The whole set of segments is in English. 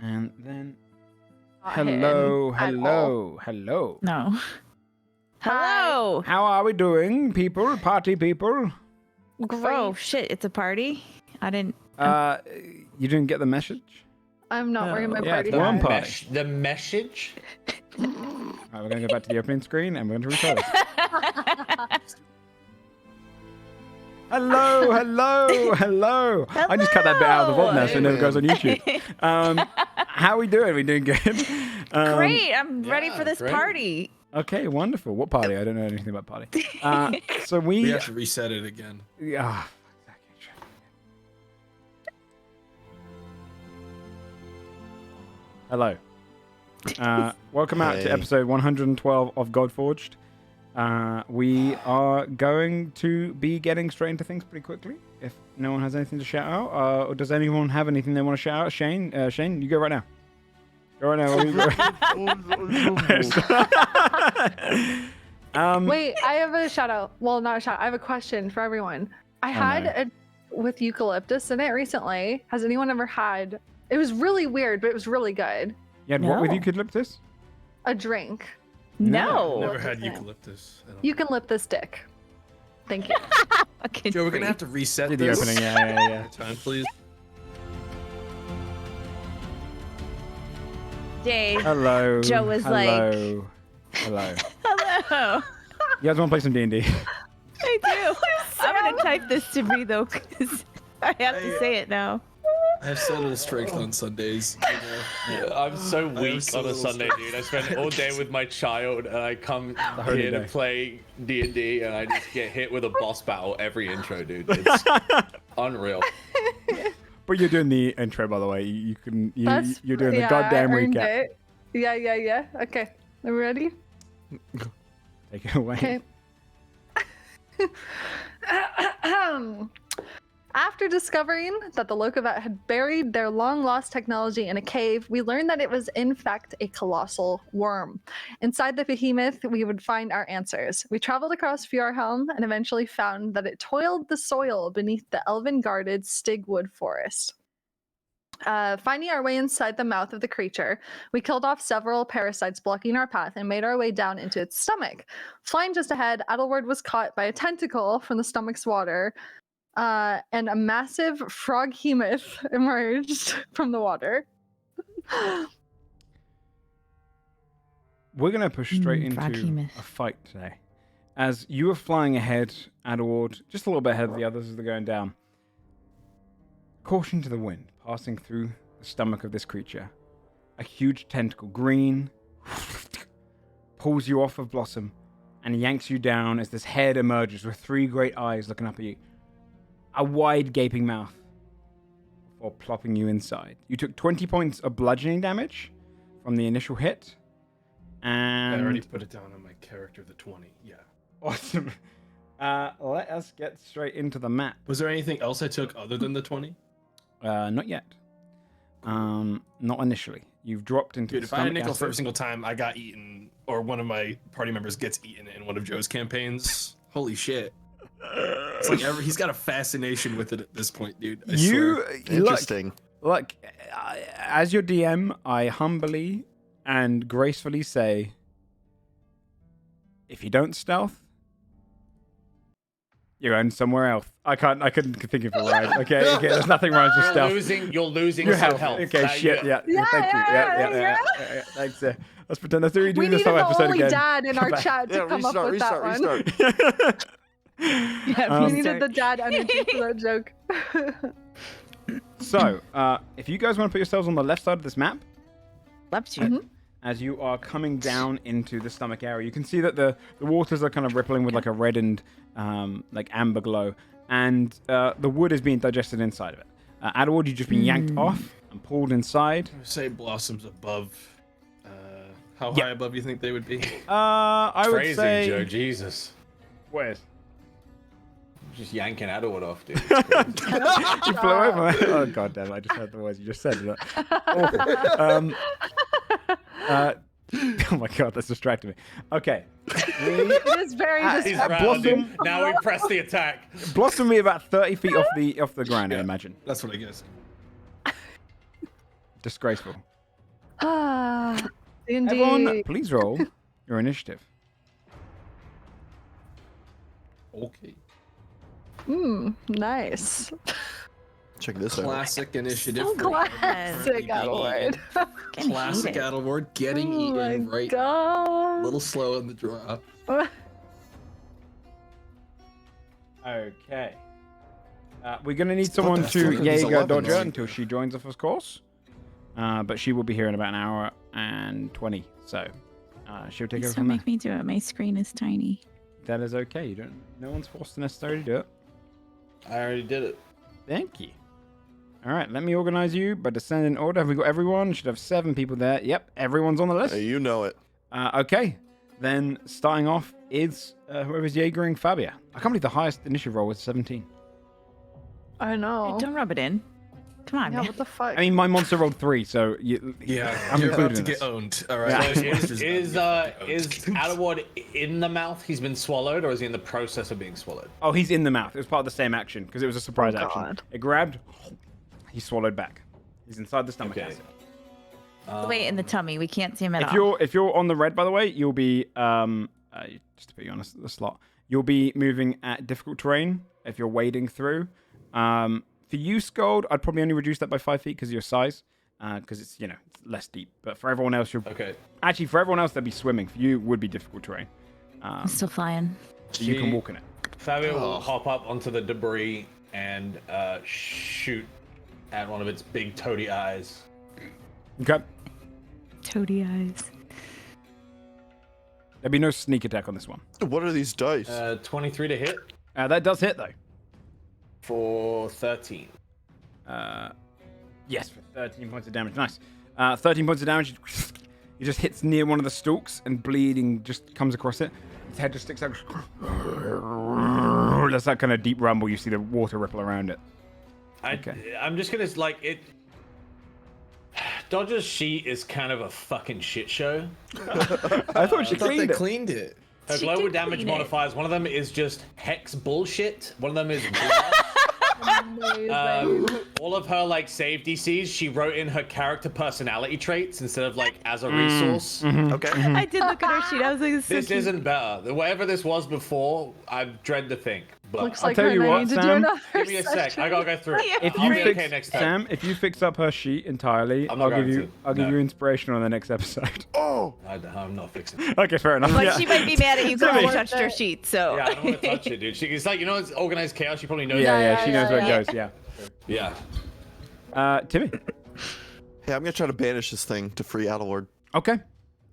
And then... Not Hello, him at all. hello, hello. No. Hello. How are we doing, people? Party people? Oh shit! It's a party. I didn't. You didn't get the message? I'm not wearing my Yeah, party it's one hat. party. The message? Alright, we're going to go back to the opening screen and we're going to record it. Hello, hello, hello. I just cut that bit out of the vault now so it never goes on YouTube. How are we doing? We doing good? Great. I'm ready for this great. party. Okay, wonderful. What party? I don't know anything about party. So We have to reset it again. Yeah. Hello. Welcome out to episode 112 of Godforged. We are going to be getting straight into things pretty quickly. If no one has anything to shout out, or does anyone have anything they want to shout out? Shane, you go right now. Go right now. Wait, I have a shout out. Well, not a shout. I have a question for everyone. I had with eucalyptus in it recently. Has anyone ever had? It was really weird, but it was really good. You had what with No. eucalyptus? A drink. No. Never had eucalyptus. You can lip this dick. Thank you. Okay. Joe, we're gonna have to reset Do the this. opening, yeah. Time, please. Dave. Hello. Joe was like- Hello. Hello. You guys want to play some D&D? I do. I'm gonna type this to me though, because I have to say it now. I have so little strength on Sundays. I'm so weak so on a little Sunday, dude. I spend all day with my child, and I come holy here to day. play D&D, and I just get hit with a boss battle every intro, dude. It's unreal. But you're doing the intro, by the way. You're doing the Yeah, goddamn I earned recap. it. Yeah. Okay. Are we ready? Take it away. Okay. After discovering that the Lokavat had buried their long-lost technology in a cave, we learned that it was in fact a colossal worm. Inside the behemoth, we would find our answers. We traveled across Fjordhelm and eventually found that it toiled the soil beneath the elven-guarded Stigwood forest. Finding our way inside the mouth of the creature, we killed off several parasites blocking our path and made our way down into its stomach. Flying just ahead, Adalward was caught by a tentacle from the stomach's water, and a massive froghemoth emerged from the water. We're going to push straight into Froghemoth. a fight today. As you are flying ahead, Adalward, just a little bit ahead of the others as they're going down. Caution to the wind, passing through the stomach of this creature. A huge tentacle, green, pulls you off of Blossom and yanks you down as this head emerges with three great eyes looking up at you. A wide gaping mouth before plopping you inside. You took 20 points of bludgeoning damage from the initial hit. I already And put it down on my character, the 20. Yeah. awesome. Let us get straight into the map. Was there anything else I took other than the 20? Not yet. Not initially. You've dropped into Dude, the if I had a stomach nickel for every acid. single time I got eaten, or one of my party members gets eaten in one of Joe's campaigns, holy shit. It's like he's got a fascination with it at this point, dude. I swear. Interesting. Look, as your DM, I humbly and gracefully say, if you don't stealth, you're going somewhere else. I couldn't think of a rhyme. Okay, there's nothing wrong with stealth. You're losing Your some health. health. Okay, That- shit, yeah, Yeah, thank you. yeah. Thanks. Let's pretend let's redo We this needed whole the episode only again. dad in our Come back. chat to Yeah, come up with that one. restart. Yeah, We needed the dad energy for that joke. So, if you guys want to put yourselves on the left side of this map, Love to. as you are coming down into the stomach area, you can see that the waters are kind of rippling with like a reddened, like amber glow, and the wood is being digested inside of it. Adalward, you've just been yanked off and pulled inside. I would say Blossom's above. How Yeah. high above you think they would be? I would Phrasing, say. Joe, Jesus. Where's? Just yanking Adalward off, dude. It's crazy. You flew over. Oh god damn! I just heard the words you just said. Awful. Oh my god, that's distracting me. Okay. It is very He's distracting. rounded. Blossom. Now we press the attack. Blossom me about 30 feet off the ground, I imagine. That's what I guess. Disgraceful. Ah, D&D. Everyone, please roll your initiative. Okay. Nice. Check this out. Classic initiative. So for classic, Adalward. Adalward. Classic Adalward getting Oh eaten my right. God. A little slow in the draw. Okay. We're going to need What someone the to fuck? He's Jaeger 11, Dodger right? until she joins us, of course. But she will be here in about an hour and 20. So she'll take over Please from don't there. make me do it. My screen is tiny. That is okay. No one's forced to necessarily do it. I already did it. Thank you. All right, let me organize you by descending order. Have we got everyone? Should have 7 people there. Yep, everyone's on the list. Hey, you know it. Okay, then starting off is whoever's Jaegering Fabia. I can't believe the highest initiative roll was 17. I know. Don't rub it in. Come on, Yeah, man. what the fuck? I mean, my monster rolled 3, so Yeah, I'm you're about included to in get this. owned. All right. Yeah. So Monster's is about to get owned. Adalward in the mouth? He's been swallowed, or is he in the process of being swallowed? Oh, he's in the mouth. It was part of the same action because it was a surprise Oh, action. God. It grabbed, he swallowed back. He's inside the stomach Okay. acid. Wait, in the tummy. We can't see him at If all. you're on the red, by the way, you'll be just to put you on the slot. You'll be moving at difficult terrain if you're wading through. For you, Scold, I'd probably only reduce that by 5 feet because of your size, because it's it's less deep. But for everyone else, Okay. actually for everyone else that'd be swimming. For you, it would be difficult terrain. I'm still flying. So you can walk in it. Fabio will hop up onto the debris and shoot at one of its big toady eyes. Okay. Toady eyes. There'll be no sneak attack on this one. What are these dice? 23 to hit That does hit though. for 13. Yes, for 13 points of damage. Nice. 13 points of damage. He just hits near one of the stalks and bleeding just comes across it. Its head just sticks out. That's that kind of deep rumble. You see the water ripple around it. Okay. I'm just gonna it. Dodger's sheet is kind of a fucking shit show. I thought she I thought they cleaned it. cleaned it. Her She global did damage clean it. modifiers, one of them is just hex bullshit. One of them is blood. All of her save DCs, she wrote in her character personality traits instead of as a resource. Okay. I did look at her sheet. I was like, This isn't better. Whatever this was before, I dread to think. But Looks I'll like tell we're you gonna what, need to do Sam, another give me a sec. session. I gotta go through it. If I'll you be fix okay next time. Sam, if you fix up her sheet entirely, I'm not I'll give going you to. I'll give No. you inspiration on the next episode. Oh, I'm not fixing it. Okay, fair enough. But yeah. she might be mad at you because Sorry. you touched her sheet. So Yeah, I don't want to touch it, dude. It's it's organized chaos. She probably knows. yeah, she knows where it yeah. goes. Yeah. Yeah. Timmy. hey, I'm gonna try to banish this thing to free Adalward. Okay.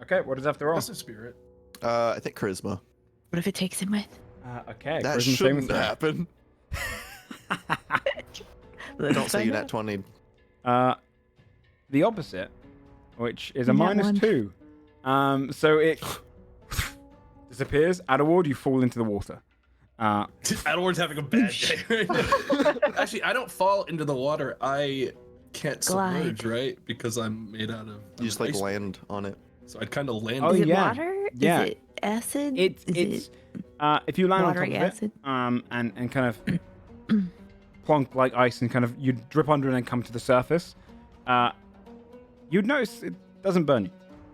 Okay. What does that have to roll? That's a spirit. I think charisma. what if it takes him with? Okay. That charisma saving shouldn't throw. happen. Don't say you nat 20. The opposite, which is a Nat minus 2. So it disappears. Adalward, you fall into the water. Adalward's having a bad day right now. Actually, I don't fall into the water. I can't Glide. submerge, right? Because I'm made out of. You just land on it. So I'd kind of land. Oh, Is it yeah. water? Yeah. Is it acid? It's Is if you land on top watery of acid? it, and kind of plonk like ice and kind of you drip under and then come to the surface, you'd notice it doesn't burn you.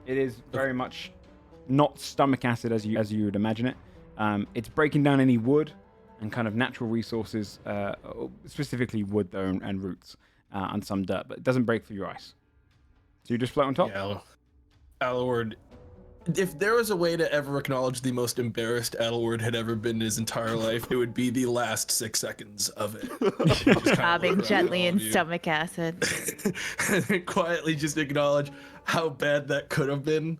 It is very much not stomach acid as you would imagine it. It's breaking down any wood and kind of natural resources, specifically wood though and roots and some dirt, but it doesn't break through your ice. So you just float on top. Yeah, Adalward. If there was a way to ever acknowledge the most embarrassed Adalward had ever been in his entire life, it would be the last 6 seconds of it. Just kind of bobbing look around gently at all in of you. stomach acid. And then quietly just acknowledge how bad that could have been.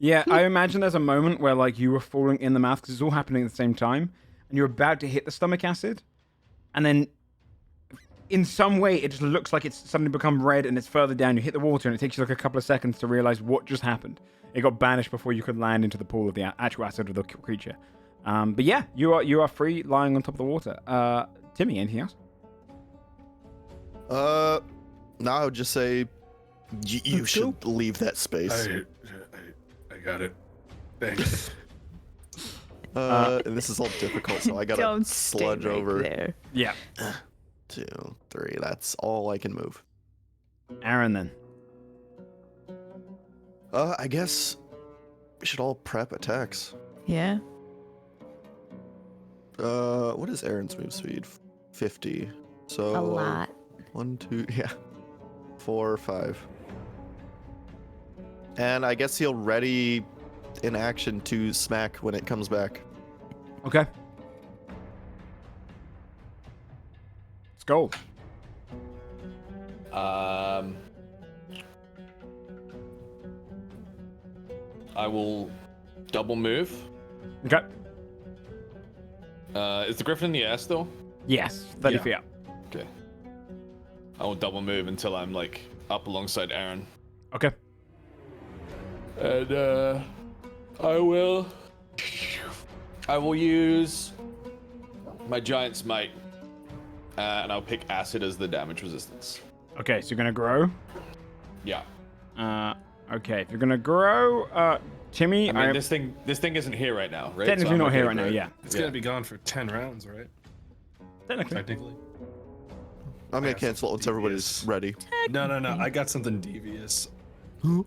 Yeah, I imagine there's a moment where you were falling in the mouth because it's all happening at the same time, and you're about to hit the stomach acid, and then in some way it just looks like it's suddenly become red and it's further down. You hit the water and it takes you a couple of seconds to realize what just happened. It got banished before you could land into the pool of the actual acid of the creature. But yeah, you are free lying on top of the water. Timmy, anything else? No, I would just say you should leave that space. I got it. Thanks. And this is all difficult, so I gotta Don't stay sludge right over. there. Yeah. 2, 3. That's all I can move. Aaron then. I guess we should all prep attacks. Yeah. What is Aaron's move speed? 50. So A lot. 1, 2, yeah. 4, 5. And I guess he'll ready in action to smack when it comes back. Okay. Let's go. I will double move. Okay. Is the griffin in the air still? Yes, 30 Yeah. feet up. Okay. I will double move until I'm like up alongside Aaron. Okay. And I will use my giant smite, and I'll pick acid as the damage resistance. Okay, so you're gonna grow. Yeah. Okay, if you're gonna grow, Timmy, I mean, this thing isn't here right now, right? technically I'm not okay here with right now. it. Yeah, It's gonna be gone for 10 rounds, right? technically. Technically. I'm gonna got cancel it once everybody's devious. ready. No. I got something devious. I'm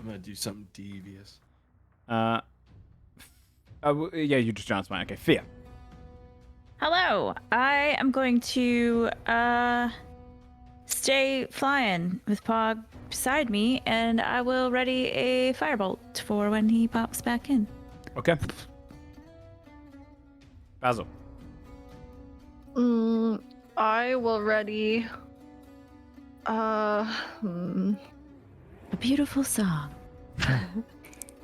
gonna do something devious. Yeah, you just giant smite. Okay, fear. Hello. I am going to stay flying with Pog beside me, and I will ready a firebolt for when he pops back in. Okay. Basil. I will ready. A beautiful song.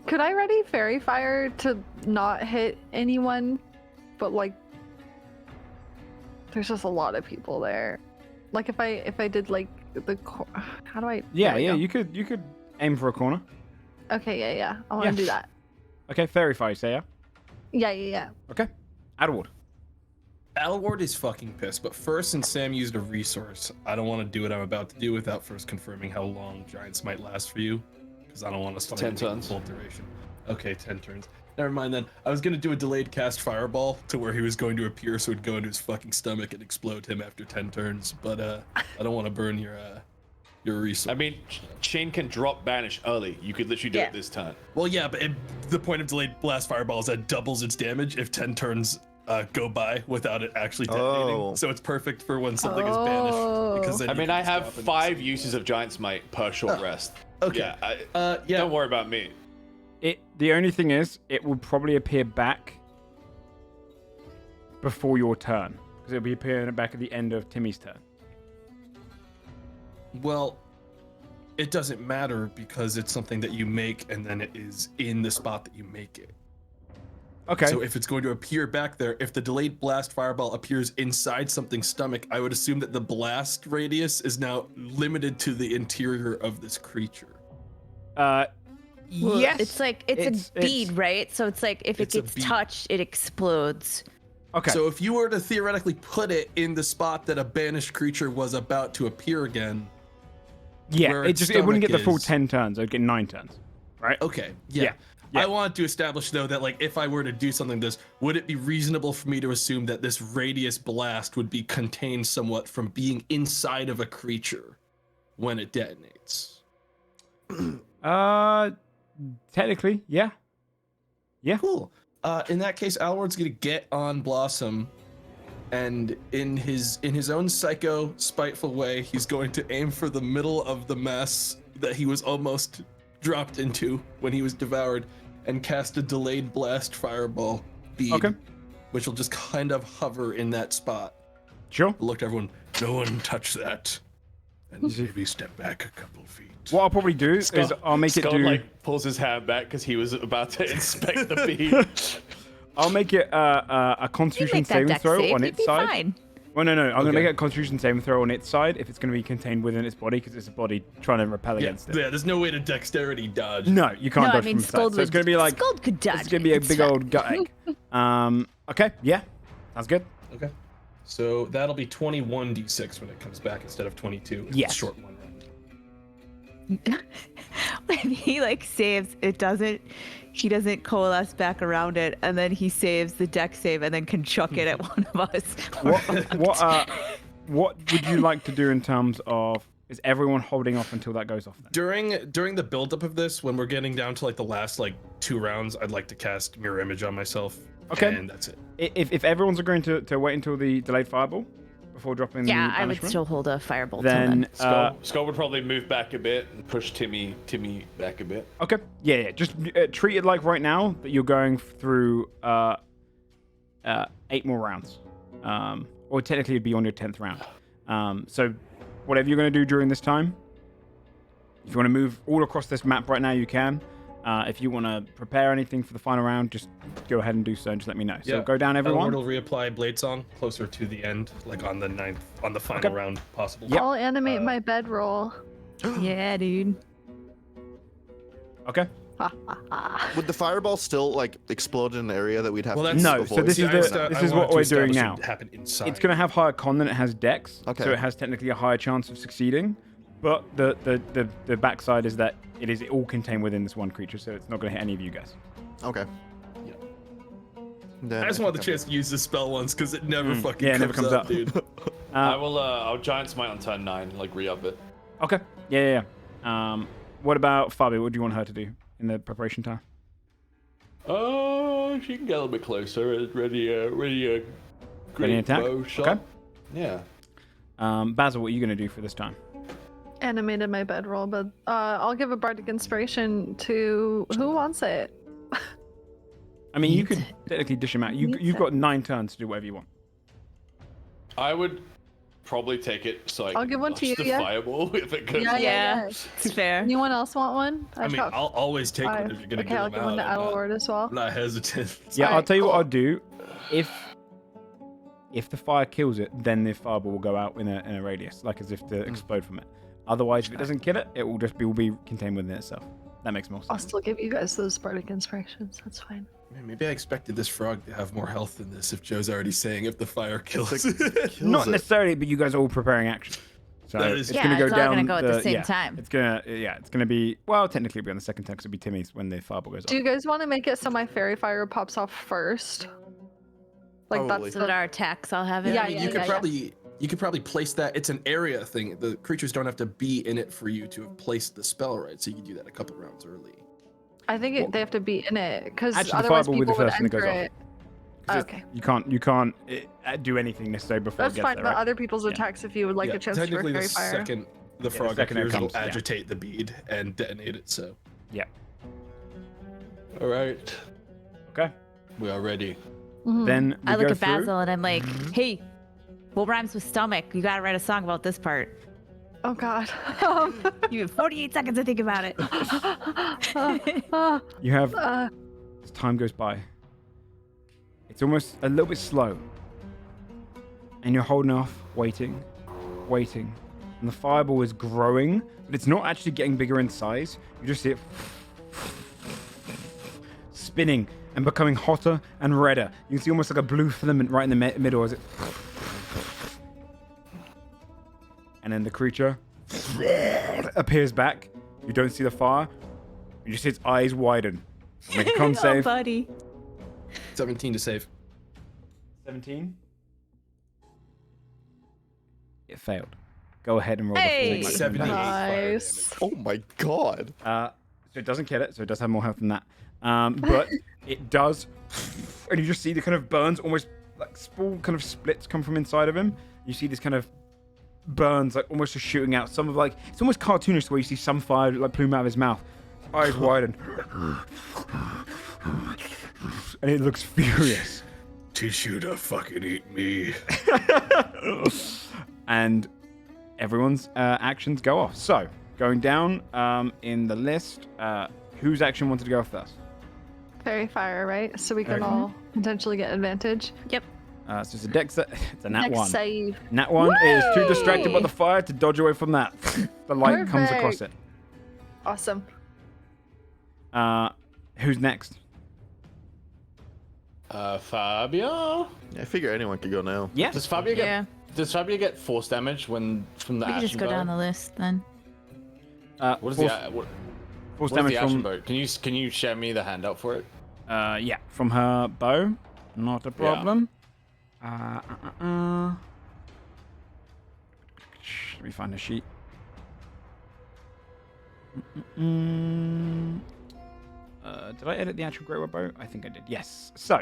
Could I ready fairy fire to not hit anyone? But like, there's just a lot of people there. Like if I did like how do I? Yeah, there we yeah, go. you could aim for a corner. Okay, yeah. I want to Yeah. do that. Okay, fairy fire, say yeah. Yeah. Okay. Adalward. Adalward is fucking pissed, but first, since Sam used a resource, I don't want to do what I'm about to do without first confirming how long Giants might last for you, because I don't want to start 10 taking turns. full duration. Okay, 10 turns. Never mind then. I was gonna do a delayed cast fireball to where he was going to appear, so it'd go into his fucking stomach and explode him after 10 turns. But I don't want to burn your resource. I mean, Shane can drop banish early. You could literally do Yeah. it this turn. Well, yeah, but the point of delayed blast fireball is that doubles its damage if 10 turns go by without it actually detonating. Oh. So it's perfect for when something is banished. Because then I you mean, can I have stop and- 5 uses of giant smite per short rest. Okay. Yeah, Yeah. don't worry about me. The only thing is, it will probably appear back before your turn, because it'll be appearing back at the end of Timmy's turn. Well, it doesn't matter because it's something that you make and then it is in the spot that you make it. Okay. So if it's going to appear back there, if the delayed blast fireball appears inside something's stomach, I would assume that the blast radius is now limited to the interior of this creature. Well, yes. It's like it's a bead, right? So it's like if it It's a gets bead. touched, it explodes. Okay. So if you were to theoretically put it in the spot that a banished creature was about to appear again, yeah, where it its wouldn't get the stomach full is- 10 turns. It'd get 9 turns, right? okay, Yeah. yeah. Yeah. I want to establish though that like if I were to do something like this, would it be reasonable for me to assume that this radius blast would be contained somewhat from being inside of a creature when it detonates? Technically, yeah. Yeah. Cool. In that case, Alward's gonna get on Blossom, and in his own psycho, spiteful way, he's going to aim for the middle of the mess that he was almost dropped into when he was devoured, and cast a delayed blast fireball bead, Okay. which will just kind of hover in that spot. Sure. Look to everyone, no one touch that, and maybe step back a couple feet. What I'll probably do is I'll make it Scott, do. like pulls his hand back because he was about to inspect the bead. I'll make it a You Constitution make that saving dex throw save, on you'd its be side. fine. Well, no. I'm gonna Okay. make it a Constitution saving throw on its side if it's gonna be contained within its body, because it's a body trying to repel Yeah, against it. yeah, there's no way to dexterity dodge. No, you can't No, I dodge mean from the side. Scold So it's would. gonna be like Scold could dodge. it's gonna be a It's big fine. old gut egg. Okay, yeah, sounds good. Okay. So that'll be 21d6 when it comes back instead of 22. It's a Yes. short one. When he like saves, he doesn't coalesce back around it, and then he saves the deck save and then can chuck it at one of us. What would you like to do in terms of Is everyone holding off until that goes off then? During the buildup of this, when we're getting down to like the last like 2 rounds, I'd like to cast mirror image on myself. Okay. And that's it. If everyone's agreeing to wait until the delayed fireball before dropping the Yeah, I would banishment, still hold a firebolt. till then Skull would probably move back a bit and push Timmy back a bit. okay, yeah. Just treat it like right now that you're going through 8 more rounds, or technically it'd be on your 10th round. So whatever you're going to do during this time, if you want to move all across this map right now, you can. If you want to prepare anything for the final round, just go ahead and do so and just let me know. So go down, everyone. Adalward will reapply Blade Song closer to the end, like on the 9th, on the final round possible. Yep. I'll animate my bedroll. Yeah, dude. Okay. Would the fireball still like explode in an area that we'd have to No, so avoid? this is what we're doing now. Happen inside. It's going to have higher con than it has dex, Okay. so it has technically a higher chance of succeeding. But the backside is that it is all contained within this one creature, so it's not going to hit any of you guys. Okay. Yeah. Then I just wanted the chance to use this spell once because it never fucking Yeah, it never comes up. dude. I'll giant smite on turn 9, like re-up it. Okay. Yeah. What about Fabi? What do you want her to do in the preparation time? She can get a little bit closer. Ready a Ready great attack? bow shot. Okay. Yeah. Basil, what are you going to do for this time? Animated my bedroll, but I'll give a bardic inspiration to who wants it. I mean, you could technically dish him out. You've got 9 turns to do whatever you want. I would probably take it so I I'll can give one to dodge you, the yeah? fireball if it goes. Yeah, it's fair. Anyone else want one? I mean, I'll always take one 5. if you're gonna Okay, give I'll them give one to out. Adalward as well. I'm not hesitant. Yeah, I'll Alright, tell you what cool. I'll do. If the fire kills it, then the fireball will go out in a radius, like as if to explode from it. Otherwise, if it doesn't kill it, it will be contained within itself. That makes more I'll sense. still give you guys those bardic inspirations. That's fine. Man, maybe I expected this frog to have more health than this. If Joe's already saying if the fire kills It's it. like- Not kills it. necessarily, but you guys are all preparing action. So That is- it's Yeah, going to go it's all down. gonna go at the same time. It's gonna be technically it'll be on the second turn because it'll be Timmy's when the fireball goes Do off. you guys want to make it so my fairy fire pops off first? Like Probably. that's So that our attacks all have it. Yeah, I mean, you could probably place that. It's an area thing. The creatures don't have to be in it for you to have placed the spell right. So you can do that a couple rounds early. I think they have to be in it because Actually, the otherwise fireball will be the people would first thing that enter goes off. it. 'Cause it's- Okay, You can't do anything necessarily before that's it gets fine. there, But right? other people's attacks, if you would like Yeah, a chance to technically, fairy the fire. second the the frog second it appears, comes, it'll yeah. agitate the bead and detonate it. So Yeah. All right. Okay. We are ready. Mhm. Then we I look go at through. Basil and I'm like, hey, what rhymes with stomach? You gotta write a song about this part. Oh God. You have 48 seconds to think about it. You have Uh, as time goes by. It's almost a little bit slow, and you're holding off, waiting, and the fireball is growing, but it's not actually getting bigger in size. You just see it spinning and becoming hotter and redder. You can see almost like a blue filament right in the middle as it. And then the creature appears back. You don't see the fire. You just see its eyes widen. Make a con Oh, save. buddy. 17 to save. 17. It failed. Go ahead and roll Hey! the full 78 damage. fire Nice. damage. Oh my god. So it doesn't kill it, so it does have more health than that. But it does, and you just see the kind of burns, almost like small kind of splits come from inside of him. You see this kind of burns, like almost just shooting out. Some of like it's almost cartoonish where you see some fire like plume out of his mouth, eyes widen, and it looks furious. Teach you to fucking eat me. And everyone's actions go off. So, going down in the list, whose action wanted to go first? Fairy fire, right? So we can Okay. all potentially get advantage. Yep. So it's a dex. It's a nat Next 1. save. Nat 1 is too Whee! distracted by the fire to dodge away from that. The light comes across it. Awesome. Who's next? Fabio. I figure anyone could go now. Yeah. Does Fabio get? Yeah. Does Fabio get force damage from the We can ashen just go bow? down the list then. What is force, what force is damage the ashen from? bow? Can you share me the handout for it? Yeah, from her bow. Not a problem. Let me find a sheet. Did I edit the actual Great White Bow? I think I did. Yes. So,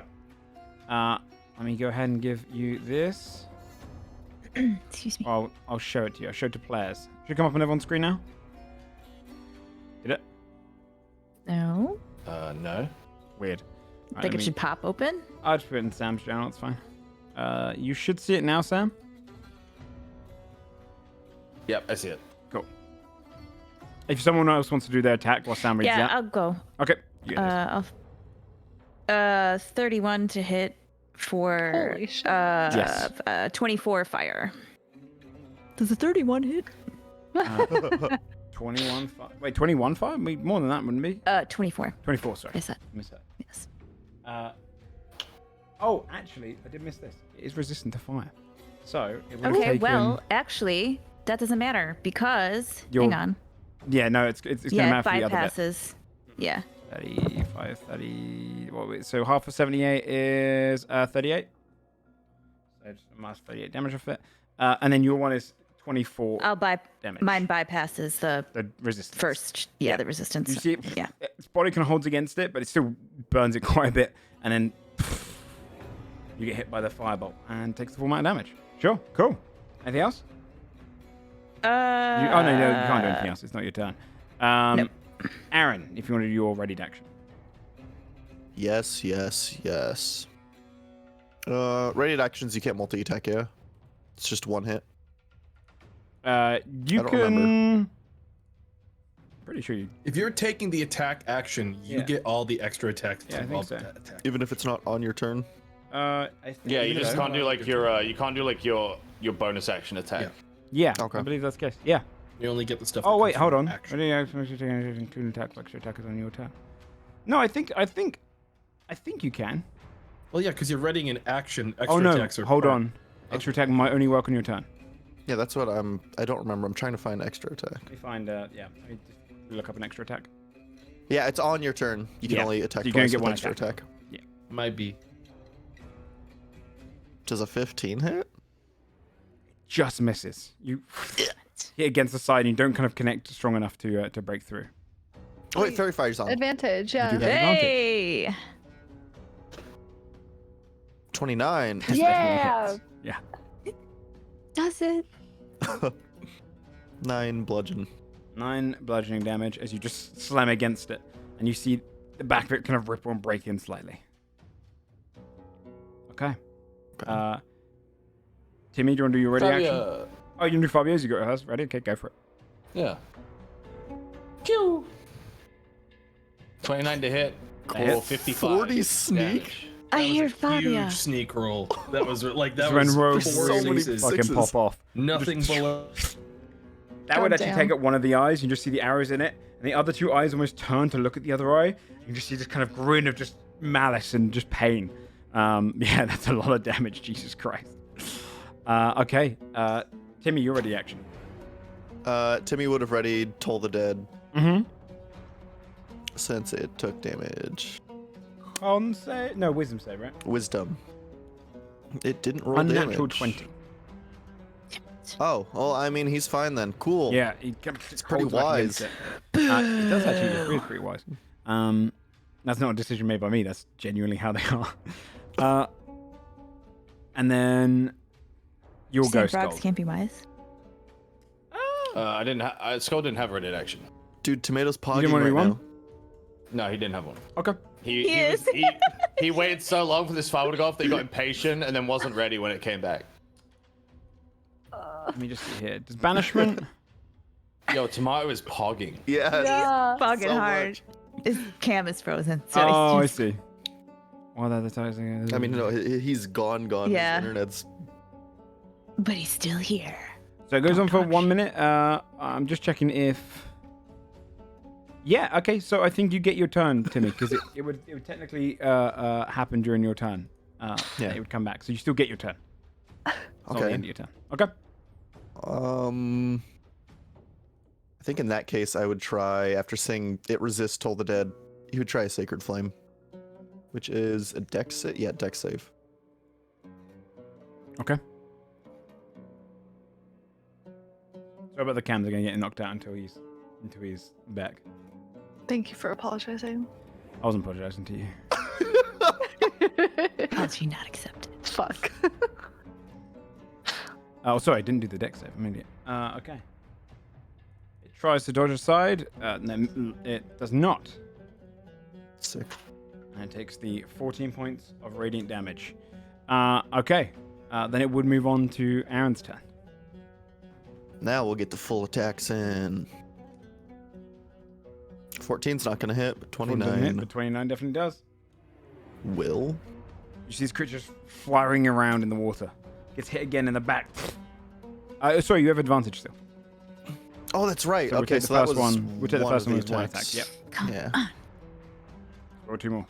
let me go ahead and give you this. Excuse me. I'll show it to you. I'll show it to players. Should it come up on everyone's screen now? Did it? No. No. Weird. I think it should pop open. I'll just put it in Sam's channel. It's fine. You should see it now, Sam. Yep, I see it. Cool. If someone else wants to do their attack while Sam reads Yeah, that. I'll go. Okay. You get this. 31 to hit for Holy shit. Yes. 24 fire. Does a 31 hit? 21 fire. Wait, 21 fire? More than that, wouldn't it be? 24. 24, sorry. Is that? Miss that. Yes. Oh, actually, I did miss this. It is resistant to fire. So, it would have Okay, taken... well, actually, that doesn't matter because You're- hang on. Yeah, no, it's going to Yeah, matter for the it other bit. bypasses. Yeah. 35, 30... So half of 78 is 38. So just minus 38 damage off it. And then your one is 24 I'll damage. mine bypasses the The resistance. first. Yeah. The resistance. You see, Yeah. its body kind of holds against it, but it still burns it quite a bit. And then you get hit by the firebolt and takes the full amount of damage. Sure, cool. Anything else? Oh, no, you can't do anything else. It's not your turn. Nope. Aaron, if you want to do your readied action. Yes. Rated actions, you can't multi-attack, yeah? It's just one hit. You I don't can... remember. Pretty sure you... If you're taking the attack action, you Yeah. get all the extra attacks Yeah, I from think up so. that attack. Even if it's not on your turn. I think Yeah, you just so. can't do like your bonus action attack. Yeah, Okay. I believe that's the case. Yeah. You only get the stuff. Oh that wait, comes hold from on. action. Ready action, including attack, extra attackers on your turn. No, I think you can. Well, yeah, because you're readying an action. Extra Oh no, attacks are hold part- on. Extra attack might only work on your turn. Yeah, that's what I don't remember. I'm trying to find extra attack. Let me find. Let me just look up an extra attack. Yeah, it's on your turn. You can Yeah, only attack so you can twice get with one extra attack. attack. Might be. Does a 15 hit? Just misses. You hit against the side, and you don't kind of connect strong enough to break through. Oh wait, fairy fire's on. Advantage, do yeah. that. Hey! 29. Yeah. Yeah. Does it? 9 bludgeon. 9 bludgeoning damage as you just slam against it, and you see the back of it kind of ripple and break in slightly. Okay. Timmy, do you want to do your ready action? Oh, you can do Fabio's. You got hers ready. Okay, go for it. Yeah. Pew. 29 to hit. Hit. Or 55. 40 sneak. damage. I That was hear a Fabio. Huge sneak roll. That was like that Just when was rogues four so many sixes. fucking sixes. pop off. Nothing below. That would actually Goddamn. take out one of the eyes. You just see the arrows in it, and the other 2 eyes almost turn to look at the other eye. You just see this kind of grin of just malice and just pain. Yeah, that's a lot of damage. Jesus Christ. Okay. Timmy, you're ready action. Timmy would have readied Toll the Dead Mm-hmm. since it took damage. Con save? No, wisdom save, right? Wisdom. It didn't roll Unnatural damage. 20. Oh, well, I mean, he's fine then. Cool. Yeah, he kind of It's pretty holds back against wise. It. It does actually. It is pretty wise. That's not a decision made by me. That's genuinely how they are. And then you'll go, Frogs Skull. can't be wise. I didn't. Skull didn't have ready action. Dude, Tomato's You didn't pogging want to right do now. one? No, he didn't have one. Okay. He waited so long for this fire to go off that he got impatient and then wasn't ready when it came back. Let me just see here. Does banishment? Yo, Tomato is pogging. Yeah. Yeah. Fucking so hard. much. His cam is frozen. So Oh, I he's see. Well, that's I mean, no, he's gone. Yeah. His internet's... but he's still here. So it goes on for Gosh. 1 minute. I'm just checking if. Yeah. Okay. So I think you get your turn, Timmy, because it would technically happen during your turn. Yeah. It would come back, so you still get your turn. It's not the Okay. end of your turn. Okay. I think in that case, I would try, after saying it resists Toll the Dead, you would try a Sacred Flame, which is a dex save. Yeah, dex save. Okay. Sorry about the cams. They're gonna get knocked out until he's into his back. Thank you for apologizing. I wasn't apologizing to you. How did you not accept it? Fuck. Oh, sorry, I didn't do the deck save. I'm an idiot. Okay. It tries to dodge aside. No, it does not. Sick. And it takes the 14 points of radiant damage. Okay. Then it would move on to Aaron's turn. Now we'll get the full attacks in. 14's not gonna hit, but 14 doesn't hit, 29 but 29 definitely does. will. You see these creatures flying around in the water. Gets hit again in the back. Sorry, you have advantage still. Oh, that's right. So we'll Okay, take the so that first was one. We'll take the one first of one the with one attacks. attack. Yep. Yeah. Roll 2 more.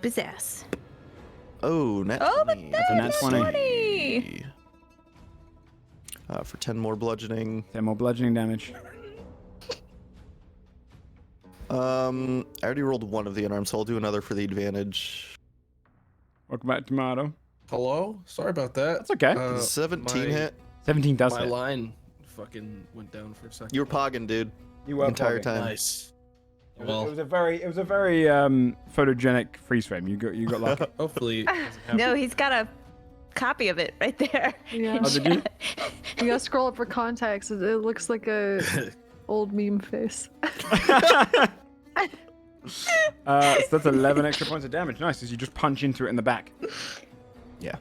Bizzass. Oh, nat Oh, 20. but a nat that's 20. 20. For 10 more bludgeoning. 10 more bludgeoning damage. I already rolled one of the unarmed, so I'll do another for the advantage. Welcome back, Tomato. Hello? Sorry about that. That's okay. 17 hit. 17 does My hit. line fucking went down for a second. You were pogging, dude. You The entire pogging. time. Nice. It Well, was a very photogenic freeze frame. You got lucky. hopefully it doesn't happen. No, he's got a copy of it right there. Yeah. Oh, did you? You gotta scroll up for context. It looks like a old meme face. So that's 11 extra points of damage. Nice, as you just punch into it in the back. Yeah.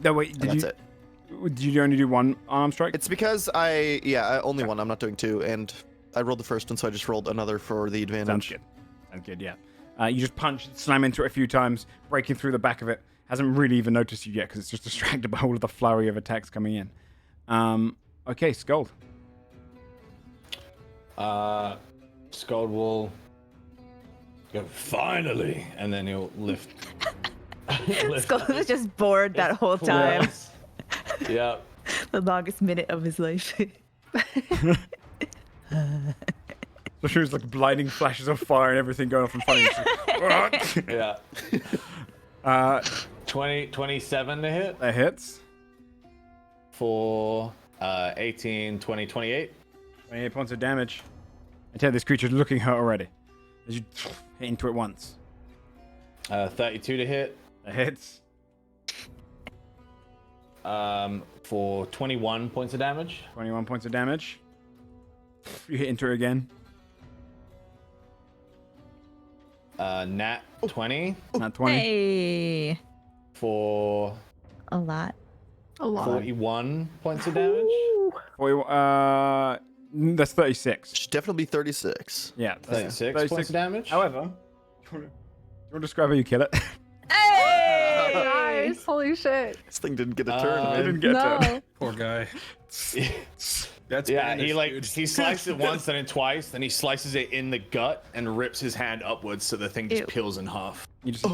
No, wait, And did that's you? it. Did you only do one arm strike? It's because only one. I'm not doing two, and I rolled the first one, so I just rolled another for the Sounds advantage. good. Sounds good, yeah. You just punch, slam into it a few times, breaking through the back of it. Hasn't really even noticed you yet because it's just distracted by all of the flurry of attacks coming in. Okay, Scold. Scald will go, finally, and then he'll lift. Skull was just bored that whole time. Yeah. The longest minute of his life. So she was like blinding flashes of fire and everything going off in front of you. Yeah. 27 to hit That hits. for 18, 20, 28. 28 points of damage. I tell you, this creature's looking hurt already. As you hit into it once. 32 to hit That hits. for 21 points of damage. 21 points of damage. You hit into it again. Nat 20 Not 20. Hey, for a lot. A lot. 41 points of damage. 40, that's 36. Should definitely be 36. Yeah, 36 points of damage. However, do you want to describe how you kill it? Hey! Nice. Holy shit. This thing didn't get a turn, I man. didn't get to it. No. Poor guy. That's Yeah, bandaged, he like dude. he sliced it once, then twice, then he slices it in the gut and rips his hand upwards, so the thing just Ew. peels in half. You just,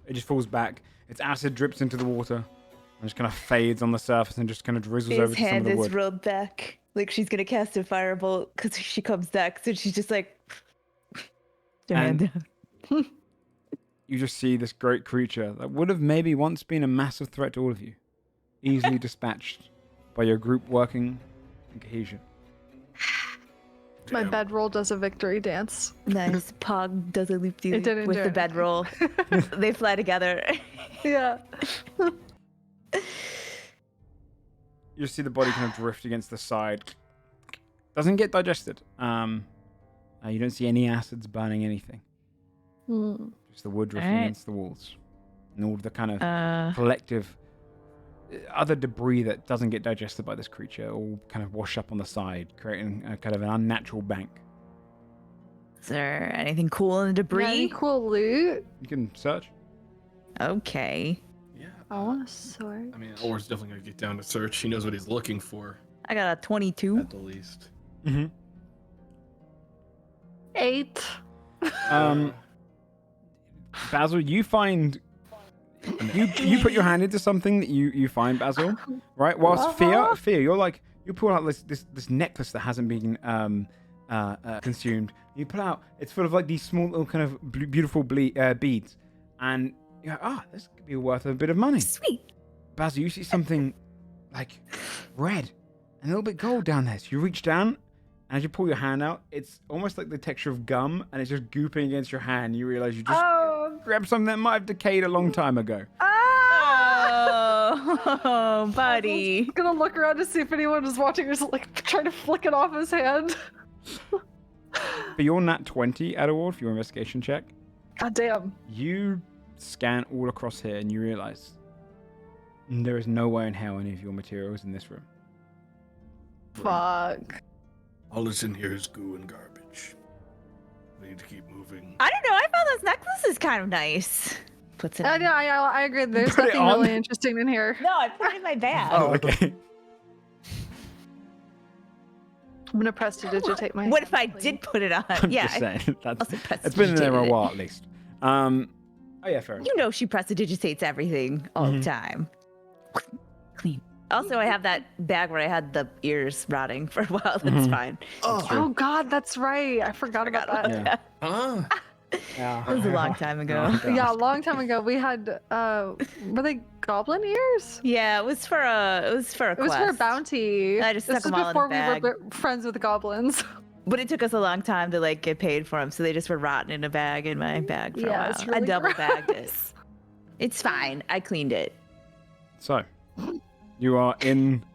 it just falls back. Its acid drips into the water and just kind of fades on the surface and just kind of drizzles over His to some of hand the is wood. rolled back. Like she's gonna cast a firebolt because she comes back. So she's just like, her hand down. You just see this great creature that would have maybe once been a massive threat to all of you, easily dispatched by your group working in cohesion. My bedroll does a victory dance. Nice. Pog does a loop It didn't with do the it. bedroll. They fly together. Yeah. You just see the body kind of drift against the side. Doesn't get digested. You don't see any acids burning anything. Hmm. Just the wood drifting Alright. against the walls. And all the kind of collective other debris that doesn't get digested by this creature all kind of wash up on the side, creating a kind of an unnatural bank. Is there anything cool in the debris? Yeah, any cool loot? You can search. Okay. Yeah. I want a sword. I mean, Elward's definitely gonna get down to search. He knows what he's looking for, I got a 22. at the least. Mm-hmm. 8. Basil, you find you put your hand into something that you find, Basil, right? Whilst fear, you're like you pull out this necklace that hasn't been consumed. You pull out, it's full of like these small little kind of beautiful beads, and you're like, this could be worth a bit of money. Sweet. Basil, you see something like red and a little bit gold down there. So you reach down And as you pull your hand out, it's almost like the texture of gum, and it's just gooping against your hand. You realize you just grabbed something that might have decayed a long time ago. Oh, buddy. I'm gonna look around to see if anyone is watching or like trying to flick it off his hand. For your nat 20, Adalward, for your investigation check, God damn. you scan all across here and you realize there is nowhere in hell any of your materials in this room. Fuck. All that's in here is goo and garbage. We need to keep moving. I don't know. I found this necklace is kind of nice. Puts it on. I agree. There's Put it nothing on? really interesting in here. No, I put it in my bag. Oh, okay. I'm gonna prestidigitate my. What if I hand, please. did put it on? I'm Yeah, just saying. also It's been in there a prestidigitated it. while, at least. Oh, yeah, fair enough. You know she prestidigitates everything all the time. Clean. Also, I have that bag where I had the ears rotting for a while. That's fine. Oh God, that's right. I forgot about that. Yeah. Huh? Yeah. It was a long time ago. Oh, gosh. Yeah, a long time ago we had were they goblin ears? Yeah, it was for a It was for a quest. bounty. I just this stuck was 'em all in before the we were bag. friends with the goblins. But it took us a long time to like get paid for them, so they just were rotting in a bag in my bag for a Yeah, while. it's I really double bagged it. gross. It's fine. I cleaned it. So, you are in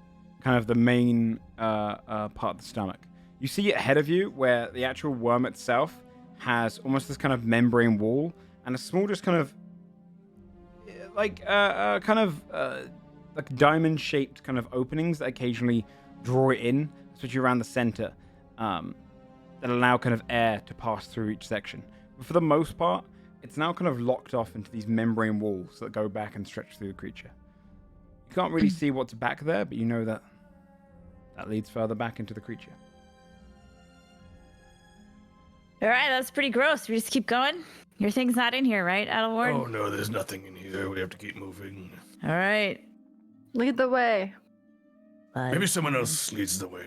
kind of the main part of the stomach. You see ahead of you where the actual worm itself has almost this kind of membrane wall and a small, just kind of like like diamond-shaped kind of openings that occasionally draw it in, especially around the center, that allow kind of air to pass through each section. But for the most part, it's now kind of locked off into these membrane walls that go back and stretch through the creature. You can't really see what's back there, but you know that leads further back into the creature. All right, that's pretty gross. We just keep going. Your thing's not in here, right, Adalward? Oh no, there's nothing in here. We have to keep moving. All right. Lead the way. Bye. Maybe someone else leads the way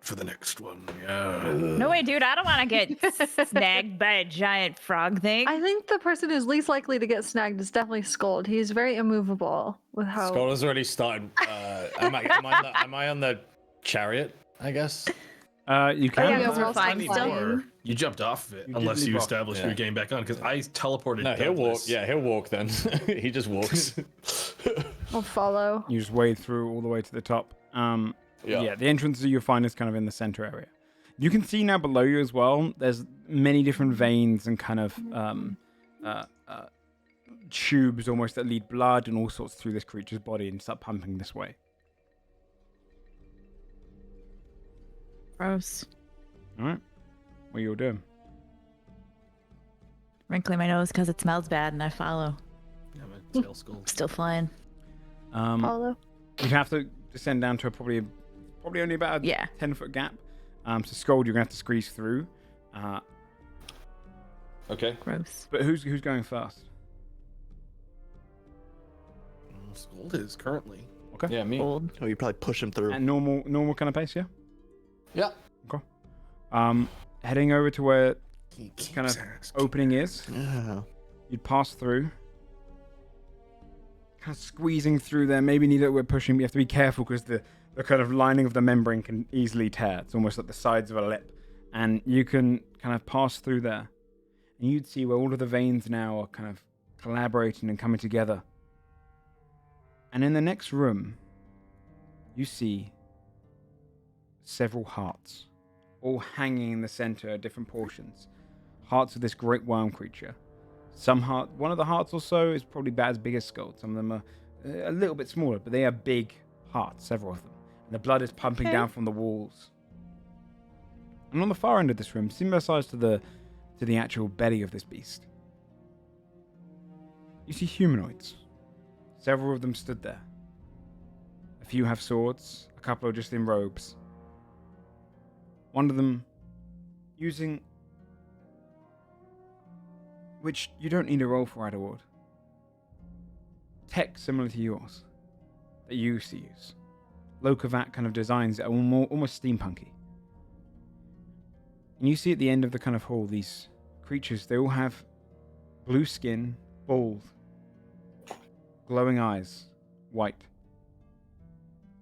for the next one. Yeah. No way, dude. I don't want to get snagged by a giant frog thing. I think the person who's least likely to get snagged is definitely Scold. He's very immovable with how. Scott has already started. Am I on the chariot? I guess. You can. yeah, Yeah, because we're well, flying fine. still. You jumped off of it, You unless did you leap off. established Yeah. you're getting back on, because I teleported. No, he'll walk. Douglas. Yeah, he'll walk then. He just walks. I'll follow. You just wade through all the way to the top. Yeah. The entrance that you'll find is kind of in the center area. You can see now below you as well, there's many different veins and kind of tubes almost that lead blood and all sorts through this creature's body and start pumping this way. Gross. All right. What are you all doing? Wrinkling my nose because it smells bad, and I follow. Yeah, my tail skull. Still flying. Follow. You'd have to descend down to probably only about a Yeah. 10-foot gap. So Scold, you're going to have to squeeze through. Okay. Gross. But who's going first? Scold is currently. Yeah, me. Old. Oh, you probably push him through. At normal kind of pace, yeah? Yeah. Heading over to where He kind of keeps asking. opening is. Yeah. You'd pass through. Kind of squeezing through there. Maybe need a little bit of pushing. But you have to be careful because the kind of lining of the membrane can easily tear. It's almost like the sides of a lip. And you can kind of pass through there. And you'd see where all of the veins now are kind of collaborating and coming together. And in the next room, you see several hearts, all hanging in the center at different portions. Hearts of this great worm creature. One of the hearts or so is probably about as big as Skull. Some of them are a little bit smaller, but they are big hearts, several of them. And the blood is pumping down from the walls. And on the far end of this room, similar size to the actual belly of this beast, you see humanoids. Several of them stood there. A few have swords, a couple are just in robes. One of them using, which you don't need a roll for, Adalward, tech similar to yours that you used to use. Lokavat kind of designs that are almost steampunky. And you see at the end of the kind of hall, these creatures, they all have blue skin, bald, glowing eyes, white,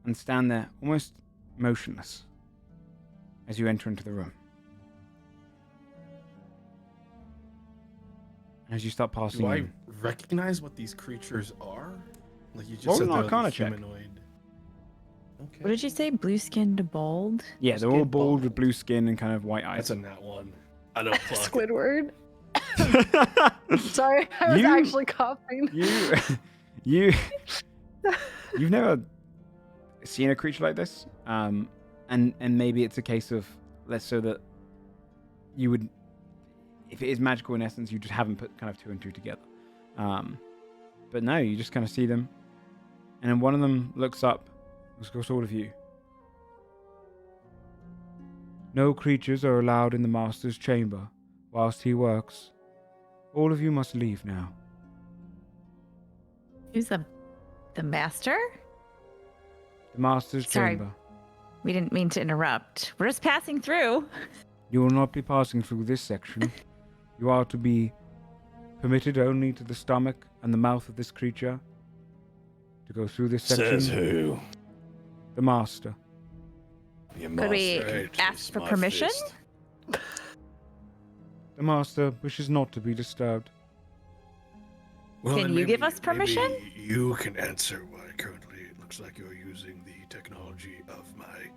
and stand there almost motionless, as you enter into the room. As you start passing Do I in. recognize what these creatures are? Like you just Roll said, an they're Arcana the check. humanoid. Okay. What did you say? Blue skinned bald? Yeah, they're all Skin bald with bald. blue skin and kind of white eyes. That's a nat one. I don't fuck. Squidward. Sorry, I was You- actually coughing. You've never seen a creature like this, and maybe it's a case of less so that you would, if it is magical in essence, you just haven't put kind of two and two together. But no, you just kind of see them, and then one of them looks up, looks across all of you. No creatures are allowed in the master's chamber whilst he works. All of you must leave now. Who's the master? The master's Sorry. chamber. We didn't mean to interrupt. We're just passing through. You will not be passing through this section. You are to be permitted only to the stomach and the mouth of this creature to go through this section. Says who? The master. Your Could we master ask is for my permission? fist. The master wishes not to be disturbed. Well, Can then you give maybe- us permission? maybe You can answer why currently it looks like you're using the technology of my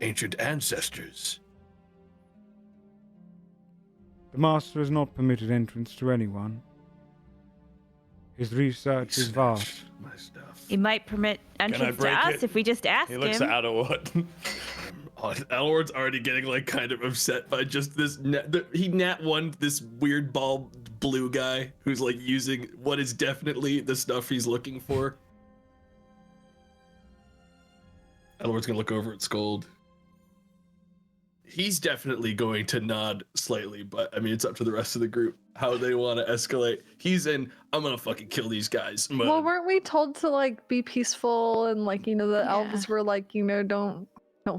ancient ancestors. The master has not permitted entrance to anyone. His research is vast. My stuff. He might permit entrance to break us it? if we just ask He looks him. at Adalward. Adalward's already getting like kind of upset by just this. He nat one this weird bald blue guy who's like using what is definitely the stuff he's looking for. Adalward's gonna look over at Scold. He's definitely going to nod slightly, but I mean it's up to the rest of the group how they want to escalate. He's in I'm gonna fucking kill these guys mode. Well, weren't we told to like be peaceful and like the Yeah. elves were like don't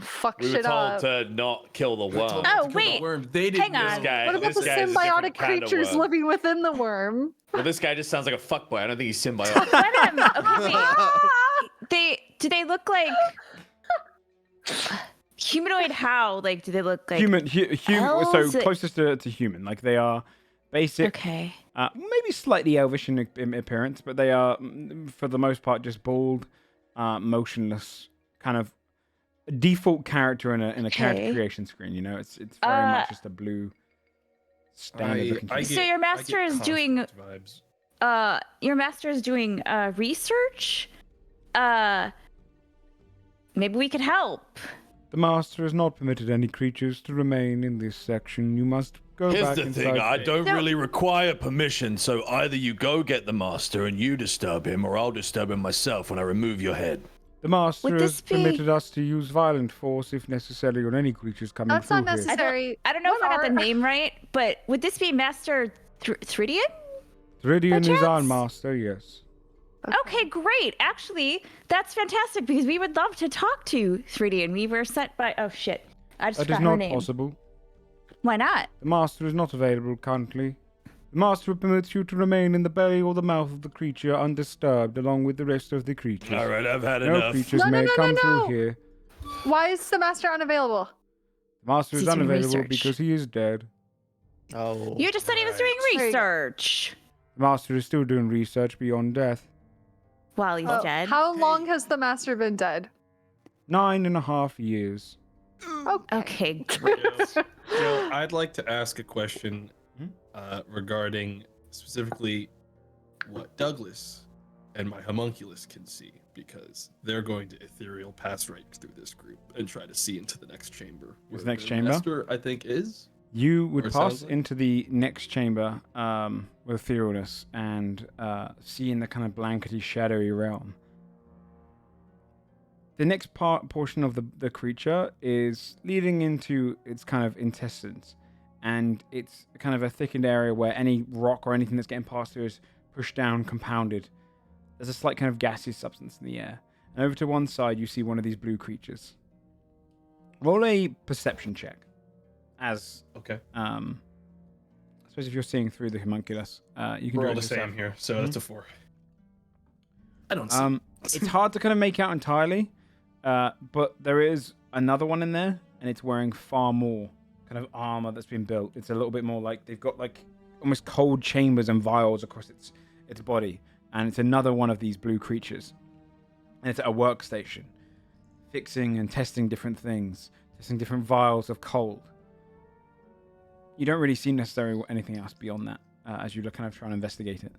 fuck We were shit told up. to not kill the We're told worm. not Oh, to kill the wait. worm. They didn't Hang on. know. This guy, What about this the guy is a different symbiotic kind of creatures worm. living within the worm? Well, this guy just sounds like a fuckboy. I don't think he's symbiotic. Venom. Okay, wait. Do they look like humanoid? How? Like, do they look like Human, so elves? closest to human. Like they are basic, Okay. maybe slightly elvish in appearance, but they are, for the most part, just bald, motionless, kind of default character in a character Okay. creation screen. You know, it's very much just a blue standard looking. I creature. So your master get is doing- construct vibes. Your master is doing research. Maybe we could help. The master has not permitted any creatures to remain in this section. You must go Here's back the inside. thing, I don't No. really require permission, so either you go get the master and you disturb him, or I'll disturb him myself when I remove your head. The master Would has this be- permitted us to use violent force if necessary on any creatures coming That's through not here. necessary. I don't know if I got the What are- name right, but would this be Master Thridian? Thridian is our chance? master, yes. Okay, great. Actually, that's fantastic because we would love to talk to Thridian. We were sent by. Oh shit! I just That is forgot her not name. possible. Why not? The master is not available currently. The master permits you to remain in the belly or the mouth of the creature undisturbed along with the rest of the creatures. All right, I've had No enough. creatures No, no, may no, come no, through no. here. Why is the master unavailable? The master is He's doing unavailable research. because he is dead. Oh. You just said he was doing There you go. research. The master is still doing research beyond death. While he's Oh, dead. how long has the master been dead? 9.5 years. Okay, great. Joe, I'd like to ask a question Hmm? regarding specifically what Douglas and my homunculus can see, because they're going to ethereal pass right through this group and try to see into the next chamber. This where next the chamber? master, I think, is. You would Or it pass sounds like- into the next chamber with etherealness and see in the kind of blankety, shadowy realm. The next portion of the creature is leading into its kind of intestines, and it's kind of a thickened area where any rock or anything that's getting passed through is pushed down, compounded. There's a slight kind of gaseous substance in the air. And over to one side, you see one of these blue creatures. Roll a perception check. As Okay. I suppose if you're seeing through the homunculus, you can We're do all it the yourself. same here, so that's a 4. I don't see. It's hard to kind of make out entirely, but there is another one in there and it's wearing far more kind of armor that's been built. It's a little bit more like they've got like almost cold chambers and vials across its body, and it's another one of these blue creatures. And it's at a workstation, fixing and testing different things, testing different vials of cold. You don't really see necessarily anything else beyond that as you kind of try and investigate it.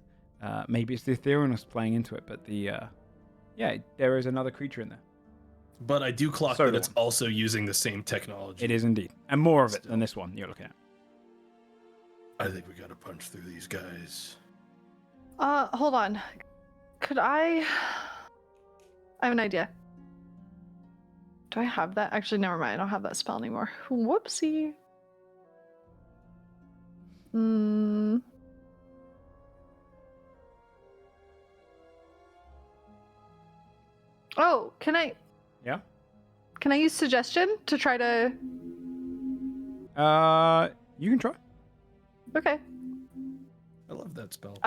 Maybe it's the Etherealness playing into it, but there is another creature in there. But I do clock that it's also using the same technology. It is indeed, and more of it than this one you're looking at. I think we gotta punch through these guys. Hold on. Could I have an idea. Do I have that? Actually, never mind. I don't have that spell anymore. Whoopsie. Oh, can I? Yeah. Can I use suggestion to try to? You can try. Okay. I love that spell.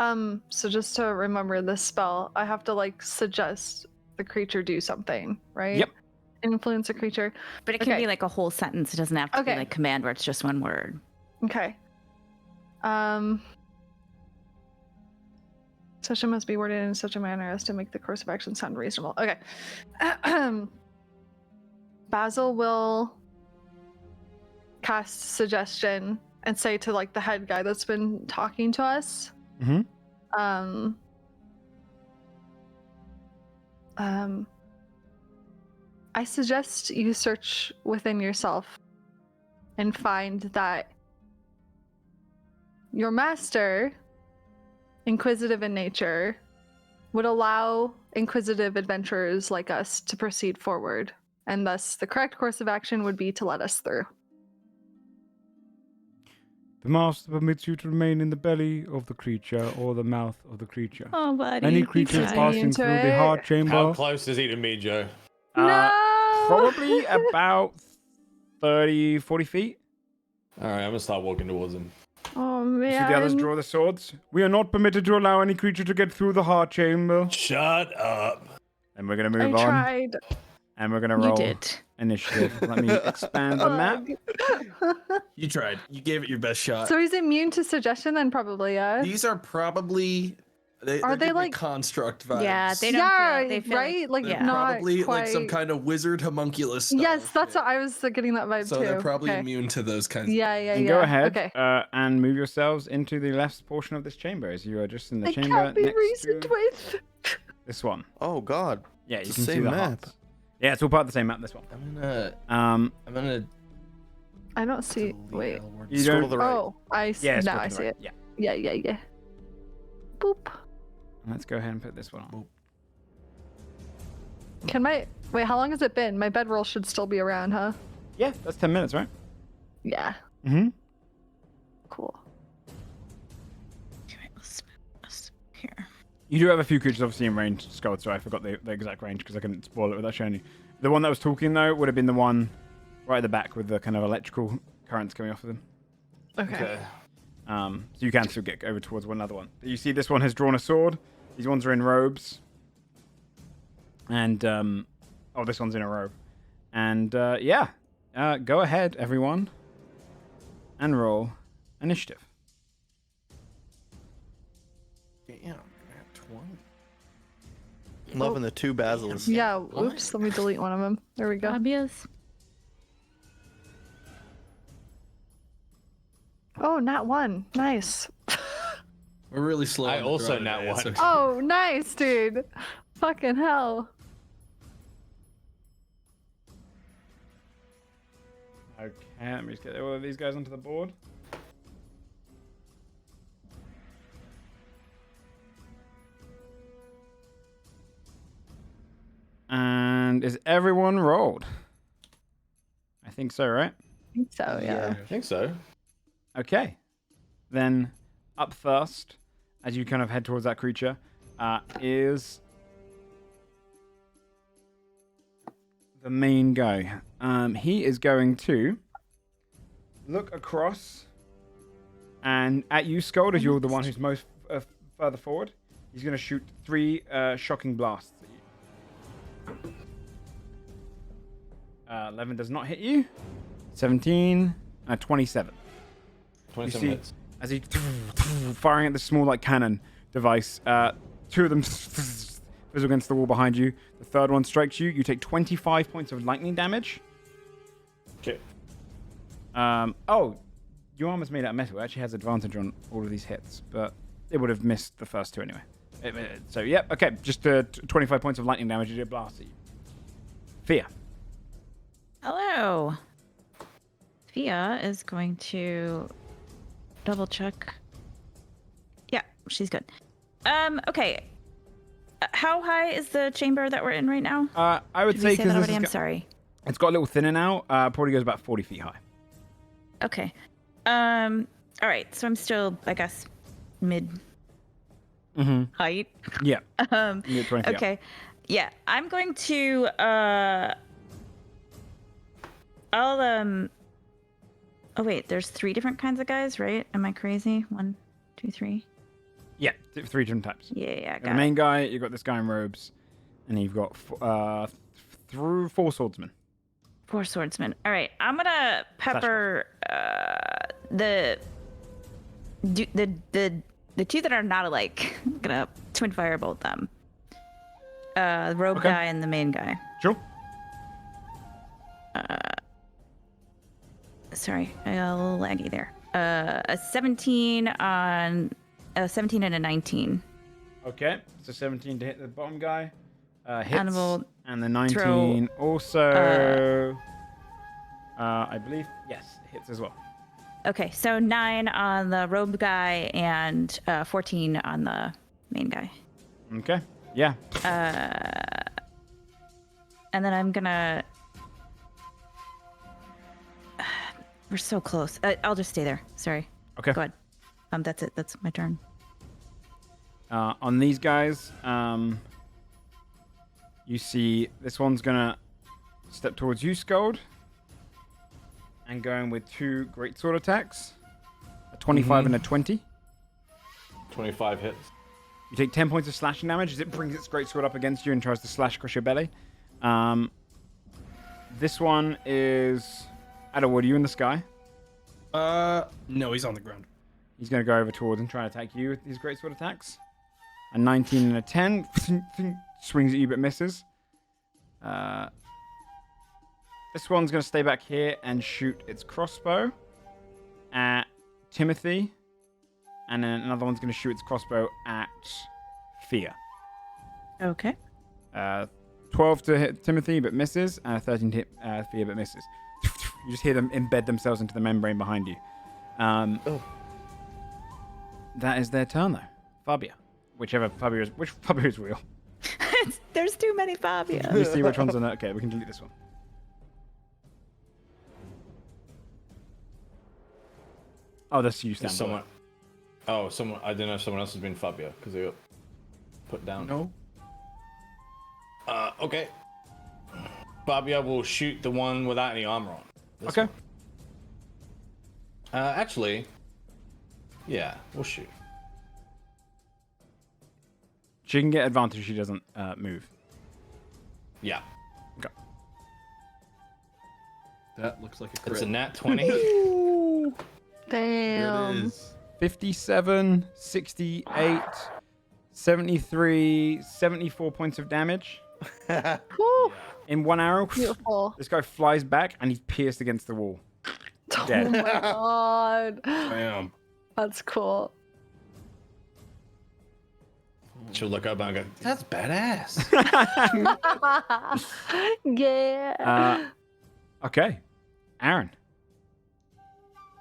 So just to remember this spell, I have to like suggest the creature do something, right? Yep. Influence a creature. But it can Okay. be like a whole sentence. It doesn't have to be Okay. like command where it's just one word. Okay. Session must be worded in such a manner as to make the course of action sound reasonable. Okay. Basil will cast suggestion and say to like the head guy that's been talking to us. Mm-hmm. I suggest you search within yourself and find that your master, inquisitive in nature, would allow inquisitive adventurers like us to proceed forward, and thus the correct course of action would be to let us through. The master permits you to remain in the belly of the creature or the mouth of the creature. Oh, buddy. Any creature trying passing into through the it. heart chamber. How close is he to me, Joe? No! Probably about 30, 40 feet. All right, I'm gonna start walking towards him. Oh You man. see the others draw the swords. We are not permitted to allow any creature to get through the heart chamber. Shut up. And we're going to I move on. tried. And we're going to You roll did. initiative. Let me expand the map. You tried. You gave it your best shot. So he's immune to suggestion then probably, yeah? These are probably Are they're they giving me like- construct vibes. Yeah, they don't Yeah, feel, they feel right? Like, They're not probably like some quite- kind of wizard homunculus style Yes, that's shit. what I was getting that vibe So too. they're probably Okay. immune to those kinds Yeah, yeah, And yeah. go ahead Okay. and move yourselves into the left portion of this chamber as you are just in the I chamber can't be next reasoned to with. this one. Oh God. Yeah, you It's can the see same the map. hearts. Yeah, it's all part of the same map, this one. I'm gonna I don't see. delete Wait. Adalward. You Scroll don't- to the right. Oh, I see. Yeah, now scroll I to the see right. it. Yeah. Yeah. Boop. Let's go ahead and put this one on. Can my wait? How long has it been? My bedroll should still be around, huh? Yeah, that's 10 minutes, right? Yeah. Mm-hmm. Cool. Okay, let's here. You do have a few creatures obviously in range, Scald, so I forgot the exact range because I couldn't spoil it without showing you. The one that was talking, though, would have been the one right at the back with the kind of electrical currents coming off of them. Okay. So you can still get over towards one another one. You see this one has drawn a sword. These ones are in robes. And, this one's in a robe. And, go ahead, everyone, and roll initiative. Damn, 20. Loving the two basils. Yeah. Oops. Let me delete one of them. There we go. Obvious. Oh, not one. Nice. We're really slow. I on the also draw nat today, it's one. okay. Oh, nice, dude. Fucking hell. Okay, let me just get all of these guys onto the board. And is everyone rolled? I think so, right? I think so, yeah. I think so. Okay. Then up first, as you kind of head towards that creature, is the main guy. He is going to look across and at you, Scold, as you're the one who's most further forward. He's going to shoot 3 shocking blasts at you. 11 does not hit you. 17 and 27. 27 see- hits. As he firing at the small like cannon device, two of them fizzle against the wall behind you. The third one strikes you. You take 25 points of lightning damage. Okay. Oh, your armor's made out of metal. It actually has advantage on all of these hits, but it would have missed the first two anyway. So, yep, okay. Just 25 points of lightning damage as it blasts at you. Fia. Hello. Fia is going to double check. Yeah, she's good. Okay. How high is the chamber that we're in right now? I would Did say we say that because already? I'm sorry. it's got a little thinner now. Probably goes about 40 feet high. Okay. All right. So I'm still, I guess, mid height. Yeah. Um. You get 20 feet up. Okay. Yeah, I'm going to. I'll. Oh wait, there's 3 different kinds of guys, right? Am I crazy? 1, 2, 3. Yeah, 3 different types. Yeah, The got main guy, you've got this guy in robes, and you've got 4 swordsmen. 4 swordsmen. All right, I'm gonna pepper the 2 that are not alike. I'm gonna twin firebolt them. The rogue Okay. guy and the main guy. Sure. Sorry, a little laggy there. A 17 on a 17 and a 19. Okay, so 17 to hit the bottom guy. Hits. And we'll And the 19 also. I believe, yes, hits as well. Okay, so 9 on the robe guy and 14 on the main guy. Okay, yeah. And then I'm gonna. We're so close. I'll just stay there. Sorry. Okay. Go ahead. That's it. That's my turn. On these guys, you see this one's gonna step towards you, Scold, and going with 2 greatsword attacks, a 25 and a 20. 25 hits. You take 10 points of slashing damage as it brings its greatsword up against you and tries to slash across your belly. This one is Adalward. Are you in the sky? No, he's on the ground. He's going to go over towards and try and attack you with these greatsword attacks. A 19 and a 10 swings at you but misses. This one's going to stay back here and shoot its crossbow at Timothy. And then another one's going to shoot its crossbow at Fia. Okay. 12 to hit Timothy but misses, and a 13 to hit Fia but misses. You just hear them embed themselves into the membrane behind you. That is their turn, though. Fabia. Which Fabia is real. There's too many Fabia. Let me see which one's on it. Okay, we can delete this one. Oh, that's you, Stan. Someone. Oh, someone. I didn't know if someone else has been Fabio because they got put down. No. Okay. Fabio will shoot the one without any armor on. This Okay. one. Actually, yeah, we'll shoot. She can get advantage if she doesn't move. Yeah. Okay. That looks like a crit. It's a nat 20. Damn. It is. 57, 68, 73, 74 points of damage. Whew. In one arrow, Beautiful. this guy flies back and he's pierced against the wall. Oh Dead. my god. Bam. That's cool. She'll look up and go, "That's badass." Yeah. Okay. Aaron.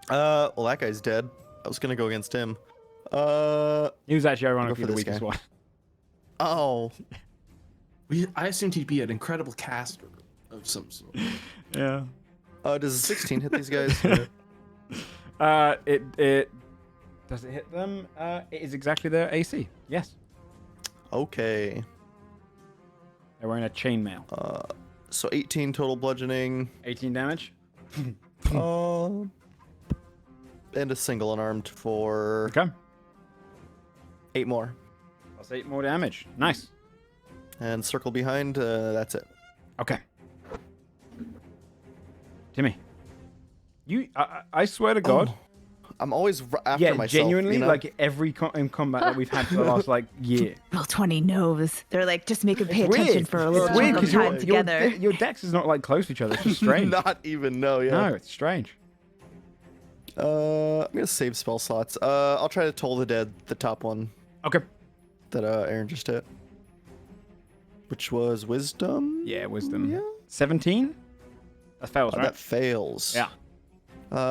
Well, that guy's dead. I was gonna go against him. He was actually ironically for the this weakest guy. one. Oh, I assumed he'd be an incredible caster of some sort. Yeah. does a 16 hit these guys? It does it hit them? It is exactly their AC. Yes. Okay. They're wearing a chainmail. So 18 total bludgeoning. 18 damage. And a single unarmed for Okay. 8 more. Plus 8 more damage. Nice. And circle behind. That's it. Okay. Timmy. I swear to God. I'm always after Yeah, myself. genuinely, you know? like every in combat that we've had for the last like year. Roll 20 knows. They're like, just make him pay It's attention weird. for a little It's weird chunk of because time together. your decks is not like close to each other. It's just strange. Not even no. Yeah. No, it's strange. I'm gonna save spell slots. I'll try to toll the dead, the top one Okay. that Aaron just hit, which was wisdom. Yeah, wisdom. Yeah. 17. That fails, right? That fails. Yeah.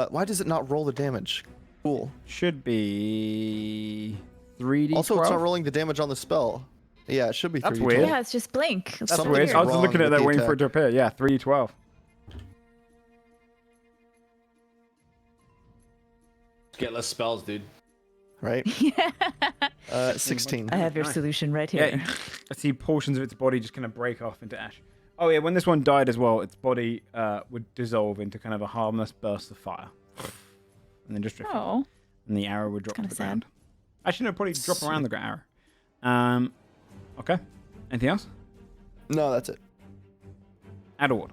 Why does it not roll the damage? Cool. Should be 3d12. Also, it's not rolling the damage on the spell. Yeah, it should be 3d12. That's weird. Yeah, it's just blink. That's Something weird. is I was wrong looking at with that the waiting for it to appear. Yeah, 3d12. Get less spells, dude. Right? 16. I have your Nice. solution right here. Yeah, I see portions of its body just kind of break off into ash. Oh yeah, when this one died as well, its body would dissolve into kind of a harmless burst of fire, and then just drift. Oh. And the arrow would drop to Kinda the sad. ground. Actually, no, probably drop around the arrow. Okay. Anything else? No, that's it. Adalward.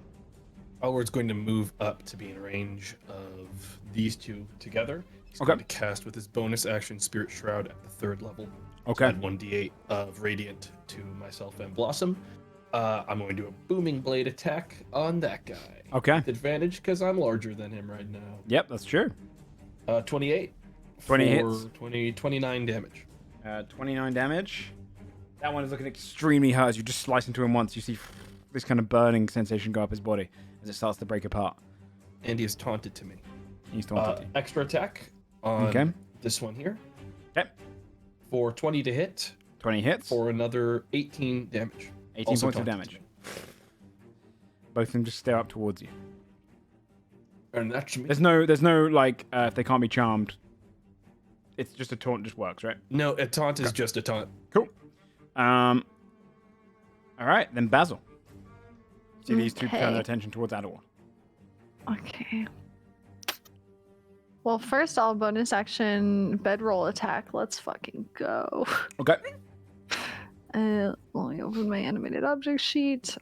Alward's going to move up to be in range of these two together. He's Okay. going to cast with his bonus action Spirit Shroud at the 3rd level. Okay. Add 1d8 of Radiant to myself and Blossom. I'm going to do a Booming Blade attack on that guy. Okay. With advantage because I'm larger than him right now. Yep, that's true. 28. 20 for hits. 29 damage. 29 damage. That one is looking extremely hurt. As you just slice into him once, you see this kind of burning sensation go up his body as it starts to break apart. And he is taunted to me. He's taunted you. Extra attack on Okay. this one here. Okay. For 20 to hit. 20 hits. For another 18 damage. 18 Also points of taunted damage. to me. Both of them just stare up towards you. And that's me. There's no like if they can't be charmed. It's just a taunt just works, right? No, a taunt is just a taunt. Cool. All right, then Basil. See these two turn Okay. their attention towards Adalward. Okay. Well, first I'll bonus action bedroll attack. Let's fucking go. Okay. Let me open my animated object sheet.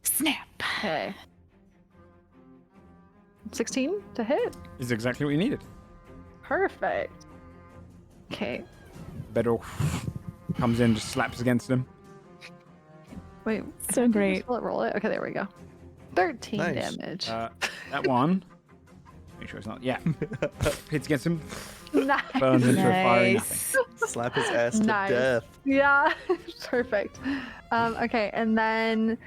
Snap. Okay. 16 to hit. Is exactly what you needed. Perfect. Okay. Bedroll comes in, just slaps against him. Wait. So great. Will it roll it? Okay, there we go. 13 Nice. damage. That one. Make sure it's not. Yeah. Hits against him. Nice. Burns into a fiery nothing. Nice. Slap his ass to Nice. death. Yeah. Perfect. Okay, and then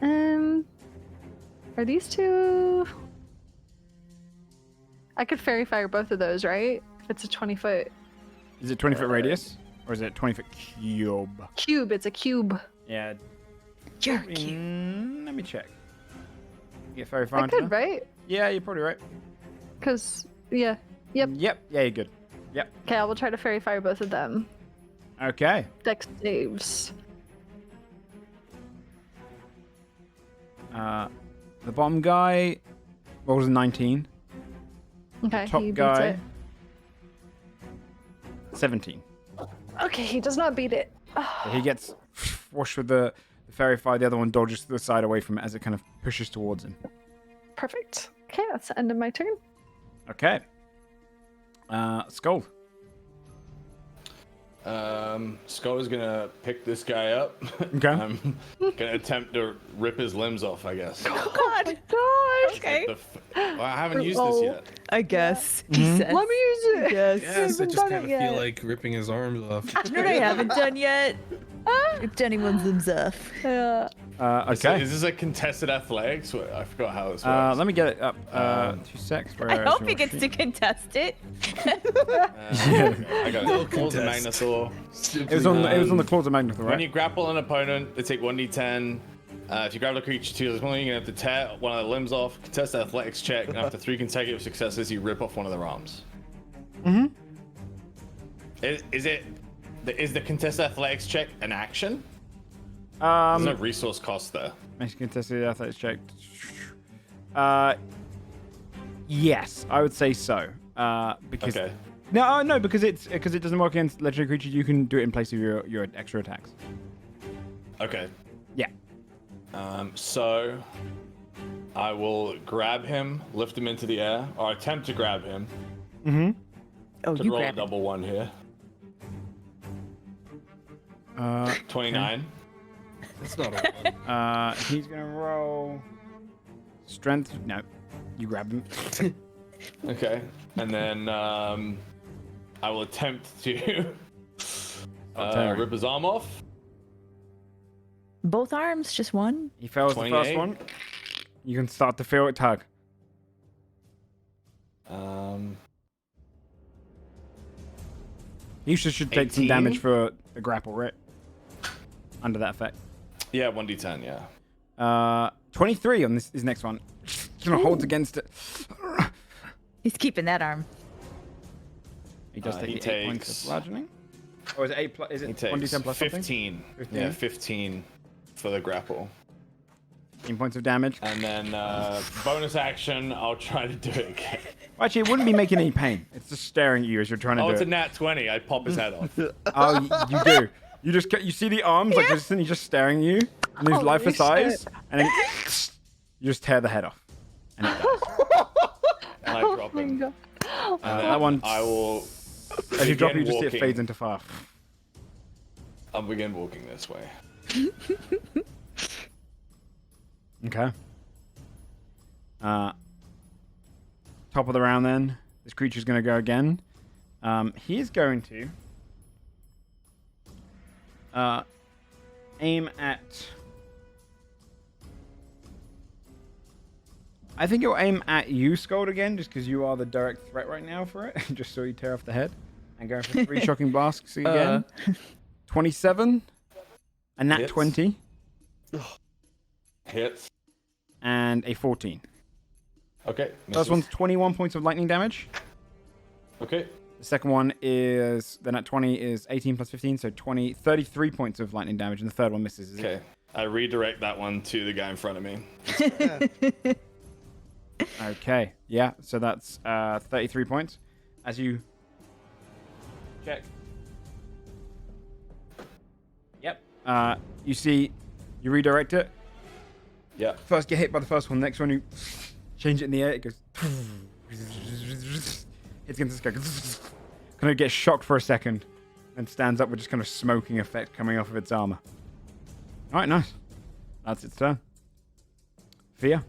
are these two? I could fairy fire both of those, right? If it's a 20-foot Is it 20-foot radius? Or is it 20-foot cube? cube, it's a cube. Yeah. You're cute. Let me check. You get very far I into could, that? right? Yeah, you're probably right. Because, yeah. Yep. Yep. Yeah, you're good. Yep. Okay, I will try to fairy fire both of them. Okay. Dex saves. The bottom guy rolls a 19. Okay, Top he beats guy, it. 17. Okay, he does not beat it. So he gets washed with the fairy fire. The other one dodges to the side away from it as it kind of pushes towards him. Perfect. Okay, that's the end of my turn. Okay. Skull. Skull is gonna pick this guy up. Okay. I'm gonna attempt to rip his limbs off, I guess. Oh God. Gosh. Okay. Well, I haven't used this yet. I guess. Mm-hmm. He says. Let me use it. Yes. Yes, I haven't just done kind it of feel yet. like ripping his arms off. You know what I haven't done yet? Ripped anyone's limbs off. Yeah. Okay. Is this a contested athletics? I forgot how this works. Let me get it up. 2 secs. I hope he gets to contest it. I got No it. Claws of contest. Magnathor. It was on the claws of Magnathor, When right? you grapple an opponent, they take 1d10. If you grapple a creature too, there's one you're gonna have to tear one of the limbs off. Contest the athletics check, and after 3 consecutive successes, you rip off one of their arms. Mm-hmm. Is the contested athletics check an action? There's no resource cost there. Makes contested athletics check. Yes, I would say so. Because Okay. no, because it doesn't work against legendary creatures. You can do it in place of your extra attacks. Okay. Yeah. So I will grab him, lift him into the air, or attempt to grab him. Mm-hmm. Oh, Could you roll a grab it. double one here. 29. That's not a one. He's gonna roll strength. No, you grab him. Okay. And then I will attempt to rip his arm off. Both arms, just one. He fails the first 28. one. You can start to feel it tug. You should take some 18? damage for the grapple, right? Under that effect. Yeah, 1d10, yeah. 23 on this next one. He's gonna hold against it. He's keeping that arm. He does He take the 8 points takes- of bludgeoning. Or is it 8 plus? Is He it takes 1d10 plus 15. 15? Yeah, 15 for the grapple. 15 points of damage. And then bonus action, I'll try to do it again. Actually, it wouldn't be making any pain. It's just staring at you as you're trying to Oh, do it's a it. nat 20. I pop his head off. Oh, you do. You just you see the arms like consistently just staring at you, and these Holy lifeless shit. eyes, and then you just tear the head off, and it dies. And I Oh drop my him. god. And then that one- I will. As you drop, you begin just see it walking. fades into fire. I'll begin walking this way. Okay. Top of the round then. This creature's going to go again. He is going to aim at... I think it'll aim at you, Scold, again, just because you are the direct threat right now for it. Just so you tear off the head. And go for 3 shocking blasts again. 27. A nat Hits. 20. Hits. And a 14. Okay. First misses. one's 21 points of lightning damage. Okay. The second one is, the nat 20 is 18 plus 15, so 33 points of lightning damage, and the third one misses. Is Okay. I redirect that one to the guy in front of me. it? Okay, yeah, so that's 33 points. As you check. Yep. You see, you redirect it. Yeah. First get hit by the first one, next one you change it in the air, it goes... Hits against this guy. Kind of gets shocked for a second, then stands up with just kind of smoking effect coming off of its armor. Alright, nice. That's its turn. Fia?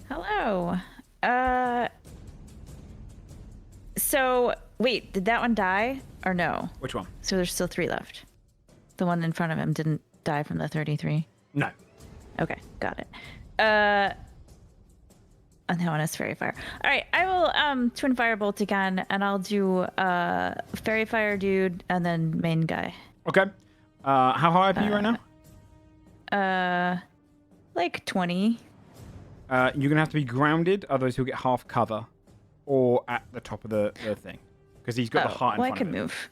Hello. So wait, did that one die or no? Which one? So there's still 3 left. The one in front of him didn't die from the 33. No. Okay, got it. And that one is fairy fire. All right, I will twin firebolt again, and I'll do fairy fire dude and then main guy. Okay. How high up are you right now? Like 20. You're going to have to be grounded, otherwise he'll get half cover. Or at the top of the thing. Because he's got the heart in well, I front can of him. move.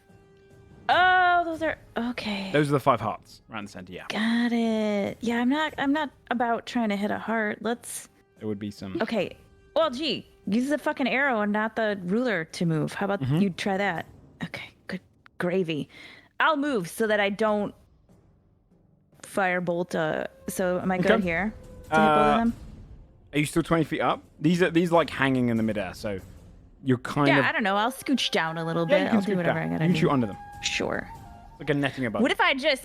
Oh, those are okay. Those are the 5 hearts around the center, yeah. Got it. Yeah, I'm not about trying to hit a heart. Let's. There would be some... Okay. Well, gee, use the fucking arrow and not the ruler to move. How about you try that? Okay, good gravy. I'll move so that I don't firebolt. So am I good Okay. here to hit both of them? Are you still 20 feet up? These like hanging in the midair, so you're kind Yeah, of... I don't know. I'll scooch down a little Yeah, bit. you can I'll do scoot whatever down. I gotta You can do. shoot under them. Sure. Like a netting above. What if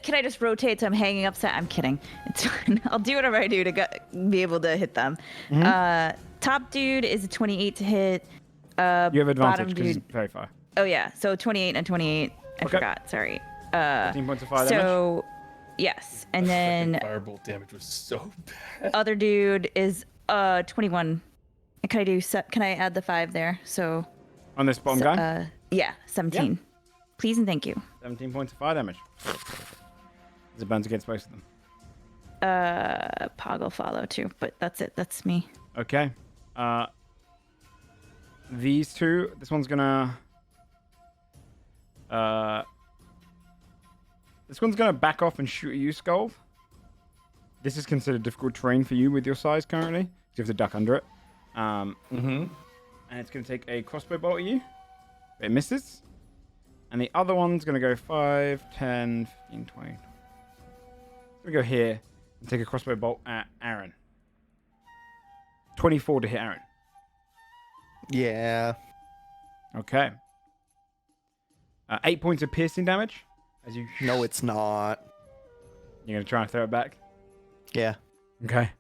can I just rotate so I'm hanging upside? I'm kidding. It's fine. I'll do whatever I do to be able to hit them. Top dude is a 28 to hit. You have bottom advantage because he's dude. very far. Oh yeah, so 28 and 28. I Okay. forgot. Sorry. 15 points of fire damage. So yes, and then Firebolt damage was so bad. other dude is 21. And can I do? Can I add the 5 there? So On this bottom guy, yeah, 17. Please and thank you. 17 points of fire damage. As it burns against both of them. Poggle follow too, but that's it. That's me. Okay. These two, this one's gonna... this one's gonna back off and shoot at you, Skull. This is considered difficult terrain for you with your size currently. You have to duck under it. And it's gonna take a crossbow bolt at you. It misses. And the other one's gonna go 5, 10, 15, 20. It's gonna go here and take a crossbow bolt at Aaron. 24 to hit Aaron. Yeah. Okay. 8 points of piercing damage. As you. No, it's not. You're gonna try and throw it back. Yeah. Okay.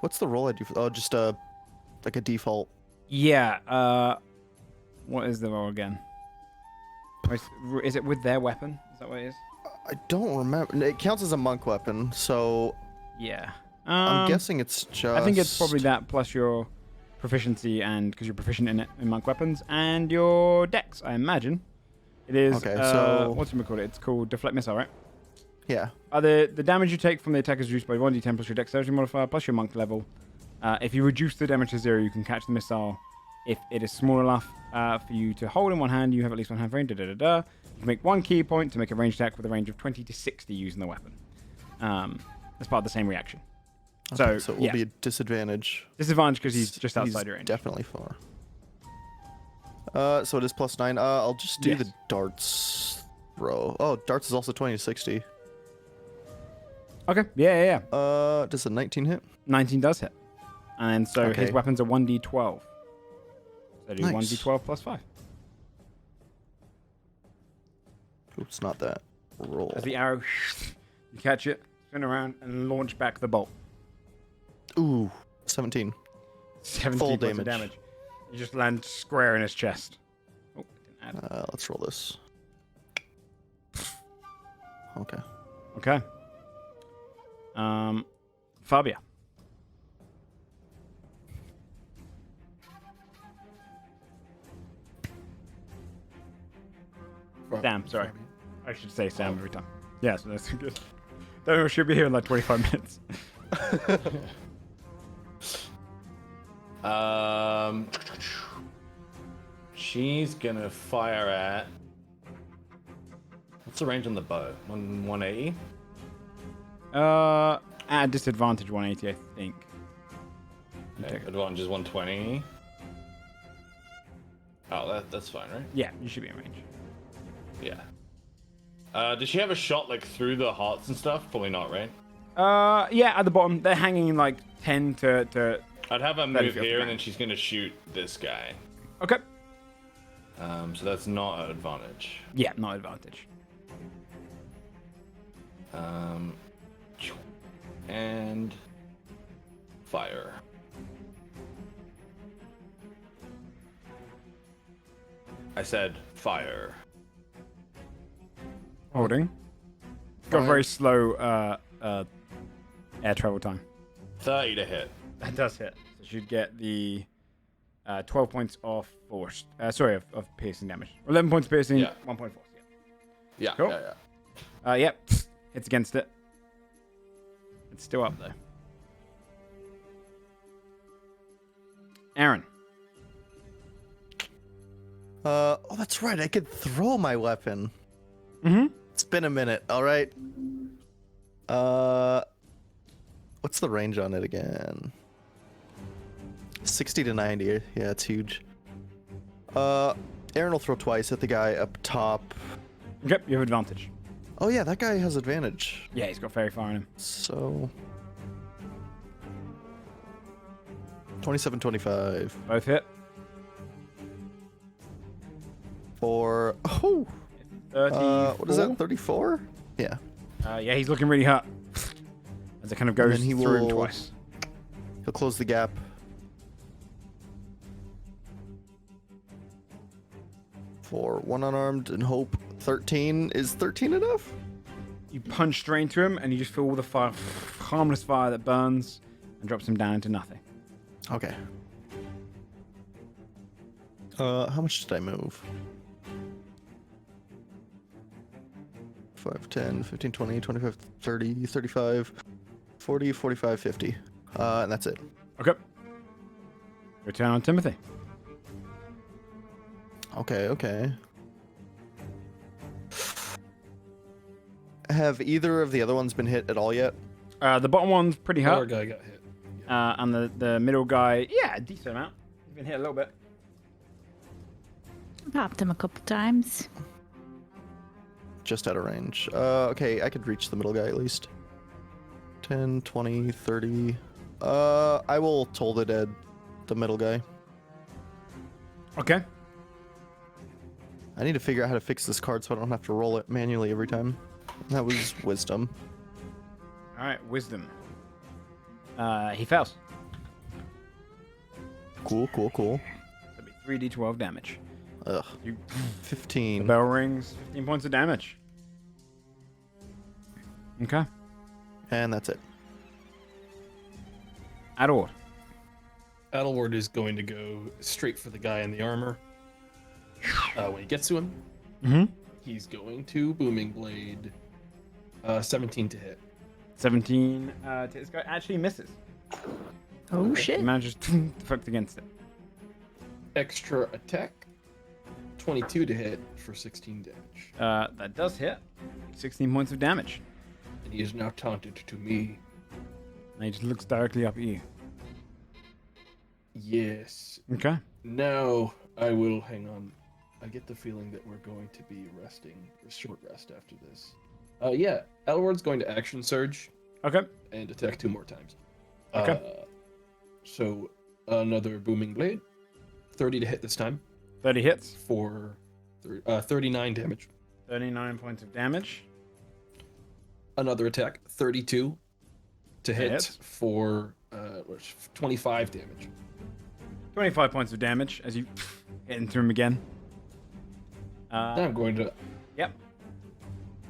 What's the roll I do? Oh, just like a default. Yeah. What is the roll again? Is it with their weapon? Is that what it is? I don't remember. It counts as a monk weapon, so Yeah. I'm guessing it's just. I think it's probably that plus your proficiency, and because you're proficient in it in monk weapons, and your dex, I imagine. It is. Okay, so what's it called? It's called deflect missile, right? Yeah. The damage you take from the attack is reduced by 1d10 plus your dexterity modifier plus your monk level. If you reduce the damage to 0, you can catch the missile. If it is small enough for you to hold in one hand, you have at least one hand frame. You can make 1 key point to make a ranged attack with a range of 20 to 60 using the weapon. As part of the same reaction. Okay, so it will be a disadvantage. Disadvantage because he's just outside your range. Definitely far. So it is +9. I'll just do the darts throw. Oh, darts is also 20 to 60. Okay. Yeah. Does a 19 hit? 19 does hit. And so his weapons are 1d12. So do Nice. 1d12 plus 5. Oops, not that. Roll. As the arrow, you catch it, spin around, and launch back the bolt. Ooh, 17. 17 Full points of damage. damage. You just land square in his chest. Oh, it didn't add. Let's roll this. Okay. Okay. Fabia. Sam, sorry. I should say Sam every time. Yeah, so that's good. That should be here in like 25 minutes. She's gonna fire at. What's the range on the bow? 180? At a disadvantage 180, I think. Okay, advantage is 120. Oh, that's fine, right? Yeah, you should be in range. Yeah. Does she have a shot like through the hearts and stuff? Probably not, right? Yeah, at the bottom. They're hanging like 10 to... I'd have her 30 move feet off the here, and ground. then she's gonna shoot this guy. Okay. So that's not an advantage. Yeah, not advantage. And fire. I said fire. Holding. Got very slow air travel time. 30 to hit. That does hit. So you'd get the 12 points of force. Sorry, of piercing damage. 11 points of piercing, Yeah. 1 point of force. Yeah, Cool. yeah. Yep. Hits against it. It's still up though. Aaron. Oh, that's right. I could throw my weapon. Mm-hmm. It's been a minute. All right. What's the range on it again? 60 to 90. Yeah, it's huge. Aaron will throw twice at the guy up top. Yep, you have advantage. Oh yeah, that guy has advantage. Yeah, he's got very far in him. So 27, 25 Both hit. for 30. what is that? 34? Yeah. Yeah, he's looking really hurt. As it kind of goes then he through him will- twice. He'll close the gap. For one unarmed and hope 13. Is 13 enough? You punch straight into him, and you just feel all the fire, harmless fire that burns and drops him down into nothing. Okay. How much did I move? 5, 10, 15, 20, 25, 30, 35, 40, 45, 50. And that's it. Okay. Return on Timothy. Okay. Have either of the other ones been hit at all yet? The bottom one's pretty Lower hurt. guy got hit. And the middle guy, yeah, a decent amount. He's been hit a little bit. Popped him a couple times. Just out of range. Okay, I could reach the middle guy at least. 10, 20, 30. I will toll the dead, the middle guy. Okay. I need to figure out how to fix this card so I don't have to roll it manually every time. That was wisdom. All right, wisdom. He fails. Cool. That'd be 3d12 damage. Ugh. You, 15. the bell rings. 15 points of damage. Okay. And that's it. Adalward. Adalward is going to go straight for the guy in the armor. When he gets to him, Mm-hmm. he's going to Booming Blade. 17 to hit. 17. This guy actually misses. Oh He shit. manages to fucked against it. Extra attack. 22 to hit for 16 damage. That does hit. 16 points of damage. And he is now taunted to me. And he just looks directly up at you. Yes. Okay. Now I will hang on. I get the feeling that we're going to be resting, a short rest after this. Yeah, Adalward's going to action surge Okay. and attack 2 more times. Okay. So another Booming Blade. 30 to hit this time 30 hits. for 39 damage. 39 points of damage. Another attack, 32 to hit hits. for 25 damage. 25 points of damage as you hit into him again. Now I'm going to Yep.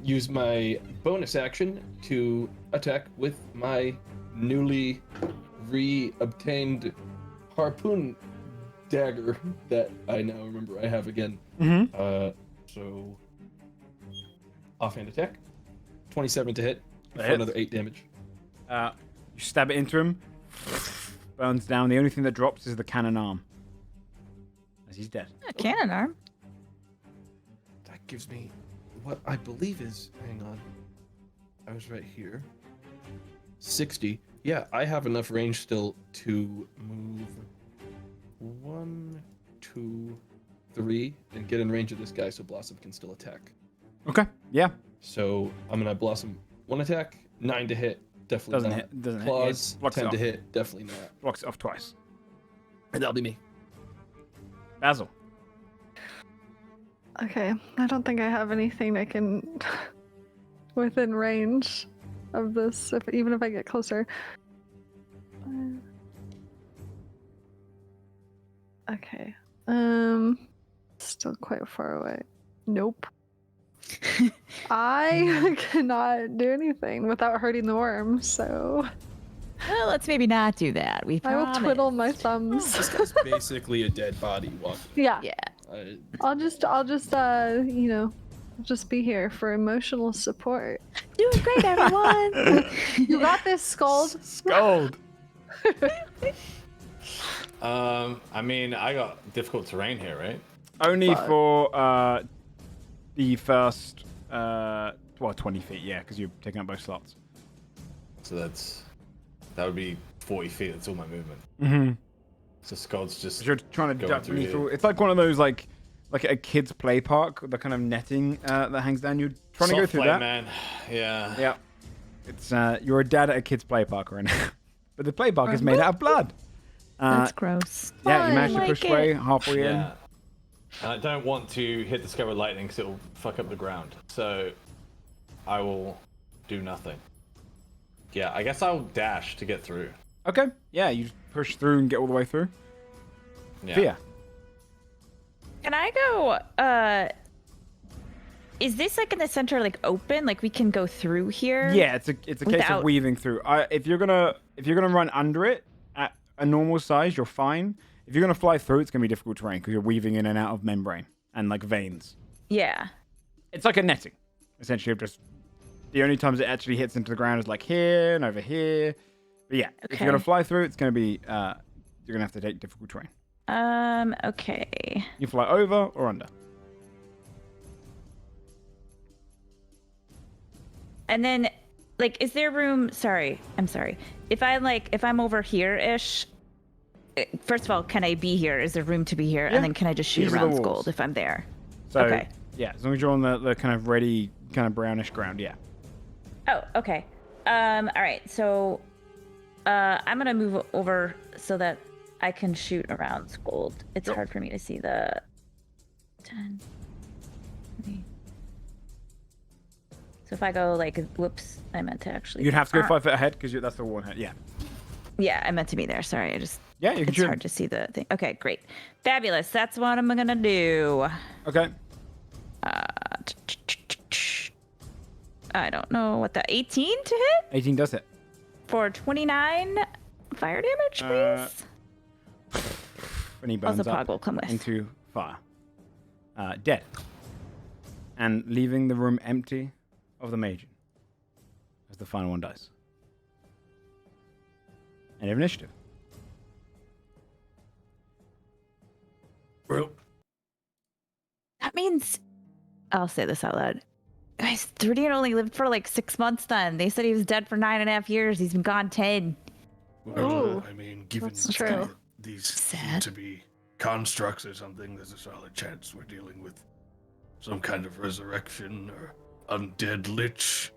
use my bonus action to attack with my newly re-obtained harpoon dagger that I now remember I have again. Mm-hmm. So offhand attack, 27 to hit That for hits. another 8 damage. You stab it into him. Burns down. The only thing that drops is the cannon arm. As he's dead. A cannon arm. That gives me what I believe is, hang on, I was right here. 60. Yeah, I have enough range still to move 1, 2, 3, and get in range of this guy so Blossom can still attack. Okay. Yeah. So I'm gonna Blossom 1 attack, 9 to hit, definitely Doesn't not. hit. Doesn't Claws, hit. Blocks it 10 to off. hit, definitely not. Blocks it off twice. And that'll be me. Basil. Okay, I don't think I have anything that can within range of this, even if I get closer. Okay. Still quite far away. Nope. I cannot do anything without hurting the worm, so Well, let's maybe not do that. We I will promise. twiddle my thumbs. This guy's basically a dead body walking. Yeah. Yeah. I'll just just be here for emotional support. Doing great, everyone. You got this, Scald. Scold. I mean, I got difficult terrain here, right? Only Fuck. for the first 20 feet, yeah, because you're taking up both slots. So that would be 40 feet. That's all my movement. Mm-hmm. So Scott's just You're trying to going duck through beneath here. all. It's like one of those like a kid's play park, the kind of netting that hangs down. You're trying to go soft through play, that. man. Yeah. Yeah. It's you're a dad at a kid's play park right now, but the play park is made out of blood. That's gross. Yeah, you managed to Like push it. away halfway in. Yeah. And I don't want to hit the sky with lightning because it'll fuck up the ground. So I will do nothing. Yeah, I guess I'll dash to get through. Okay. Yeah, you just push through and get all the way through. Yeah. Fear. Can I go? Is this like in the center, like open? Like we can go through here? Yeah, it's a case of Without- weaving through. If you're gonna run under it at a normal size, you're fine. If you're gonna fly through, it's gonna be difficult terrain because you're weaving in and out of membrane and like veins. Yeah. It's like a netting, essentially. Of just the only times it actually hits into the ground is like here and over here. But yeah, if you're gonna Okay. fly through, it's gonna be you're gonna have to take difficult terrain. Okay. You fly over or under. And then, like, is there room? Sorry, I'm sorry. If I'm over here-ish. First of all, can I be here? Is there room to be here? Yeah. And then can I just shoot These are the around walls. Scold if I'm there? So Okay. yeah, as long as you're on the kind of ready, kind of brownish ground, yeah. Oh, okay. All right. So, I'm gonna move over so that I can shoot around Scold. It's hard for me to see the 10. 20. So if I go like, whoops, I meant to actually. You'd have to go 5 foot ahead because that's the one head. Yeah. Yeah, I meant to be there. Sorry, I just. Yeah, you can It's shoot. hard to see the thing. Okay, great, fabulous. That's what I'm gonna do. Okay. I don't know what the 18 to hit 18 does hit. for 29 fire damage, please. And he burns Also, up Pog will come with. into fire. Dead. And leaving the room empty of the mage as the final one dies. End of initiative. Bro. That means I'll say this out loud. Guys, Thurian only lived for like 6 months then. They said he was dead for 9.5 years. He's been gone 10. Ooh, I mean, given that's the true. fact that these seem Sad. to be constructs or something, there's a solid chance we're dealing with some kind of resurrection or undead lich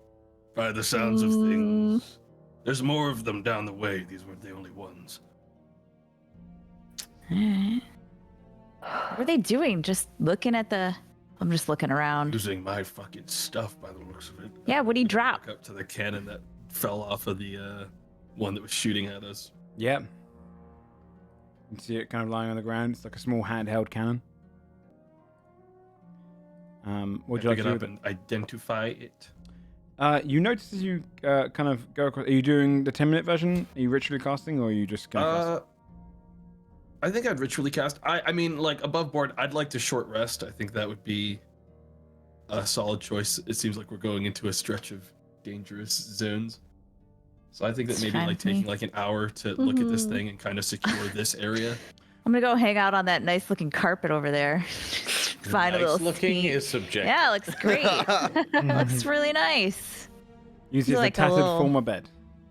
by the sounds of things. There's more of them down the way. These weren't the only ones. Alright. What were they doing? Just looking at the... I'm just looking around. Using my fucking stuff by the looks of it. Yeah, what'd he drop? Back up to the cannon that fell off of the one that was shooting at us. Yeah. You can see it kind of lying on the ground. It's like a small handheld cannon. What would you like to do up with it? and identify it? You notice as you kind of go across... Are you doing the 10-minute version? Are you ritually casting, or are you just kind of... I think I'd ritually cast. I mean, like, above board, I'd like to short rest. I think that would be a solid choice. It seems like we're going into a stretch of dangerous zones. So I think that It's maybe fine like with me. taking like an hour to look at this thing and kind of secure this area. I'm gonna go hang out on that nice looking carpet over there. Find a Nice little looking seat. is subjective. Yeah, it looks great. Looks really nice. Use it as like a a tattered little- former bed.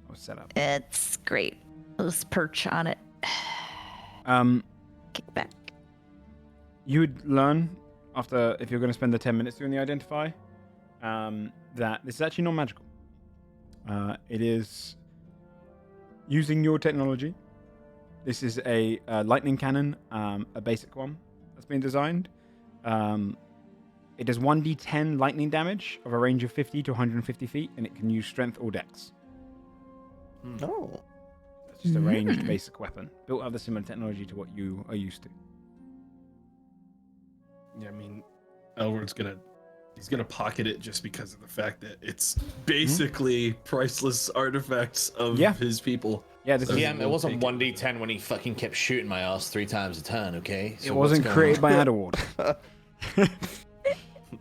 Or setup. It's great. Let's perch on it. Kick back. You would learn after, if you're going to spend the 10 minutes doing the identify, that this is actually not magical. It is using your technology. This is a lightning cannon, a basic one that's been designed. It does 1d10 lightning damage of a range of 50 to 150 feet, and it can use strength or dex. Oh. It's just a ranged basic weapon, built out of the similar technology to what you are used to. Yeah, I mean, Elward's he's gonna pocket it just because of the fact that it's basically priceless artifacts of his people. Yeah, this So is, Yeah, we'll it wasn't take 1d10 when he fucking kept shooting my ass 3 times a turn, okay? it wasn't created by Adalward.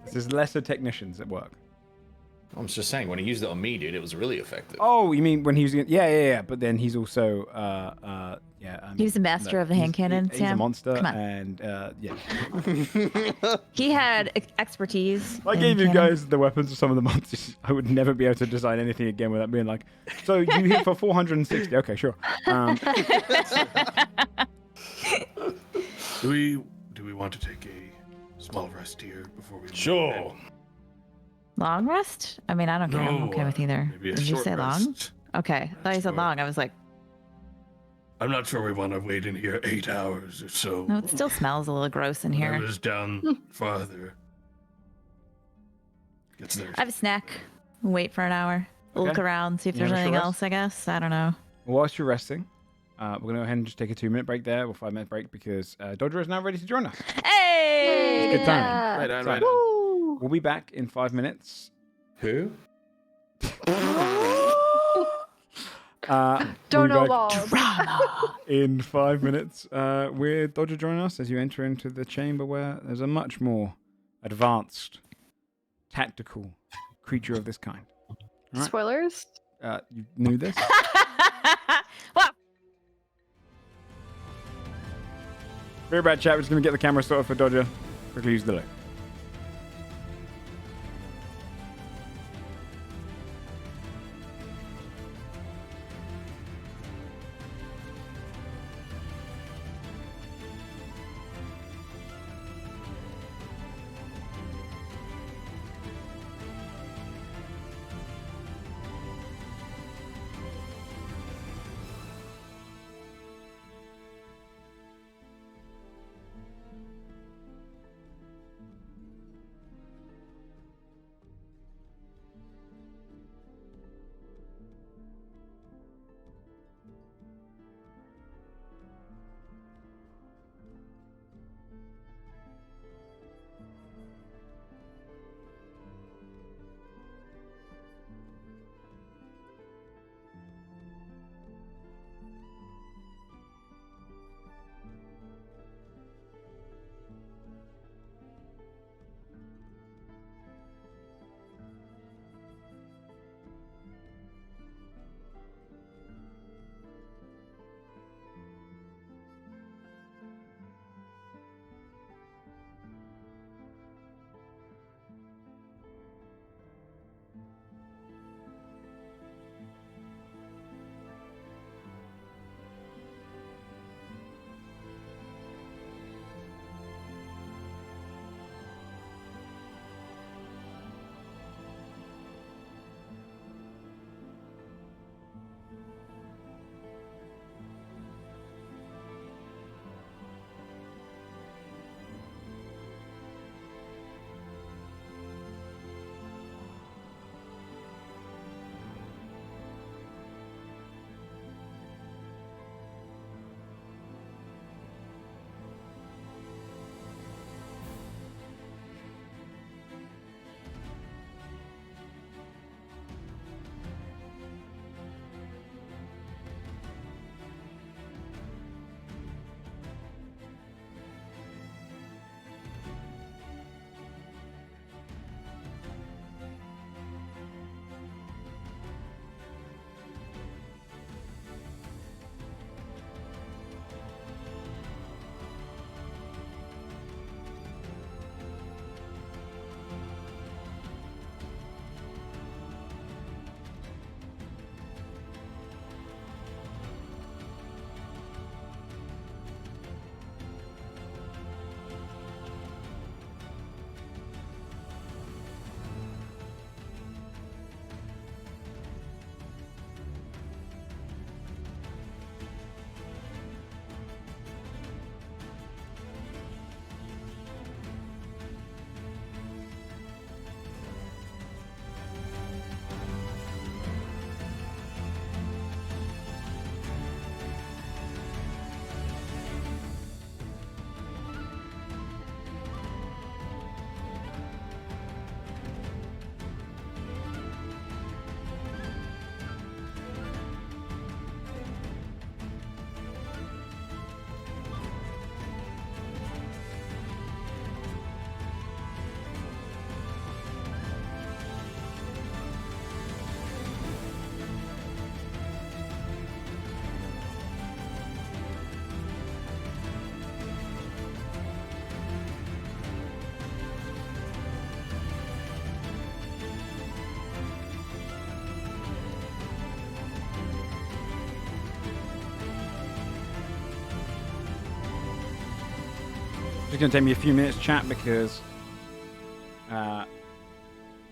This is lesser technicians at work. I'm just saying, when he used it on me, dude, it was really effective. Oh, you mean when he was... Yeah. But then he's also... He was a master of the hand cannon, He's a Sam. monster, Come on. and yeah. He had expertise. If I in gave you cannon. guys the weapons of some of the monsters, I would never be able to design anything again without being like, so you hit for 460. Okay, sure. Do we want to take a small rest here before we? Sure. Long rest? I mean, I don't care. I'm okay with either. Maybe a Did you short say long? rest. Okay. I thought you said Sure. long. I was like, I'm not sure we want to wait in here 8 hours or so. no, it still smells a little gross in here. Whatever's down farther. Gets there. I have a snack. Wait for an hour. Look Okay. around, see if You there's have a short anything rest? else, I guess. I don't know. Whilst you're resting, we're going to go ahead and just take a 2-minute break there, or 5-minute break, because Dodger is now ready to join us. Hey! Good time. Yeah. Right on, So, right on. Woo! We'll be back in 5 minutes. Who? Don't we'll know be back balls. in 5 minutes with Dodger joining us as you enter into the chamber where there's a much more advanced, tactical creature of this kind. Alright. Spoilers? You knew this? Well, Very bad chat. We're just going to get the camera sorted for Dodger. Quickly use the look. It's going to take me a few minutes to chat because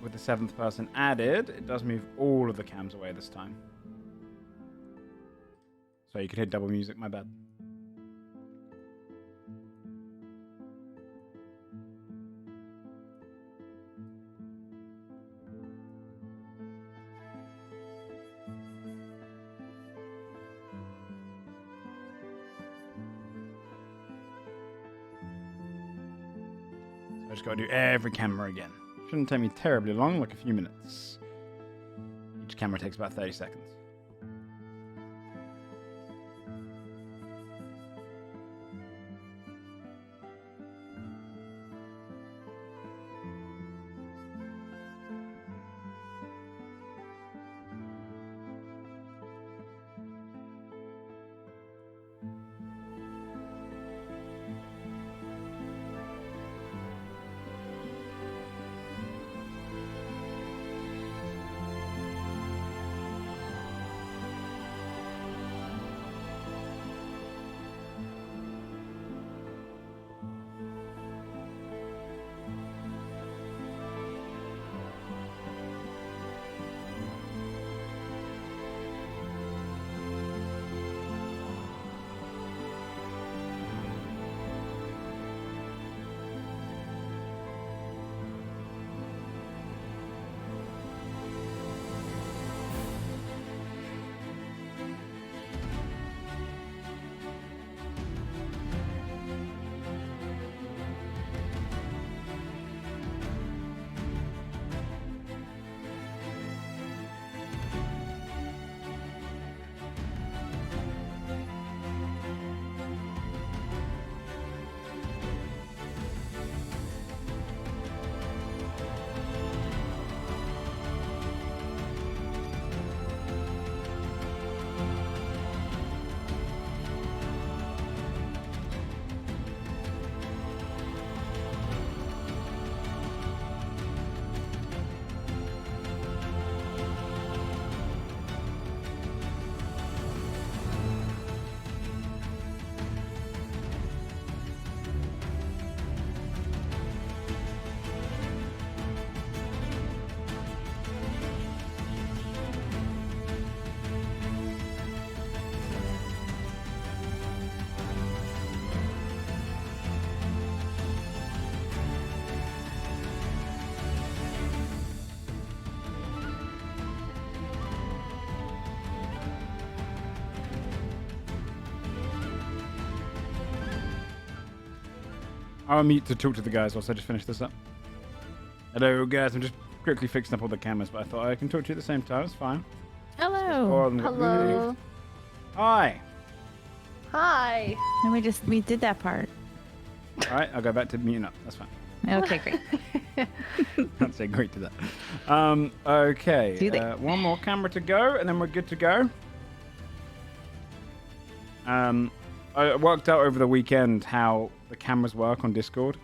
with the 7th person added, it does move all of the cams away this time. So you could hit double music, my bad. I just gotta do every camera again. Shouldn't take me terribly long, like a few minutes. Each camera takes about 30 seconds. I'll mute to talk to the guys whilst I just finish this up. Hello, guys. I'm just quickly fixing up all the cameras, but I thought I can talk to you at the same time. It's fine. Hello. Hello. Hi. Hi. And we did that part. All right, I'll go back to muting up. That's fine. Okay, great. Can't say great to that. Okay. Do they? One more camera to go, and then we're good to go. I worked out over the weekend how the cameras work on Discord.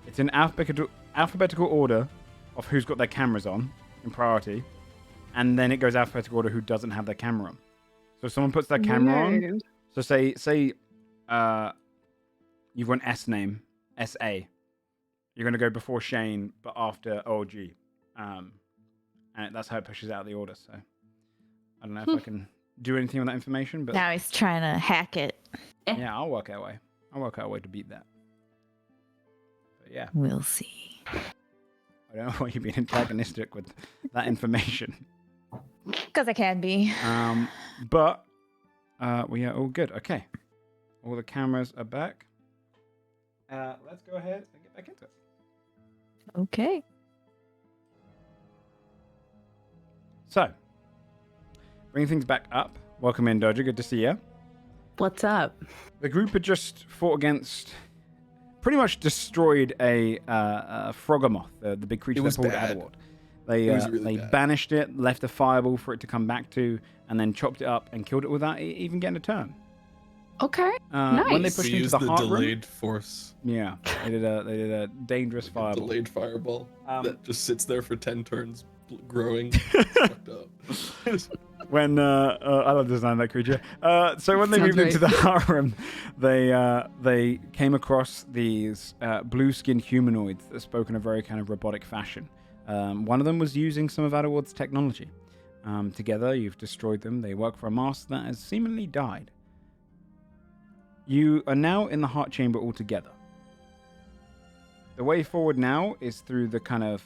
It's in alphabetical order of who's got their cameras on in priority, and then it goes alphabetical order who doesn't have their camera on. So if someone puts their camera on. Weird. So say you've got an S name, SA. You're going to go before Shane, but after OG. And that's how it pushes out the order. So I don't know if I can do anything with that information, but Now he's trying to hack it. yeah, I'll work out a way. I'll work out a way to beat that. But yeah, We'll see. I don't know why you're being antagonistic with that information. Because I can be. But we are all good. Okay, all the cameras are back. Let's go ahead and get back into it. Okay. So, bring things back up. Welcome in, Doja. Good to see you. What's up? The group had just fought against, pretty much destroyed a froggermoth, the big creature It was that pulled bad. Adalward. They It was really bad. banished it, left a fireball for it to come back to, and then chopped it up and killed it without even getting a turn. Okay. When they Nice. pushed We into used the the heart room, delayed force, yeah, they did a dangerous fireball. delayed fireball Um, that just sits there for 10 turns, growing. It's fucked up. when I love designing that creature. So when they Sounds moved into the harem, they came across these blue-skinned humanoids that spoke in a very kind of robotic fashion. One of them was using some of Adalward's technology. Together, you've destroyed them. They work for a master that has seemingly died. You are now in the heart chamber altogether. The way forward now is through the kind of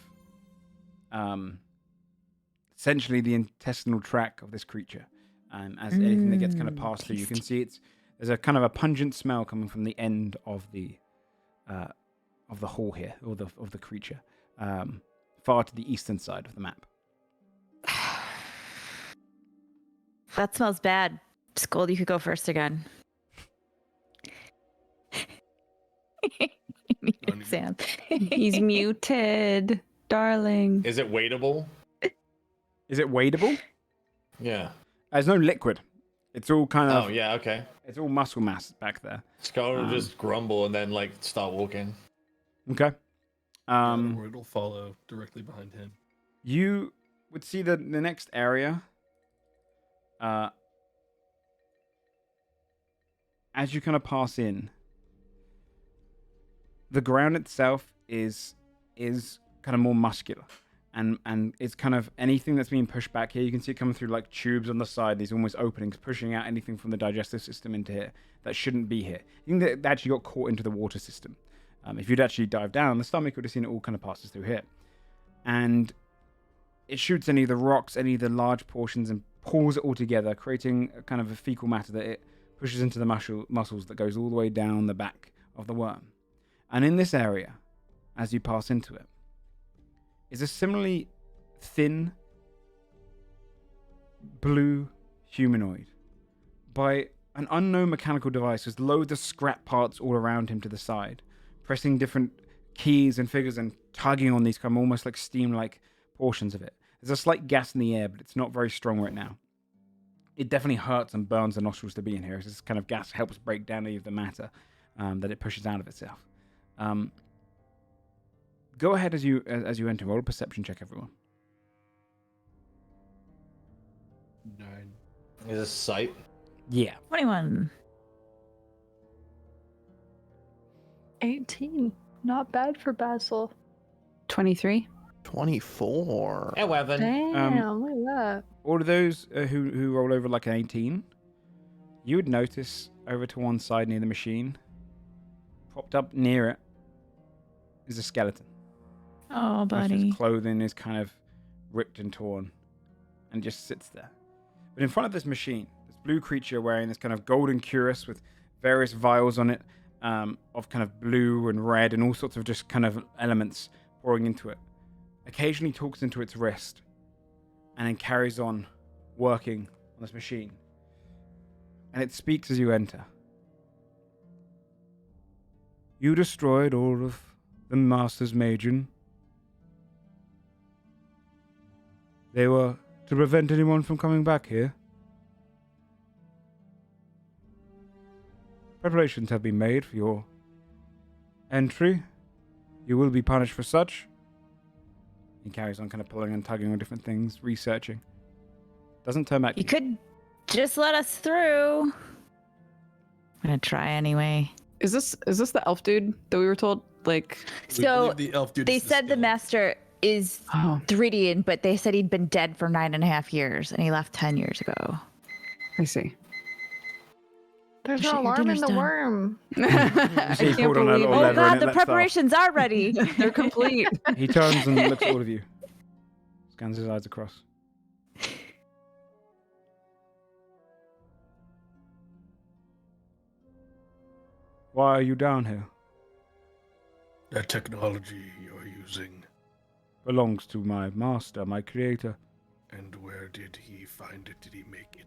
essentially the intestinal tract of this creature. As anything that gets kind of passed through, you can see there's a kind of a pungent smell coming from the end of the hall here, or of the creature, far to the eastern side of the map. That smells bad. Scold, you could go first again. Sam. He's muted, darling. Is it waitable? Is it wadeable? Yeah. There's no liquid. It's all kind of. Oh yeah. Okay. It's all muscle mass back there. Skull will just grumble and then like start walking. Okay. Or it'll follow directly behind him. You would see the next area. As you kind of pass in, the ground itself is kind of more muscular, and it's kind of anything that's being pushed back here. You can see it coming through like tubes on the side, these almost openings, pushing out anything from the digestive system into here that shouldn't be here. You think that it actually got caught into the water system. If you'd actually dived down, the stomach would have seen it all kind of passes through here, and it shoots any of the rocks, any of the large portions, and pulls it all together, creating a kind of a fecal matter that it pushes into the muscles that goes all the way down the back of the worm. And in this area, as you pass into it, is a similarly thin blue humanoid by an unknown mechanical device with loads of scrap parts all around him to the side, pressing different keys and figures and tugging on these kind of almost like steam-like portions of it. There's a slight gas in the air, but it's not very strong right now. It definitely hurts and burns the nostrils to be in here. This kind of gas helps break down any of the matter that it pushes out of itself. Go ahead as you enter. Roll a perception check, everyone. 9. Is this sight? Yeah. 21. 18. Not bad for Basil. 23. 24. 11. Damn, look at that. All of those who roll over like an 18, you would notice over to one side near the machine, propped up near it, is a skeleton. Oh, Most of buddy. his clothing is kind of ripped and torn, and just sits there. But in front of this machine, this blue creature wearing this kind of golden cuirass with various vials on it, of kind of blue and red and all sorts of just kind of elements pouring into it, occasionally talks into its wrist, and then carries on working on this machine. And it speaks as you enter. You destroyed all of the Master's Magian. They were to prevent anyone from coming back here. Preparations have been made for your entry. You will be punished for such. He carries on kind of pulling and tugging on different things, researching. Doesn't turn back. You could just let us through. I'm gonna try anyway. Is this the elf dude that we were told? Like, So the elf dude they is the said the skeleton. master is oh, 3Dian, but they said he'd been dead for 9.5 years, and he left 10 years ago. I see. There's Shit, no your alarm in dinner's the done. worm. I see he can't pulled on a believe little Oh lever and it. god, it the lets off. preparations are ready. They're complete. He turns and looks at all of you. Scans his eyes across. Why are you down here? That technology you're using, Belongs to my master, my creator. and where did he find it? Did he make it?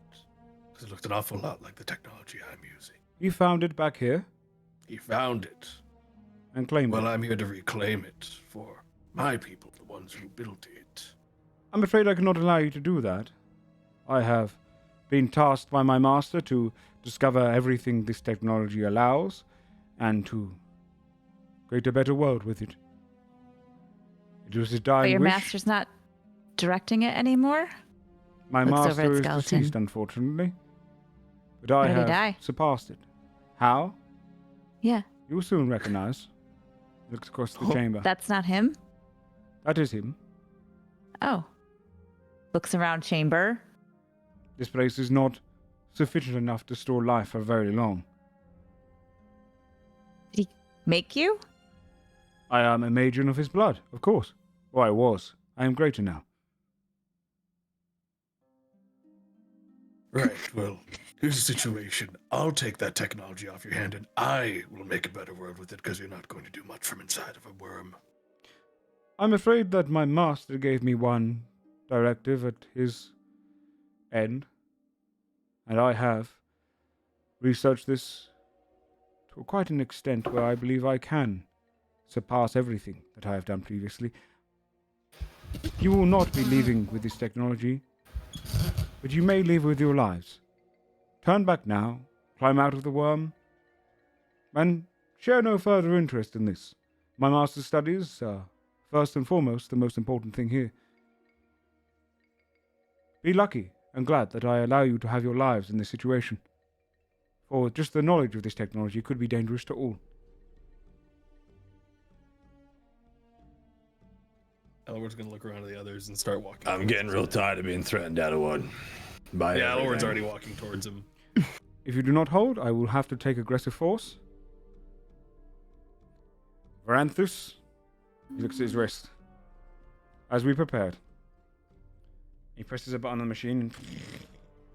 Because it looked an awful lot like the technology I'm using. You found it back here He found it. and claimed Well, it. I'm here to reclaim it for my people, the ones who built it. I'm afraid I cannot allow you to do that. I have been tasked by my master to discover everything this technology allows and to create a better world with it. It was his But dying your wish. master's not directing it anymore? My Looks over master at is skeleton. deceased, unfortunately. But I How did he have die? surpassed it. How? Yeah, You'll soon recognize. He looks across the chamber. that's not him. That is him. Oh. Looks around chamber. This place is not sufficient enough to store life for very long. Make you? I am a magen of his blood, of course. Or I was. I am greater now. Right, well, here's the situation. I'll take that technology off your hand and I will make a better world with it because you're not going to do much from inside of a worm. I'm afraid that my master gave me one directive at his end, and I have researched this to quite an extent where I believe I can surpass everything that I have done previously. You will not be leaving with this technology, but you may leave with your lives. Turn back now, climb out of the worm, and share no further interest in this. My master's studies are first and foremost the most important thing here. Be lucky and glad that I allow you to have your lives in this situation. For just the knowledge of this technology could be dangerous to all. Adalward's gonna look around to the others and start walking. I'm getting real tired of being threatened, Adalward. By Yeah, everything. Adalward's already walking towards him. If you do not hold, I will have to take aggressive force. Varanthus. He looks at his wrist. As we prepared. He presses a button on the machine and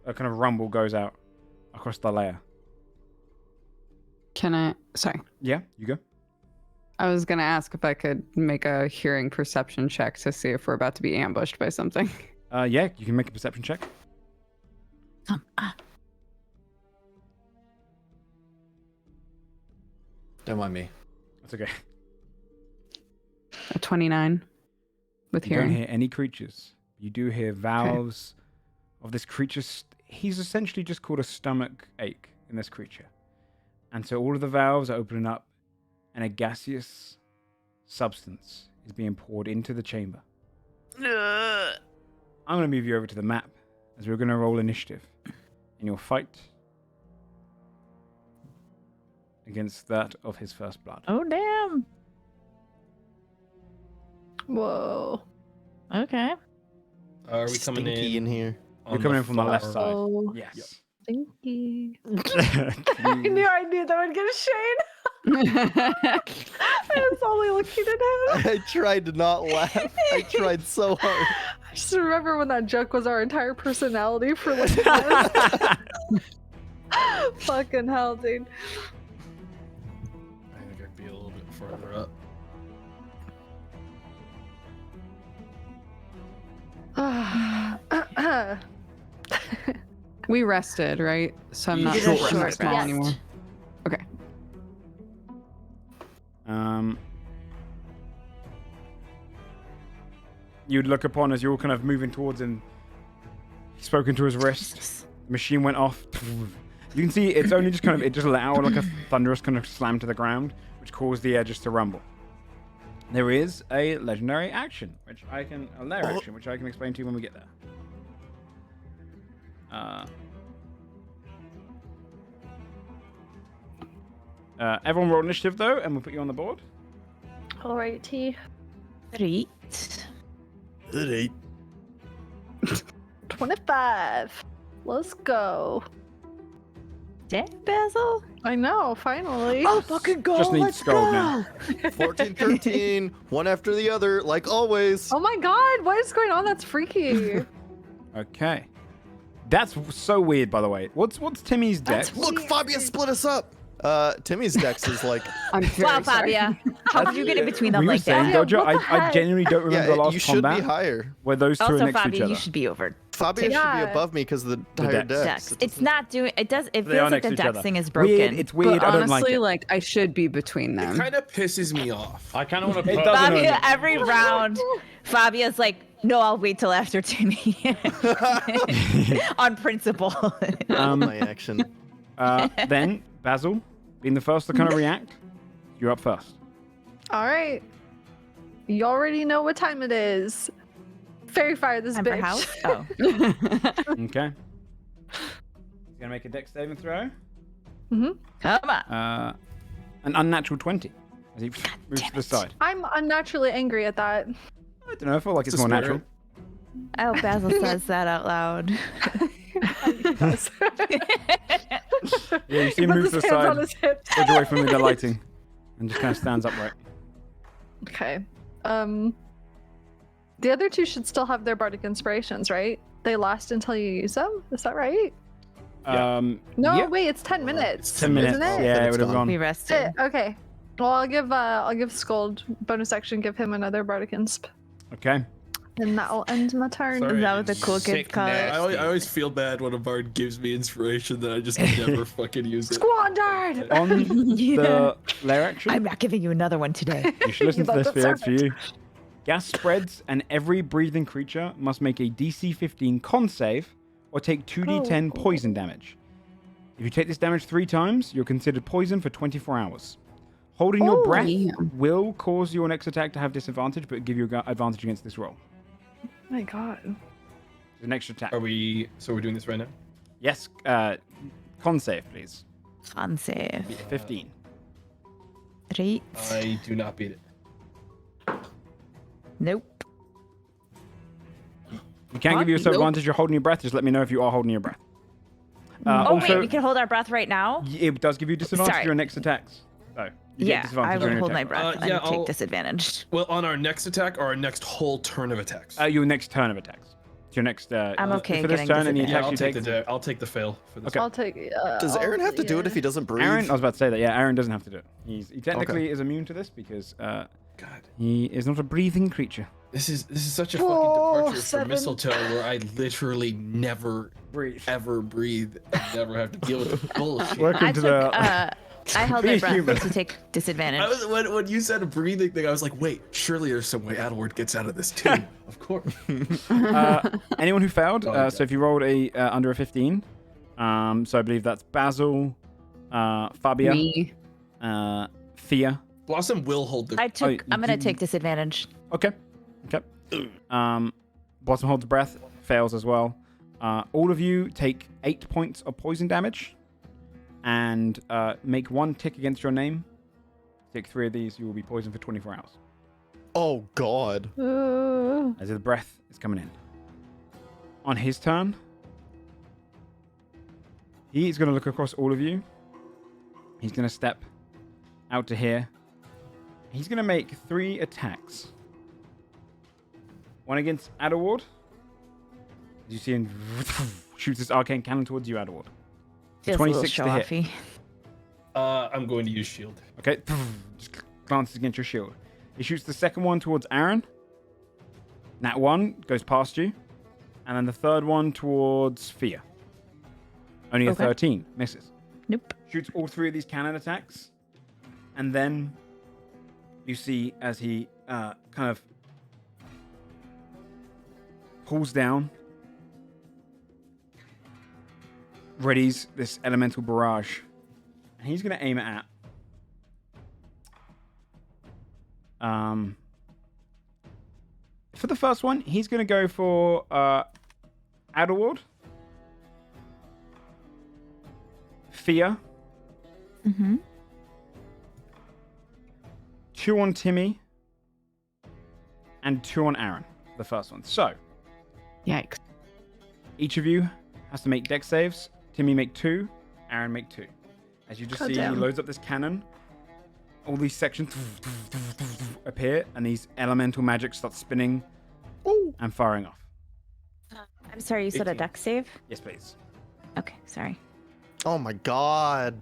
a kind of rumble goes out across the layer. Sorry. Yeah, you go. I was going to ask if I could make a hearing perception check to see if we're about to be ambushed by something. Yeah, you can make a perception check. Don't mind me. That's okay. A 29 with You don't hearing. hear any creatures. You do hear valves of this creature. He's essentially just called a stomach ache in this creature. And so all of the valves are opening up and a gaseous substance is being poured into the chamber. I'm going to move you over to the map as we're going to roll initiative in your fight against that of his first blood. Oh, damn. Whoa. Okay. Are we coming Stinky in here? on You're coming in from the left far- side. Oh, Yes. stinky. Can I you- knew that would get a shade. I was only looking at him. I tried to not laugh. I tried so hard. I just remember when that joke was our entire personality for like fucking hell, dude. I think I'd be a little bit further up. We rested, right? So I'm You not did a I'm not short small rest. anymore. Okay. You'd look upon as you're all kind of moving towards him. He spoke into his wrist. The machine went off. You can see it's only just kind of, it just let out like a thunderous kind of slam to the ground, which caused the edges to rumble. There is a legendary action, which I can, a lair action, which I can explain to you when we get there. Everyone roll initiative though, and we'll put you on the board. Alrighty. 3. 25. Let's go. Dang, Basil. I know, finally. Oh, fucking go. Just need Let's Skull go. now. 14, 13, one after the other, like always. Oh my god, what is going on? That's freaky. Okay. That's so weird, by the way. What's Timmy's dex? Look, Fabia split us up. Timmy's dex is like, I'm very Wow, sorry. Fabia. How did you get in between them We were like saying, that? Yeah, Dojo, what the I heck? genuinely don't remember the yeah, last you should combat be higher. where those two are Also, next to each Fabia, other. you should be over Fabia should Yeah. be above me because of the higher dex. Dex. dex. It's not doing. It does. It They are feels like next the to each other. dexing is broken. Weird. It's weird. But I don't honestly, like it. I should be between It them. kind of pisses me off. I kind of want to It put. doesn't Fabia, know. every round, Fabia's like, "No, I'll wait till after Timmy." On principle. My action. Then, Basil, being the first to kind of react, you're up first. Alright. You already know what time it is. Fairy fire this Time for bitch. house. Oh, Okay. He's gonna make a dex saving throw. come on. An unnatural 20 as he moves to the side. I'm unnaturally angry at that. I don't know. I feel like it's It's more a natural. I hope Basil says that out loud. Yeah, you see He him move puts to his the hands on side, his hips. dodge away from the lighting, and just kind of stands upright. Okay. The other two should still have their bardic inspirations, right? They last until you use them. Is that right? No, yeah. wait. It's 10 minutes. It's 10 minutes. Isn't it? Yeah, it It's would have gone. We gone. rested. Okay. Well, I'll give Scold bonus action. Give him another bardic insp, Okay. and that'll end my turn. Sorry. Is that what the cool kids Sick call it? I always feel bad when a bard gives me inspiration that I just never fucking use it. Squandered. On Yeah. the lair action, I'm not giving you another one today. you should listen to That's this, Fear. It's for perfect. you. Gas spreads, and every breathing creature must make a DC 15 con save or take 2d10 Oh. poison damage. If you take this damage 3 times, you're considered poisoned for 24 hours. Holding your Oh. breath Damn. will cause your next attack to have disadvantage, but give you advantage against this roll. My God. The next attack. So we're doing this right now? Yes, con save, please. Con save. 15. Right. I do not beat it. Nope. You can't What? give yourself Nope. advantage. You're holding your breath. Just let me know if you are holding your breath. Oh also, wait, we can hold our breath right now. it does give you disadvantage Sorry. to your next attacks. So you get Yeah, disadvantage I on will your hold my attack. breath and yeah, take I'll- disadvantage. Well, on our next attack or our next whole turn of attacks? Your next turn of attacks. It's your next. I'm okay for this getting turn. Any disadvantage. attacks you take. I'll take the fail for this. Okay. I'll take. Does Aaron have to do it if he doesn't breathe? Aaron, I was about to say that. Yeah, Aaron doesn't have to do it. He technically is immune to this because God, he is not a breathing creature. this is such a fucking departure from 7. mistletoe where I literally never Breathe. ever breathe and never have to deal with the bullshit. Welcome I to took. the. I held Be my breath human. to take disadvantage. When you said a breathing thing, I was like, wait, surely there's some way Adalward gets out of this too. Of course. Anyone who failed. Oh, yeah. So if you rolled a under a 15, so I believe that's Basil, Fabia, Me. Thea. Blossom will hold the. I took. you I'm gonna do- take disadvantage. Okay. Blossom holds breath, fails as well. All of you take 8 points of poison damage, and make 1 tick against your name. Take 3 of these, you will be poisoned for 24 hours. Oh God. As the breath is coming in. On his turn, he is going to look across all of you. He's going to step out to here. He's going to make 3 attacks. One against Adalward. As you see him shoots this arcane cannon towards you, Adalward. Feels a little 26 show to hit. offy. I'm going to use shield. Okay, just glances against your shield. He shoots the second one towards Aaron. That one goes past you. And then the third one towards Fia. Only a Okay. 13. Misses. Nope. Shoots all 3 of these cannon attacks. And then you see as he kind of pulls down, readies this elemental barrage. And he's going to aim it at for the first one, he's going to go for Adalward, Fia, Mm-hmm. 2 on Timmy, and 2 on Aaron. The first one. So Yikes. each of you has to make dex saves. Timmy make 2, Aaron make 2. As you just see, he Goddamn. loads up this cannon. All these sections appear, and these elemental magic start spinning and firing off. I'm sorry, you said a 18. dex save? Yes, please. Okay, sorry. Oh my God.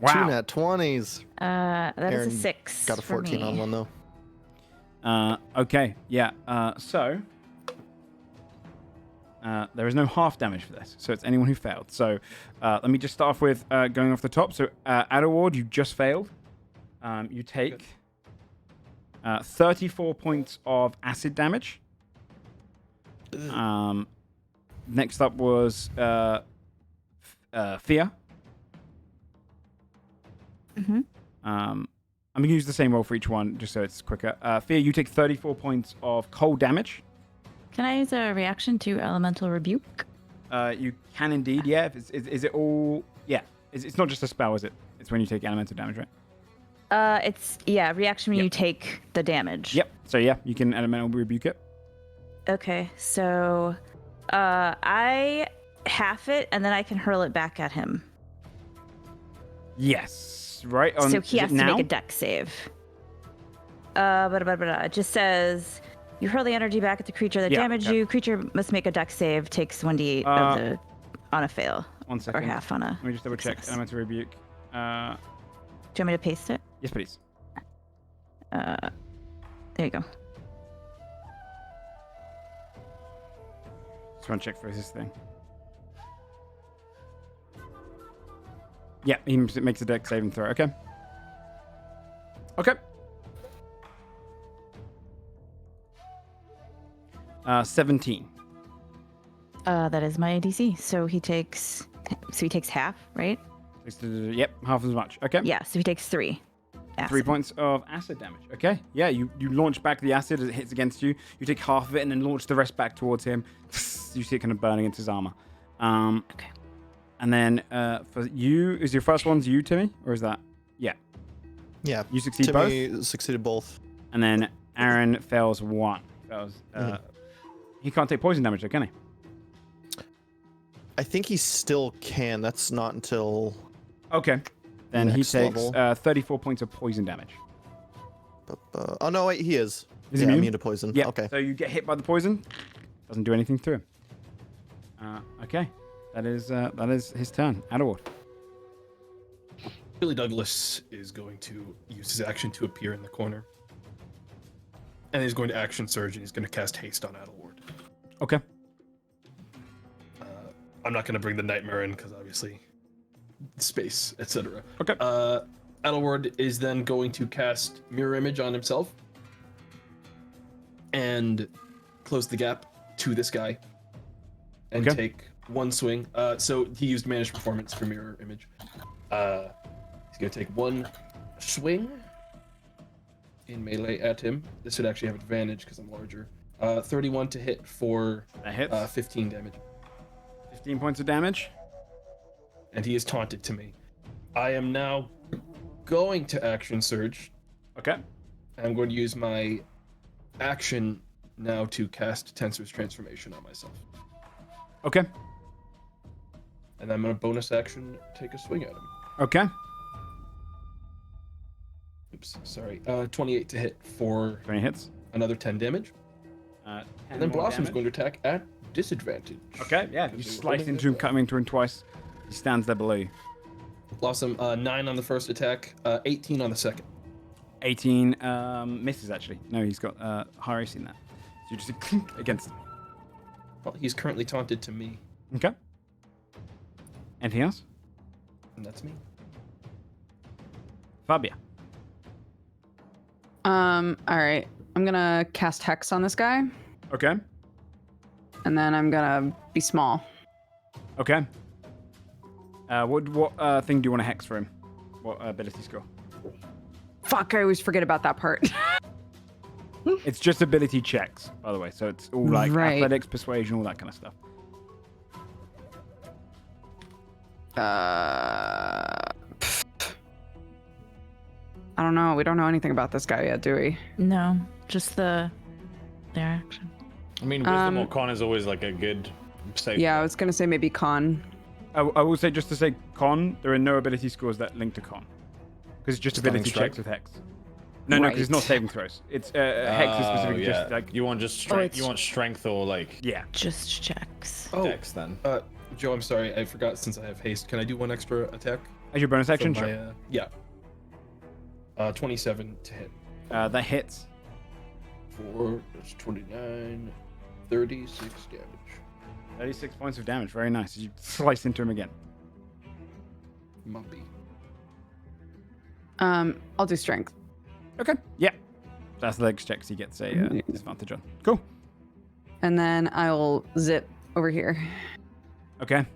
Wow. 2 nat 20s. That is Aaron a 6. Got a for 14 me. on one though. Okay, yeah. So there is no half damage for this, so it's anyone who failed. So let me just start off with going off the top. So Adalward, you just failed. You take 34 points of acid damage. Next up was Fia. Mhm. I'm going to use the same roll for each one, just so it's quicker. Fia, you take 34 points of cold damage. Can I use a reaction to elemental rebuke? You can indeed, yeah. If is it all? Yeah. It's not just a spell, is it? It's when you take elemental damage, right? It's reaction when Yep. you take the damage. Yep. So yeah, you can elemental rebuke it. Okay, so I half it and then I can hurl it back at him. Yes. Right. So he is has it to now? make a dex save. It just says you hurl the energy back at the creature that Yeah, damaged okay. you. Creature must make a dex save. Takes 1d8 of the on a fail 1 or second. half on a. Let me just double check. success. Elemental rebuke. Do you want me to paste it? Yes, please. There you go. Just want to check for this thing. Yeah, he makes a dex saving throw. Okay. Okay. 17. That is my DC. So he takes half, right? Yep, half as much. Okay. Yeah. So he takes 3. 3 points of acid damage. Okay. Yeah, you launch back the acid as it hits against you. You take half of it and then launch the rest back towards him. You see it kind of burning into his armor. Okay. And then for you, is your first one's you, Timmy? Or is that? Yeah. Yeah. You succeed Timmy succeeded both. And then Aaron fails 1. He can't take poison damage, though, can he? I think he still can. That's not until. Okay. Then he Next takes level. 34 points of poison damage. Oh no, wait, he is. Is he yeah, immune? immune to poison. Yeah. Okay. So you get hit by the poison. Doesn't do anything to him. Okay. That is his turn. Adalward. Billy Douglas is going to use his action to appear in the corner. And he's going to action surge and he's going to cast haste on Adalward. Okay. I'm not going to bring the nightmare in because obviously space, etc. Okay. Adalward is then going to cast mirror image on himself and close the gap to this guy and Okay. take one swing. So he used managed performance for mirror image. He's going to take one swing in melee at him. This would actually have advantage because I'm larger. 31 to hit for That hits. 15 damage. 15 points of damage. And he is taunted to me. I am now going to action surge. Okay. I'm going to use my action now to cast Tensor's Transformation on myself. Okay. And I'm going to bonus action take a swing at him. Okay. Oops, sorry. 28 to hit for 20 hits. another 10 damage. 10 And then more Blossom's damage. going to attack at disadvantage. Okay, yeah. You Because they were slice holding into him, it. cut him into him twice. He stands there below you. Blossom, 9 on the first attack, 18 on the second. 18 misses, actually. No, he's got higher AC than that. So you just clink against him. Well, he's currently taunted to me, Okay. Anything else? and that's me. Fabia. All right. I'm gonna cast Hex on this guy, Okay. and then I'm gonna be small. Okay. What thing do you want to hex for him? What ability score? Fuck, I always forget about that part. It's just ability checks, by the way. So it's all like Right. athletics, persuasion, all that kind of stuff. I don't know. We don't know anything about this guy yet, do we? No, just their action. I mean, wisdom or con is always like a good safe. Yeah, I was gonna say maybe con. I will say, just to say con, there are no ability scores that link to con. Because it's just Stunning ability strike? checks with hex. No, because it's not Right. saving throws. It's hex is specifically yeah. just like You want just strength. it's- You want strength or like yeah. Just checks. Oh, dex then. Joe, I'm sorry. I forgot since I have haste. Can I do one extra attack? As your bonus action, From my, sure. yeah. 27 to hit. That hits. 4, that's 29, 36 damage. 36 points of damage. Very nice. You slice into him again. Mumpy. I'll do strength. Okay. Yeah. That's the legs checks he gets a disadvantage on. Cool. And then I'll zip over here. Okay.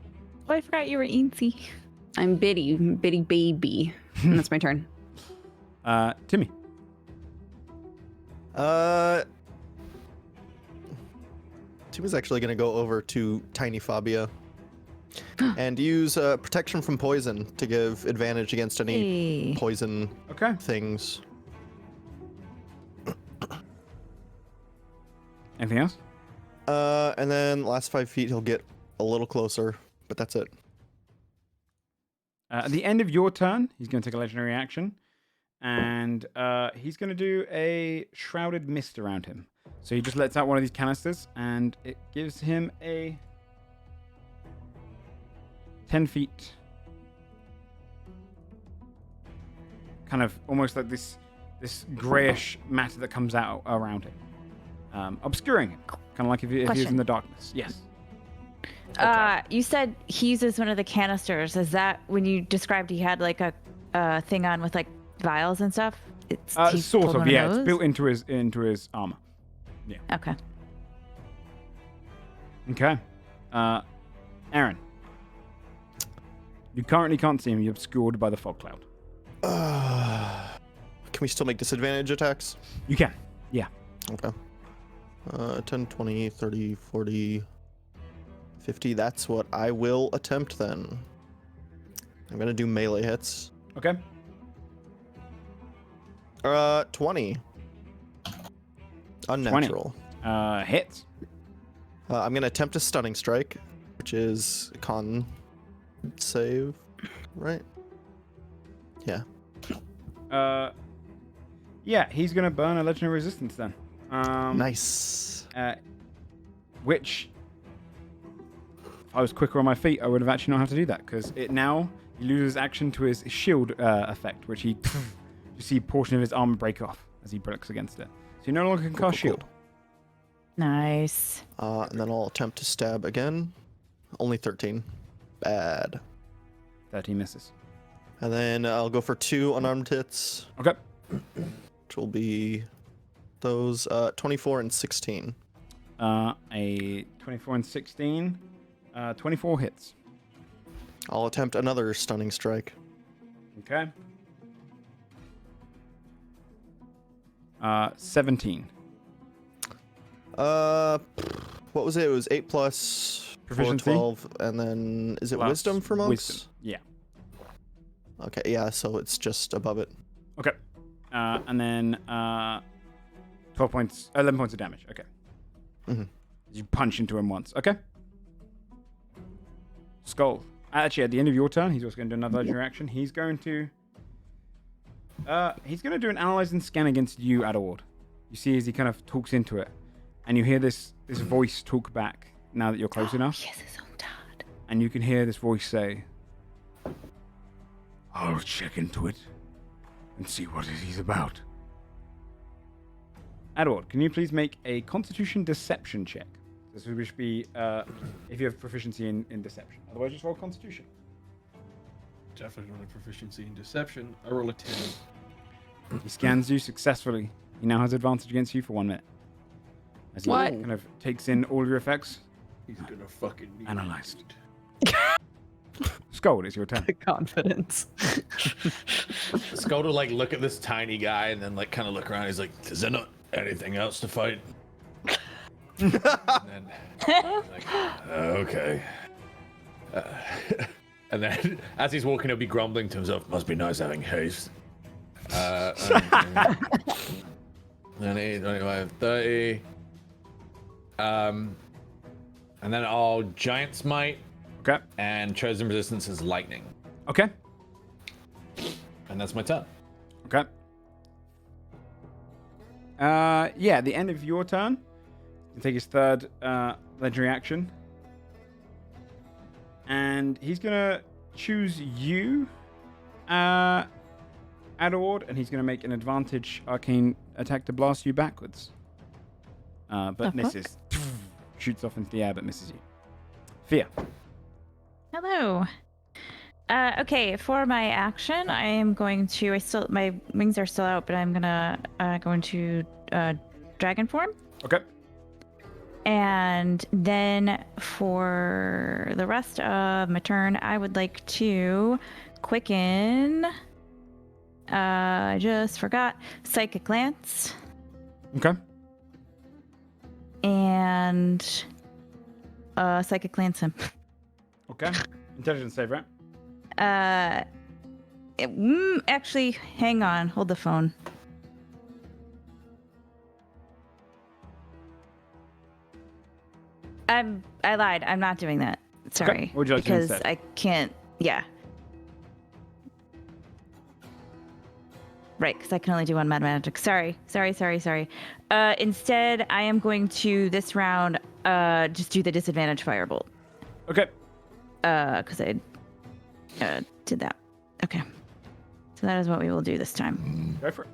Oh, I forgot you were Eensy. I'm bitty baby. And that's my turn. Timmy. Tuma's actually going to go over to Tiny Fabia and use protection from poison to give advantage against any Hey. poison Okay. things. Anything else? And then last 5 feet, he'll get a little closer, but that's it. At the end of your turn, he's going to take a legendary action, and he's going to do a shrouded mist around him. So he just lets out one of these canisters, and it gives him a 10 feet, kind of almost like this grayish matter that comes out around him, obscuring it, kind of like if he was Question. in the darkness. Yes. You said he uses one of the canisters. Is that when you described he had like a thing on with like vials and stuff? It's he Sort pulled of, one yeah. It's those? built into his armor. Okay. Okay. Aaron. You currently can't see him. You're obscured by the fog cloud. Can we still make disadvantage attacks? You can. Yeah. Okay. 10, 20, 30, 40, 50. That's what I will attempt then. I'm going to do melee hits. Okay. 20. Unnatural. Hits. I'm going to attempt a stunning strike, which is con save, right? Yeah. Yeah, he's going to burn a legendary resistance then. Nice. Which, if I was quicker on my feet, I would have actually not have to do that, because it now he loses action to his shield effect, which you see a portion of his armor break off as he breaks against it. So you no longer can cast shield. Nice. And then I'll attempt to stab again. Only 13. Bad. 13 misses. And then I'll go for 2 unarmed hits, Okay. which will be those 24 and 16. A 24 and 16. 24 hits. I'll attempt another stunning strike. Okay. 17. What was it? It was 8 plus 4, Proficiency? 12, and then is it Plus wisdom for monks? Wisdom. Yeah. Okay, yeah, so it's just above it. Okay. And then 12 points, 11 points of damage. Okay. Mhm. You punch into him once. Okay. Skull. Actually, at the end of your turn, he's also going to do another legendary action. He's going to do an analyzing scan against you, Adalward. You see as he kind of talks into it, and you hear this voice talk back now that you're close enough. He has his own dad. And you can hear this voice say, "I'll check into it and see what it is about." Adalward, can you please make a Constitution Deception check? This would be if you have proficiency in Deception. Otherwise, just roll Constitution. Definitely don't have proficiency in deception. I roll a 10. He scans you successfully. He now has advantage against you for 1 minute. As he What? kind of takes in all of your effects. He's gonna fucking need Analyzed. Scold, it's your turn. Confidence. Skull to like look at this tiny guy and then like kind of look around. He's like, "Is there not anything else to fight?" And then like, okay. And then as he's walking, he'll be grumbling to himself, "Must be nice having haste." 20, 25, 30. And then I'll giant smite Okay. and chosen resistance is lightning. Okay. And that's my turn. Okay. Yeah, at the end of your turn, you take his third legendary action. And he's gonna choose you, Adalward, and he's gonna make an advantage arcane attack to blast you backwards. But The fuck? misses. Shoots off into the air, but misses you. Fear. Hello. Okay, for my action, I am going to. My wings are still out, but I'm gonna go into dragon form. Okay. And then for the rest of my turn, I would like to quicken. I just forgot psychic glance, Okay. and psychic lance him. Okay. Intelligence save, right? Actually, hang on. Hold the phone. I lied. I'm not doing that. Sorry. What would you like to do because instead? I can't. Yeah. Right, because I can only do one mad magic. Sorry. Instead, I am going to this round just do the disadvantage firebolt. Okay. Because I did that. Okay. So that is what we will do this time. Go for it.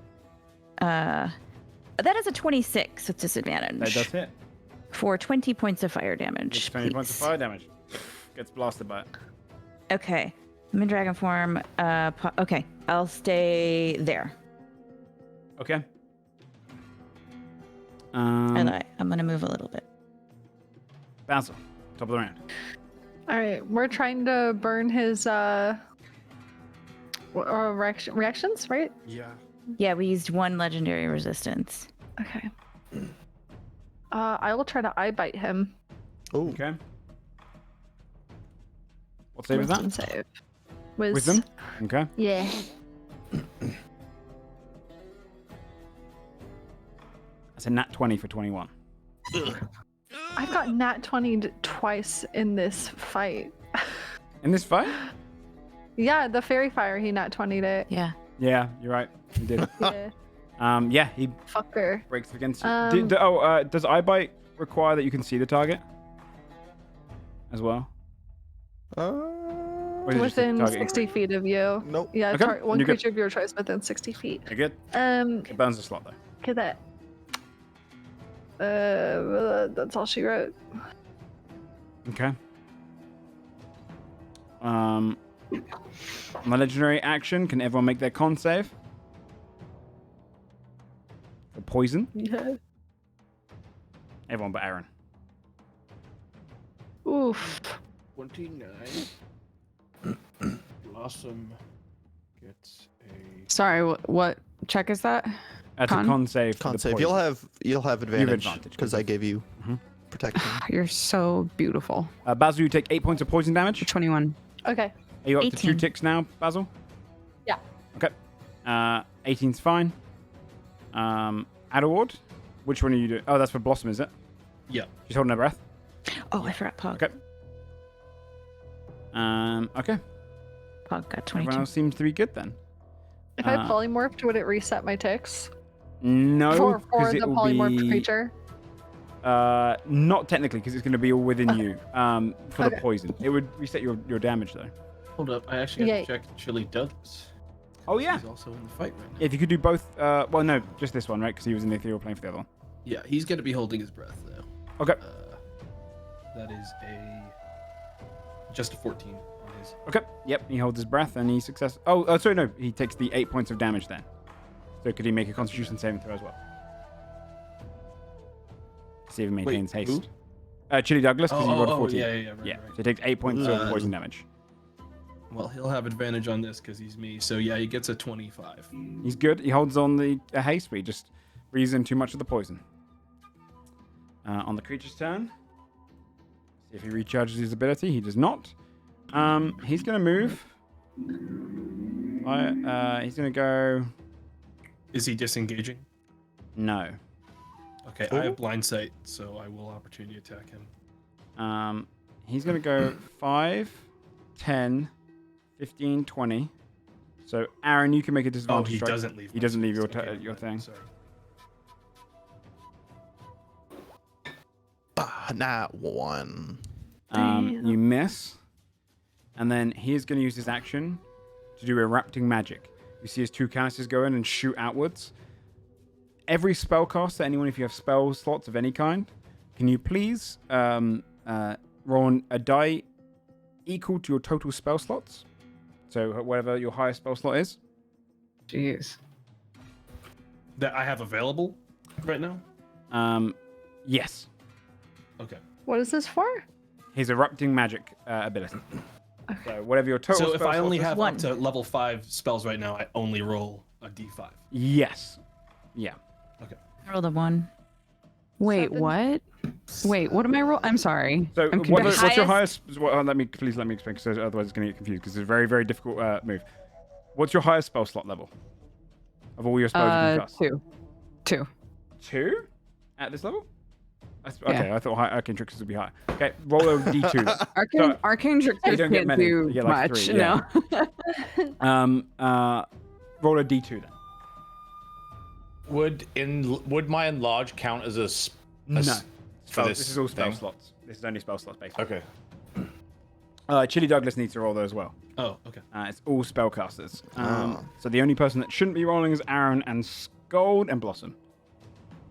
That is a 26 with disadvantage. That does hit. For 20 points of fire damage. Gets 20 points of please. fire damage. Gets blasted by it. Okay. I'm in dragon form. Okay. I'll stay there. Okay. I lie. I'm going to move a little bit. Basil, top of the round. All right, we're trying to burn his reactions, right? Yeah. Yeah, we used one legendary resistance. Okay. I will try to eye bite him. Oh, Okay. What save is that? Wisdom save. Wisdom? Okay. Yeah. That's a nat 20 for 21. I've got nat 20 twice in this fight. In this fight? Yeah, the fairy fire, he nat 20'd it. Yeah. Yeah, you're right. He did. Yeah, Yeah, he fucker. breaks against you. Does eye bite require that you can see the target as well? Or is it just the Within target 60 feet of you. nope. Yeah, Okay, one you're good. creature of your choice within 60 feet. You're good. It burns the slot though. Look at that. That's all she wrote. Okay. My legendary action. Can everyone make their con save? For poison. Yeah. Everyone but Aaron. Oof. 29. Blossom gets a. Sorry, what check is that? That's a Con? con save. For Con the save. poison. You'll have advantage advantage, because I gave you Mhm. protection. You're so beautiful. Basil, you take 8 points of poison damage. 21. Okay. Are you up to 2 18. ticks now, Basil? Yeah. Okay. 18's fine. Adalward, which one are you doing? Oh, that's for Blossom, is it? Yeah. She's holding her breath. Oh, I forgot Pog. Okay. Okay. Pog got Everyone 22. else seems to be good then. If I polymorphed, would it reset my ticks? No, For because the it will polymorphed be creature? not technically, because it's going to be all within you. For the Okay. poison, it would reset your damage though. Hold up, I actually have Yeah. to check Chili Douglas. Oh yeah. He's also in the fight right now. If you could do both. Well, no, just this one, right? Because he was in the ethereal plane for the other one. Yeah, he's gonna be holding his breath though. Okay. That is just a 14 on his. Okay. Yep. He holds his breath and he success. Oh, sorry, no. He takes the 8 points of damage then. So could he make a Constitution saving throw as well? See if he maintains Wait, haste. Chili Douglas, because he rolled a 14. yeah, Yeah. right. So he takes 8 points of Um, poison damage. Well, he'll have advantage on this because he's me. So yeah, he gets a 25. He's good. He holds on the haste, but he just breathes in too much of the poison. On the creature's turn. See if he recharges his ability. He does not. He's going to move. He's going to go. Is he disengaging? No. Okay, I have blind sight, so I will opportunity attack him. He's going to go 5, 10, 15, 20. So, Aaron, you can make a Oh, disadvantage he strike. doesn't leave. He doesn't leave your Okay, your right, thing. Sorry. Not one. You miss. And then he's going to use his action to do erupting magic. You see his 2 canisters go in and shoot outwards. Every spellcaster, anyone, if you have spell slots of any kind, can you please roll a die equal to your total spell slots? So whatever your highest spell slot is. Jeez. That I have available right now. Yes. Okay. What is this for? His erupting magic ability. So whatever your total So if spell I only slot is- have One. up to level 5 spells right now, I only roll a d5. Yes. Yeah. Okay. I rolled a 1. Wait, 7. what? Wait, what am I roll? I'm sorry. So, I'm confused. what's your highest? Let me explain, because otherwise it's going to get confused. Because it's a very, very difficult move. What's your highest spell slot level of all your spells you can cast? 2. 2 at this level? Okay, I thought Arcane Tricksters would be high. Okay, roll a d2. Then. Arcane Tricksters don't get can't many. do You get like much. 3, yeah. No. Roll a d2 then. Would my enlarge count as a No. for This is all spell thing? slots. This is only spell slots basically. Okay. Chili Douglas needs to roll those as well. Oh, okay. It's all spellcasters. So the only person that shouldn't be rolling is Aaron and Scold and Blossom,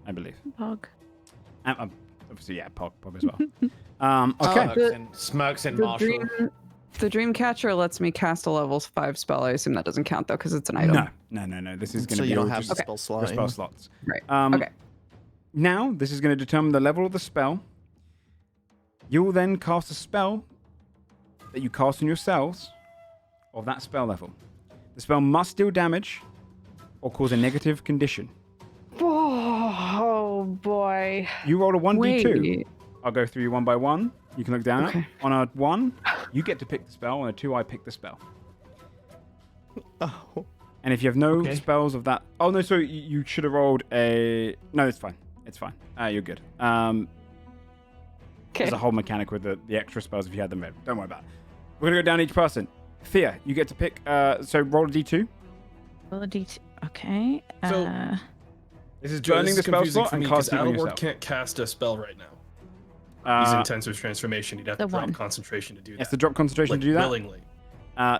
I believe. Pog. Obviously, yeah, Pog as well. Okay. Smirks and The Marshall. Dreamcatcher lets me cast a level 5 spell. I assume that doesn't count though, because it's an item. No. This is going So to be you don't all have just the spell slot. your spell anymore. slots. Right. Okay. Now, this is going to determine the level of the spell. You will then cast a spell that you cast on yourselves of that spell level. The spell must deal damage or cause a negative condition. Oh boy. You roll a 1d2. Wait. I'll go through you one by one. You can look down Okay. it. On a 1, you get to pick the spell. On a 2, I pick the spell. Oh. And if you have no Okay. spells of that... Oh, no, so you should have rolled a... No, it's fine. It's fine. You're good. Okay. There's a whole mechanic with the extra spells if you had them ready. Don't worry about it. We're going to go down each person. Thea, you get to pick... so roll a d2. Roll a d2. Okay. So- This is Joe, burning this the is spell confusing slot for and me because casting it on Adalward yourself. can't cast a spell right now. He's in Tensor's transformation. He'd have to The drop one. concentration to do that. Yes, the drop concentration like, to do that. willingly.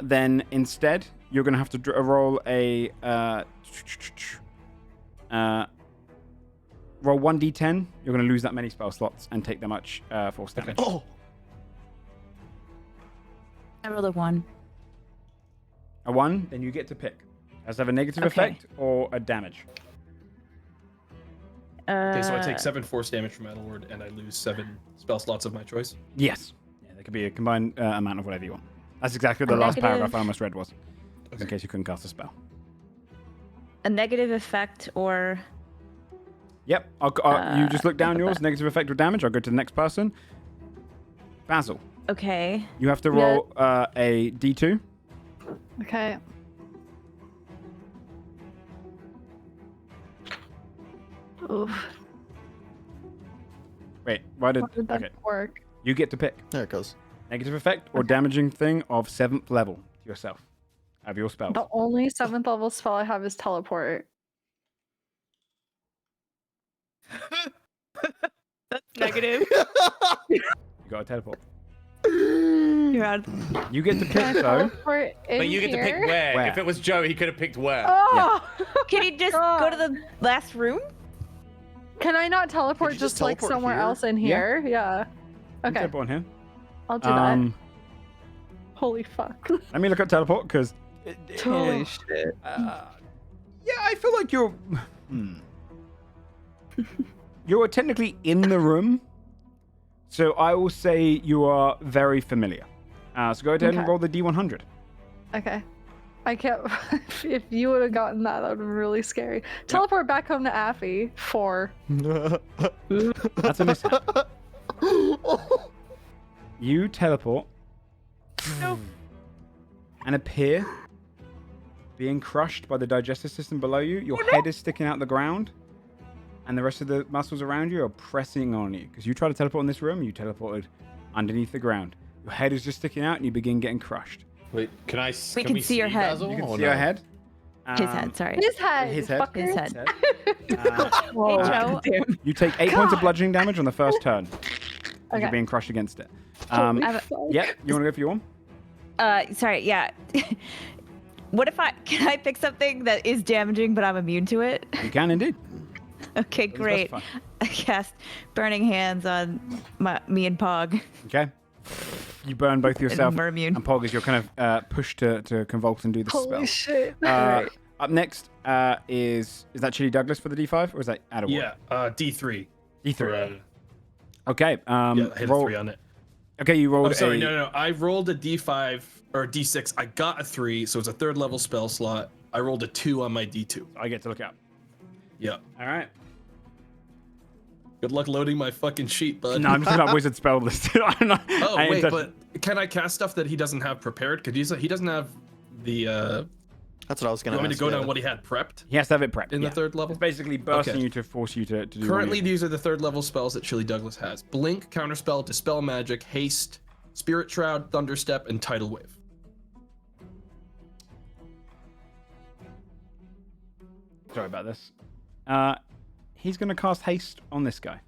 Then instead, you're going to have to roll a... roll 1d10. You're going to lose that many spell slots and take that much force damage. Oh. I rolled a 1. A 1, then you get to pick. Has to have a negative Okay. effect or a damage. Okay, so I take 7 force damage from Adalward, and I lose 7 spell slots of my choice. Yes. Yeah, there could be a combined amount of whatever you want. That's exactly what the A last negative- paragraph I almost read was. In Okay. case you couldn't cast a spell. a negative effect or Yep. You just look down yours, negative effect or damage. I'll go to the next person. Basil, okay. you have to Yeah. roll a d2. Okay. Oof. Wait, why did... How did that Okay, work? you get to pick. There it goes. Negative effect or damaging thing of 7th level to yourself. Of your spells. The only 7th level spell I have is teleport. That's negative. You got a teleport. You're out. You get to Can pick I though. teleport in But you get to pick here? where. Where? If it was Joe, he could have picked where. Oh! Can you just go to the last room? Can I not teleport you just just like teleport somewhere here? else in Yeah. here? Yeah. You Okay, teleport on here. I'll do that. Um, Holy fuck. let me look at teleport because. Holy shit. Yeah, I feel like you're. You're technically in the room, so I will say you are very familiar. So go ahead and Okay. roll the d100. Okay. I can't. If you would have gotten that, that would have been really scary. Teleport back home to Affy. 4. That's a mishap. You teleport and appear being crushed by the digestive system below you. Your head is sticking out the ground, and the rest of the muscles around you are pressing on you. Because you tried to teleport in this room, you teleported underneath the ground. Your head is just sticking out, and you begin getting crushed. Wait, can I? We can see your head. Basil, You can or see no? your head. His head, sorry. His head. His head. fucker. His head. Whoa. Hey, Joe. You take 8 points of bludgeoning damage on the first turn. You're Okay. being crushed against it. Holy I have fuck. Yep. You want to go for your one? Sorry, yeah. What if can I pick something that is damaging but I'm immune to it? You can indeed. Okay, Don't great. specify. I cast Burning Hands on me and Pog. Okay. You burn both yourself And we're immune. and Pog as you're kind of pushed to convulse and do the Holy spell. shit. Up next is that Chili Douglas for the D5 or is that Adalward? Yeah, D3. D3. For, Okay. yeah, I hit roll. a 3 on it. Okay, you rolled Oh, sorry, a. no. I rolled a D5 or a D6. I got a 3, so it's a 3rd level spell slot. I rolled a 2 on my D2. I get to look out. Yeah. All right. Good luck loading my fucking sheet, bud. No, I'm just not wizard spell list. I'm not, Oh I ain't wait, touching- but can I cast stuff that he doesn't have prepared? Because he doesn't have the. That's what I was You gonna want me ask. to go yeah. down what he had prepped he has to have it prepped in yeah. the third level? It's basically bursting Okay. you to force you to do. Currently, one of these are the third level spells that Chili Douglas has: Blink, Counterspell, Dispel Magic, Haste, Spirit Shroud, Thunderstep, and Tidal Wave. your- Sorry about this. He's gonna cast haste on this guy.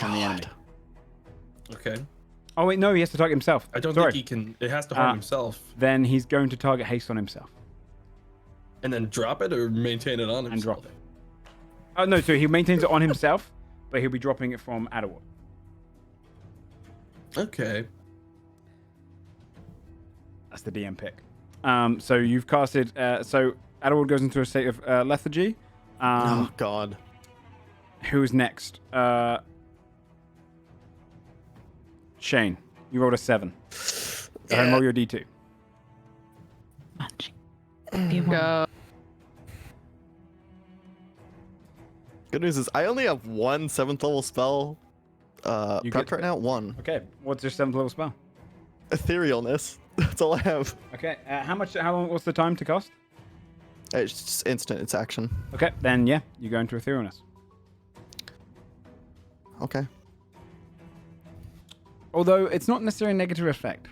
On the enemy. Okay. Oh wait, no, he has to target himself. I don't Sorry. think he can. It has to harm Uh, himself. Then he's going to target haste on himself And then drop it or maintain it on himself? and drop it. Oh no, so he maintains it on himself, but he'll be dropping it from Adalward. Okay. That's the DM pick. So you've casted. So Adalward goes into a state of lethargy. Oh God. Who's next? Shane, you rolled a 7. Go ahead and roll your D2. Go. Good news is I only have one 7th level spell. You Prepped get- right now. 1 Okay, what's your 7th level spell? etherealness. That's all I have. Okay, how long? What's the time to cast? It's just instant. It's action. Okay, then yeah, you go into etherealness. Okay. Although it's not necessarily a negative effect.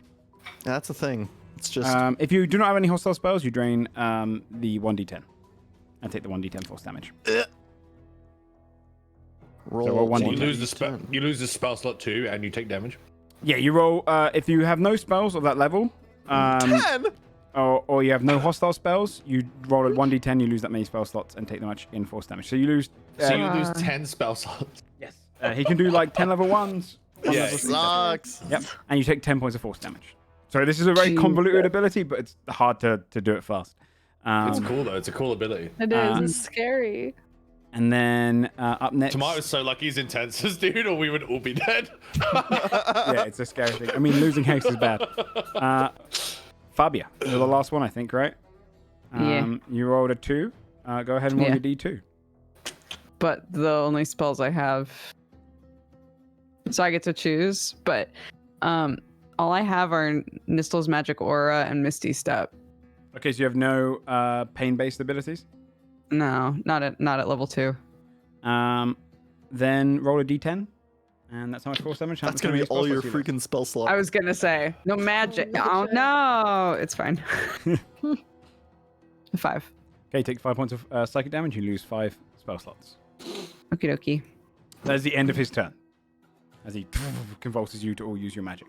That's the thing. It's just If you do not have any hostile spells, you drain the 1d10 and take the 1d10 force damage. roll. roll one So you d10. lose the spell. You lose the spell slot too, and you take damage. Yeah, you roll. If you have no spells of that level, 10. or you have no hostile spells, you roll a 1d10. You lose that many spell slots and take them much in force damage. So you lose. So you lose 10 spell slots. Yes. He can do like 10 level 1s. Yeah, Sucks. Yep. And you take 10 points of force damage. So this is a very convoluted ability, but it's hard to do it fast. It's cool though. It's a cool ability. It is. It's scary. And then up next. Tomato's so lucky he's intenses, dude, or we would all be dead. Yeah, it's a scary thing. I mean, losing haste is bad. Fabia, you're the last one, I think, right? Yeah. You rolled a 2. Go ahead and roll Yeah. your D2. But the only spells I have, so I get to choose. But all I have are Nistel's Magic Aura and Misty Step. Okay, so you have no pain-based abilities. No, not at level 2. Then roll a D10, and that's how much force damage. How That's much gonna be spell all your slots you lose. freaking spell slot. I was gonna say no magic. Oh no, it's fine. 5. Okay, take 5 points of psychic damage. You lose 5 spell slots. Okie dokie. That's the end of his turn, as he convulses you to all use your magic.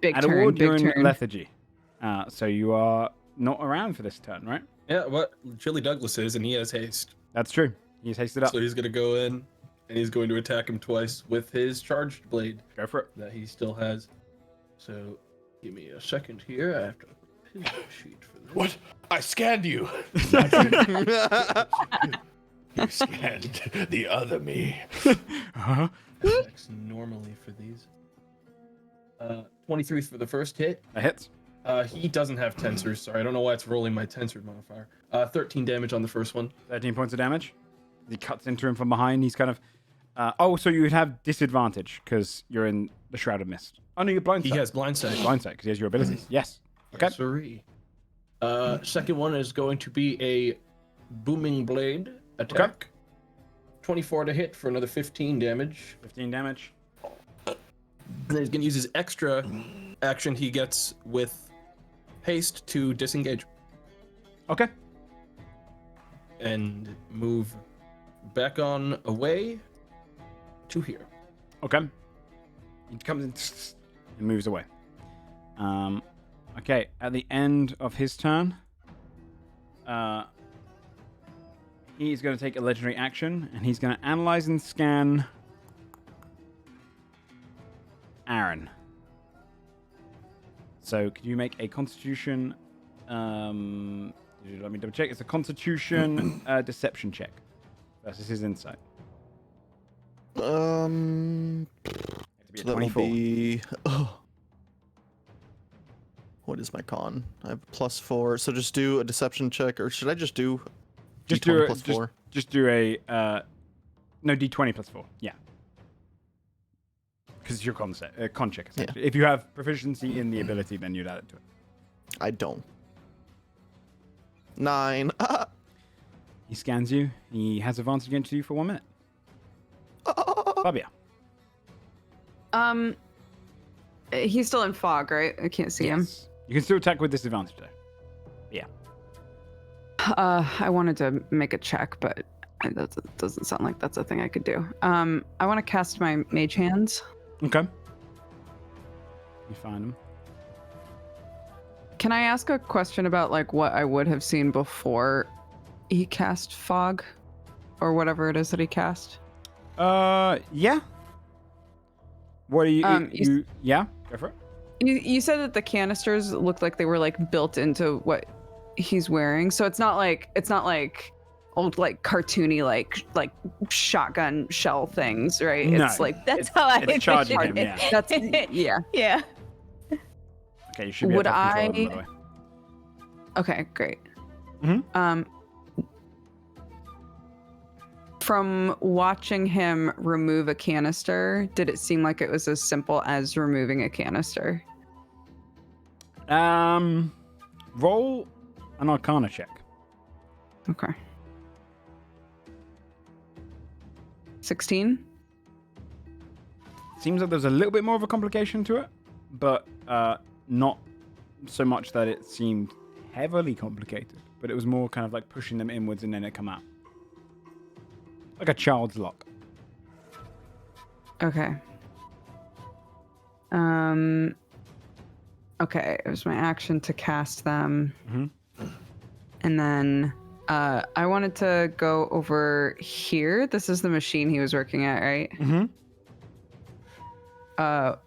Big At turn. Award, you're Big in turn. lethargy, so you are not around for this turn, right? Yeah, what Chili Douglas is, and he has haste. That's true. He's hasted up. So he's gonna go in, and he's going to attack him twice with his charged blade Go for it. that he still has. So, give me a second here. I have to pin the sheet for this. What? I scanned you. You scanned the other me. Uh-huh. Attacks normally for these. 23 for the first hit. That hits. He doesn't have tensors. Sorry, I don't know why it's rolling my tensor modifier. 13 damage on the first one. 13 points of damage. He cuts into him from behind. He's kind of. So you would have disadvantage because you're in the Shroud of Mist. Oh no, you're blind. He has blindside. Blindsight because he has your abilities. Yes. Okay. Sorry. Second one is going to be a booming blade attack. 24 to hit for another 15 damage. 15 damage. And then he's going to use his extra action he gets with haste to disengage Okay. and move back on away to here. Okay. He comes in and moves away. Okay. At the end of his turn, he's going to take a legendary action, and he's going to analyze and scan Aaron. So, could you make a Constitution? Let me double check. It's a Constitution deception check versus his insight. So It that will 24. be. Oh. What is my con? I have +4. So just do a deception check, or should I just do? Just D20 do plus just, 4. just do a No, D20 plus 4. Yeah. Because it's your con check, essentially. If you have proficiency in the ability, then you'd add it to it. I don't. 9. He scans you. He has advantage against you for 1 minute. Fabia. He's still in fog, right? I can't see him. You can still attack with disadvantage, though. Yeah. I wanted to make a check, but that doesn't sound like that's a thing I could do. I want to cast my mage hands. Okay. You find him. Can I ask a question about like what I would have seen before he cast fog, or whatever it is that he cast? Yeah. What are you? Yeah, go for it. You said that the canisters looked like they were like built into what he's wearing, so it's not like old like cartoony like shotgun shell things, right? No, it's like that's how I it's charging him, envisioned yeah. That's yeah. Yeah. Okay, you should be able to control him, by the way. Okay, great. Mhm. From watching him remove a canister, did it seem like it was as simple as removing a canister? Roll an Arcana check. Okay. 16? Seems like there's a little bit more of a complication to it, but not so much that it seemed heavily complicated. But it was more kind of like pushing them inwards and then it come out. Like a child's lock. Okay. Okay, it was my action to cast them. Mm-hmm. And then I wanted to go over here. This is the machine he was working at, right? Mm-hmm.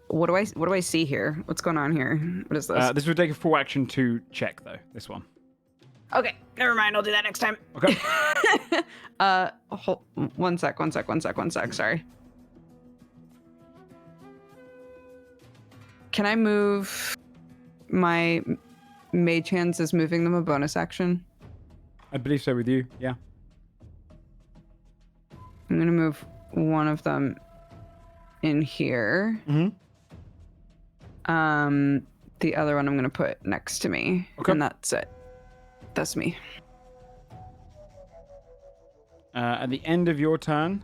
What do I see here? What's going on here? What is this? This would take a full action to check, though, this one. Okay, never mind. I'll do that next time. Okay. Hold, one sec. Sorry. Can I move my mage hands as moving them a bonus action? I believe so with you, yeah. I'm gonna move one of them in here. Mm-hmm. The other one I'm gonna put next to me. Okay. And that's it. That's me. At the end of your turn,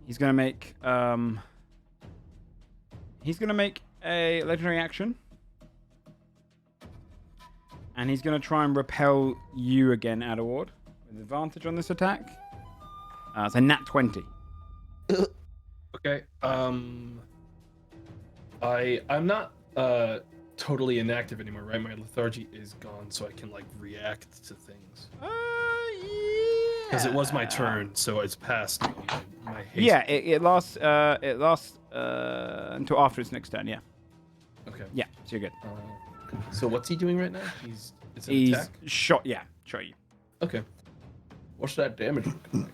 he's gonna make a legendary action. And he's going to try and repel you again, Adalward, with advantage on this attack. It's a nat 20. Okay. I'm not totally inactive anymore, right? My lethargy is gone, so I can like react to things. Yeah. Because it was my turn, so it's past my haste. Yeah, it lasts until after its next turn. Yeah. Okay. Yeah. So you're good. So what's he doing right now? It's an He's attack. shot. Yeah, shot you. Okay. What's that damage looking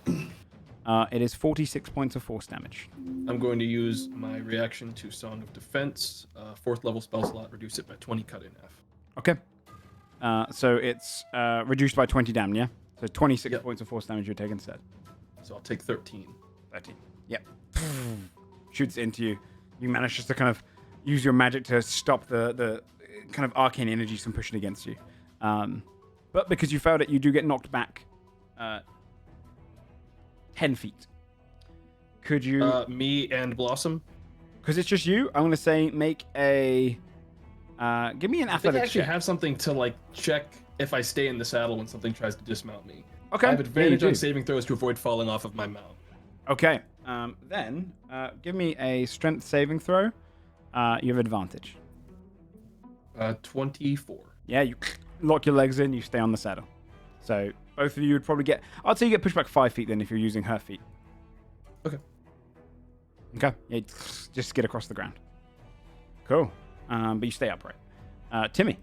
like? It is 46 points of force damage. I'm going to use my reaction to Song of Defense, 4th level spell slot, reduce it by 20, cut in half. Okay. So it's reduced by 20 damage. Yeah. So 26 points of force damage you take instead. So I'll take 13. 13. Yep. Shoots into you. You manage just to kind of use your magic to stop the kind of arcane energies from pushing against you. But because you failed it, you do get knocked back 10 feet. Could you... Me and Blossom? Because it's just you, I'm going to say make a... give me an I think I athletics actually check. have something to like check if I stay in the saddle when something tries to dismount me. Okay. I have Yeah, advantage you on do. saving throws to avoid falling off of my mount. Okay. Then, give me a strength saving throw. You have advantage. 24. Yeah, you lock your legs in, you stay on the saddle. So both of you would probably get... I'd say you get pushed back 5 feet then if you're using her feet. Okay. Okay. Yeah, just get across the ground. Cool. But you stay upright. Timmy.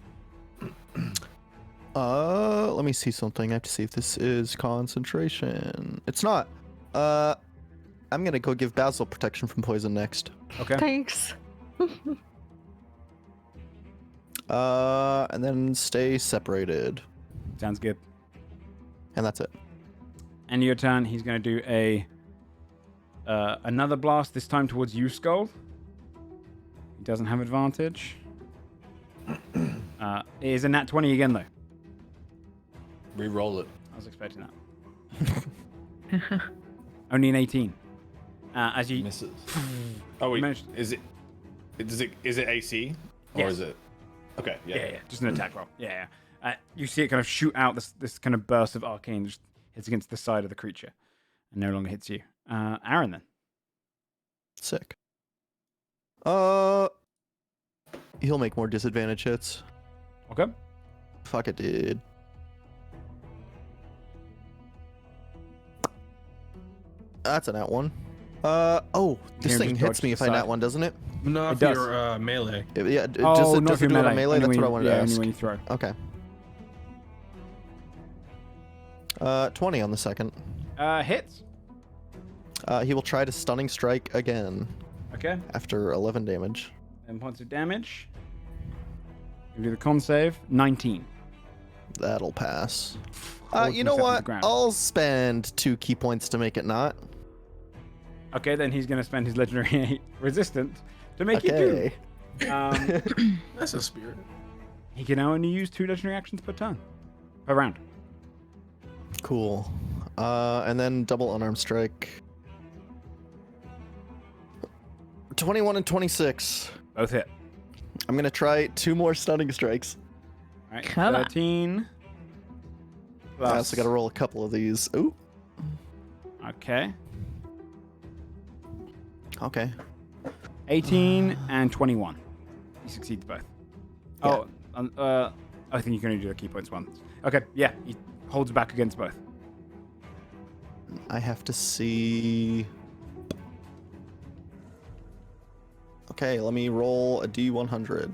Let me see something. I have to see if this is concentration. It's not. I'm gonna go give Basil protection from poison next. Okay. Thanks. And then stay separated. Sounds good. And that's it. End of your turn, he's going to do another blast, this time towards you, Skull. He doesn't have advantage. It is a nat 20 again, though. Reroll it. I was expecting that. Only an 18. As you Misses. Oh wait, managed- is it AC or Yes. is it? Okay, yeah. Yeah, just an attack roll. Yeah. You see it kind of shoot out this kind of burst of arcane, just hits against the side of the creature, and no longer hits you. Aaron, then. Sick. He'll make more disadvantage hits. Okay. Fuck it, dude. That's a nat one. This can thing just hits dodge me to if the I nat side. one, doesn't it? No, It if does. you're melee. Yeah. Does Oh, it, not does if it do you're it on melee? only That's when what I you- wanted to Only ask. when you throw. Okay. 20 on the second. Hits. He will try to stunning strike again Okay. after 11 damage. 10 points of damage. You do the con save. 19. That'll pass. Holds You know himself to the what? ground. I'll spend 2 key points to make it not. Okay, then he's going to spend his legendary resistance to make it Okay. do. That's a spirit. He can now only use 2 legendary actions per turn. Per round. Cool. And then double unarmed strike. 21 and 26. Both hit. I'm gonna try 2 more stunning strikes. All right. Come on. 13. I also gotta roll a couple of these. Ooh. Okay. Okay. 18 and 21. He succeeds both. Yeah. I think you can only do the key points once. Okay, yeah, he holds back against both. I have to see. Okay, let me roll a D100.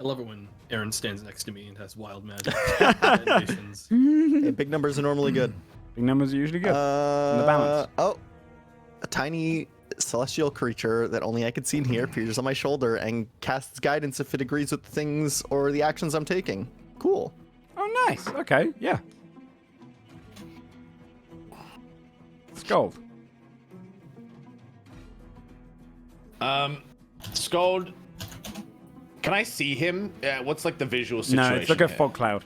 I love it when Aaron stands next to me and has wild magic. Animations. Hey, big numbers are normally good. Big numbers are usually good. the balance. Oh, a tiny celestial creature that only I can see in here appears on my shoulder and casts guidance if it agrees with the things or the actions I'm taking. Cool. Oh, nice. Okay, yeah. Scold. Scold. Can I see him? What's like the visual situation? No, it's like a here? fog cloud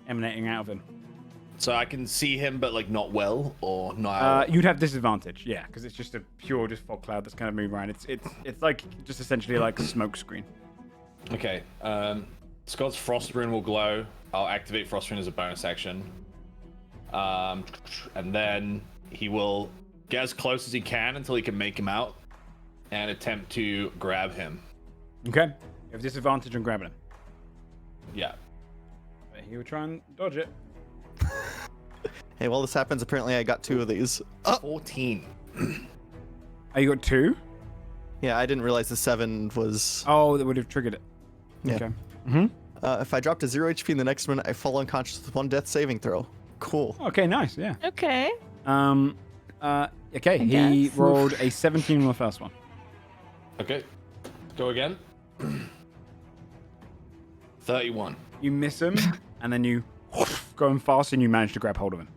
emanating out of him. So I can see him, but like not well or not. You'd have disadvantage, yeah, because it's just a pure fog cloud that's kind of moving around. It's like just essentially like a smoke screen. Okay. Scold's Frost Rune will glow. I'll activate Frost Rune as a bonus action. And then he will get as close as he can until he can make him out and attempt to grab him. Okay. You have disadvantage on grabbing him. Yeah. But he will try and dodge it. Hey, while this happens, apparently I got 2 of these. 14. Oh, you got 2? Yeah, I didn't realize the 7 was. Oh, that would have triggered it. Yeah. Okay. Mm-hmm. If I drop to 0 HP in the next minute, I fall unconscious with 1 death saving throw. Cool. Okay, nice, yeah. Okay. Okay, he guess. rolled a 17 on the first one. Okay. Go again. 31. You miss him, and then you going fast, and you manage to grab hold of him.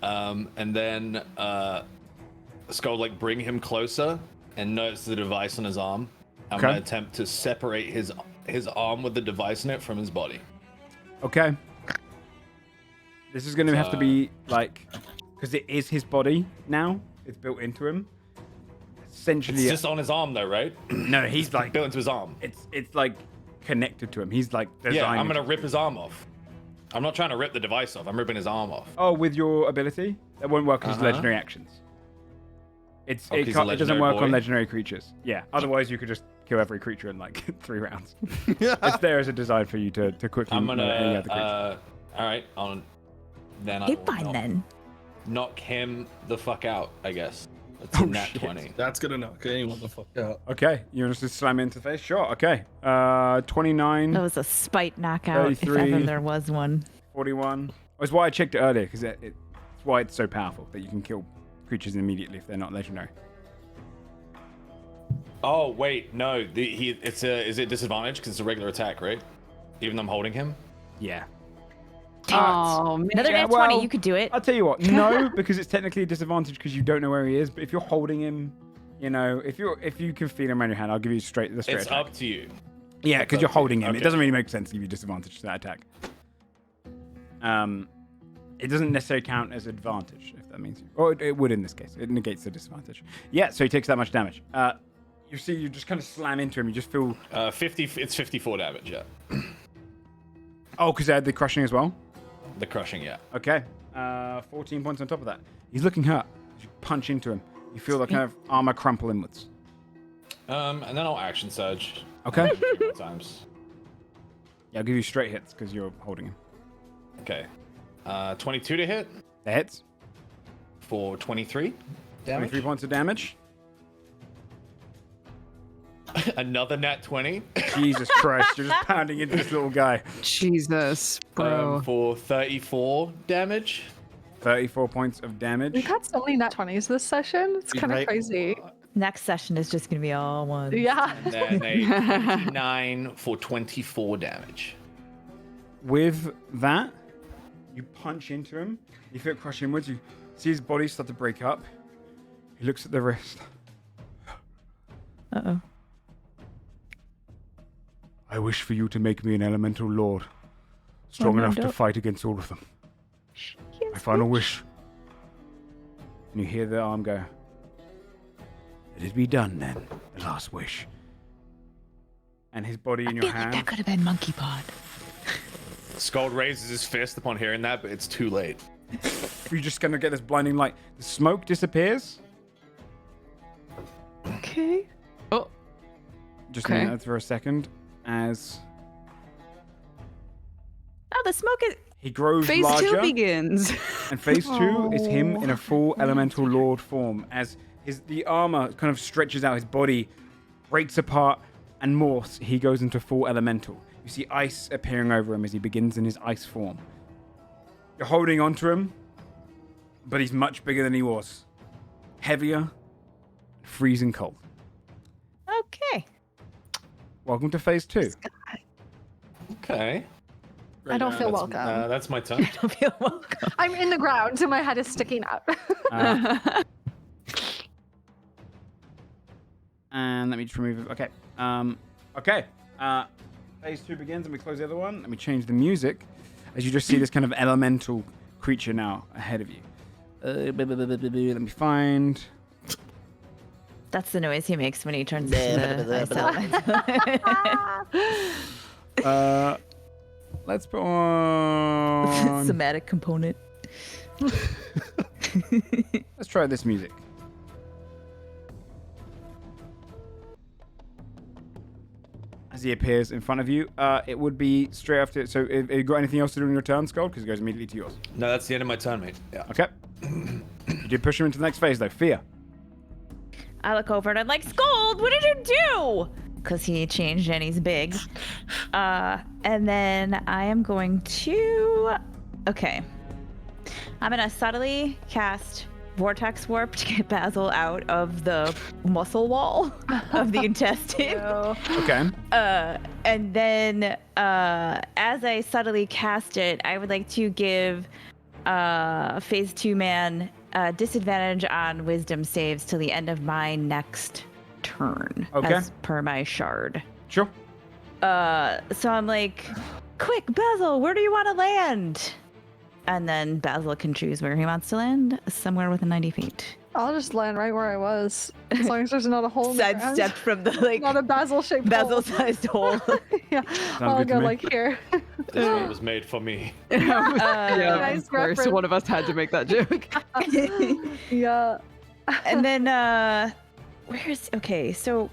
And then Skull like bring him closer and notice the device on his arm. I'm Okay. gonna attempt to separate his arm with the device in it from his body. Okay. This is going to have to be like, because it is his body now. It's built into him. Essentially, It's just on his arm though, right? no, he's like Built into his arm. it's like connected to him. He's like Yeah, designed I'm gonna into- rip his arm off. I'm not trying to rip the device off. I'm ripping his arm off. Oh, with your ability, that won't work as Uh-huh. legendary actions. Oh, It 'cause he's a doesn't legendary work on boy? legendary creatures. Yeah, otherwise you could just kill every creature in like 3 rounds. It's there as a design for you to quickly I'm kill any gonna. other creature. All right. Then I Okay, will fine then. knock him the fuck out. I guess. That's a Oh, nat shit. 20. That's gonna knock anyone the fuck out. Okay, you want to just slam into the face? Sure. Okay. 29, That was a spite knockout, if 33. ever there was one. 41. That's why I checked it earlier because it's why it's so powerful that you can kill creatures immediately if they're not legendary. Oh wait, no. Is it disadvantage because it's a regular attack, right? Even though I'm holding him. Yeah. Oh, man. Another Yeah, nat 20. well, You could do it. I'll tell you what. No, because it's technically a disadvantage because you don't know where he is. But if you're holding him, if you can feel him around your hand, I'll give you the straight It's attack. up to you. Yeah, because up you're to you. holding him. It Okay. doesn't really make sense to give you disadvantage to that attack. It doesn't necessarily count as advantage, if that means. Or it would in this case. It negates the disadvantage. Yeah, so he takes that much damage. You see, you just kind of slam into him. You just feel. 50. It's 54 damage. Yeah. Oh, because I had the crushing as well. The crushing. Yeah. Okay. 14 points on top of that. He's looking hurt. You punch into him. You feel the kind of armor crumple inwards. And then I'll action surge. Okay. A few more times. Yeah, I'll give you straight hits because you're holding him. Okay. 22 to hit That hits. for 23 damage. 23 points of damage. Another nat 20 Jesus Christ, you're just pounding into this little guy. Jesus, bro. for 34 damage. 34 points of damage. We've had so many nat 20s this session. It's kind of Right. crazy. Next session is just going to be all one. Yeah. And then a 29 for 24 damage. With that, you punch into him. You feel it crush inwards. You see his body start to break up. He looks at the wrist. Uh-oh. I wish for you to make me an elemental lord, strong no, enough to don't. fight against all of them. My final wish. And you hear the arm go. Let it be done then. The last wish. And his body in your That hand. could have been Monkey Pod. Skald raises his fist upon hearing that, but it's too late. You're just gonna get this blinding light. The smoke disappears. Okay. Oh, Just Okay. that for a second. As Oh, the smoke is... he grows phase larger. 2 begins. And phase 2 is him Oh. in a full elemental lord form. As the armor kind of stretches out, his body breaks apart and morphs. He goes into full elemental. You see ice appearing over him as he begins in his ice form. You're holding onto him, but he's much bigger than he was. Heavier, freezing cold. Okay. Welcome to phase 2. Okay. I don't feel welcome. That's my turn. I don't feel welcome. I'm in the ground, so my head is sticking up. And let me just remove it. Okay. Okay. Phase 2 begins and we close the other one. Let me change the music as you just see this kind of elemental creature now ahead of you. Let me find. That's the noise he makes when he turns into the ice element. Let's put on. Somatic component. Let's try this music. As he appears in front of you, it would be straight after. So, have you got anything else to do in your turn, Skull? Because it goes immediately to yours. No, that's the end of my turn, mate. Yeah. Okay. You did push him into the next phase, though. Fear. I look over and I'm like, Scold, what did you do? Because he changed and he's big. And then I am going to... Okay. I'm going to subtly cast Vortex Warp to get Basil out of the muscle wall of the intestine. Okay. And then as I subtly cast it, I would like to give phase 2 man disadvantage on wisdom saves till the end of my next turn. Okay. As per my shard. Sure. So I'm like, quick, Basil, where do you want to land? And then Basil can choose where he wants to land, somewhere within 90 feet. I'll just land right where I was, as long as there's not a hole in the ground. Sidestep from the like Not a basil-shaped hole. Basil-sized hole. Yeah, I'll good to go me. like here. This one was made for me. Yeah, Nice of course. reference. One of us had to make that joke. Yeah. And then where's okay, so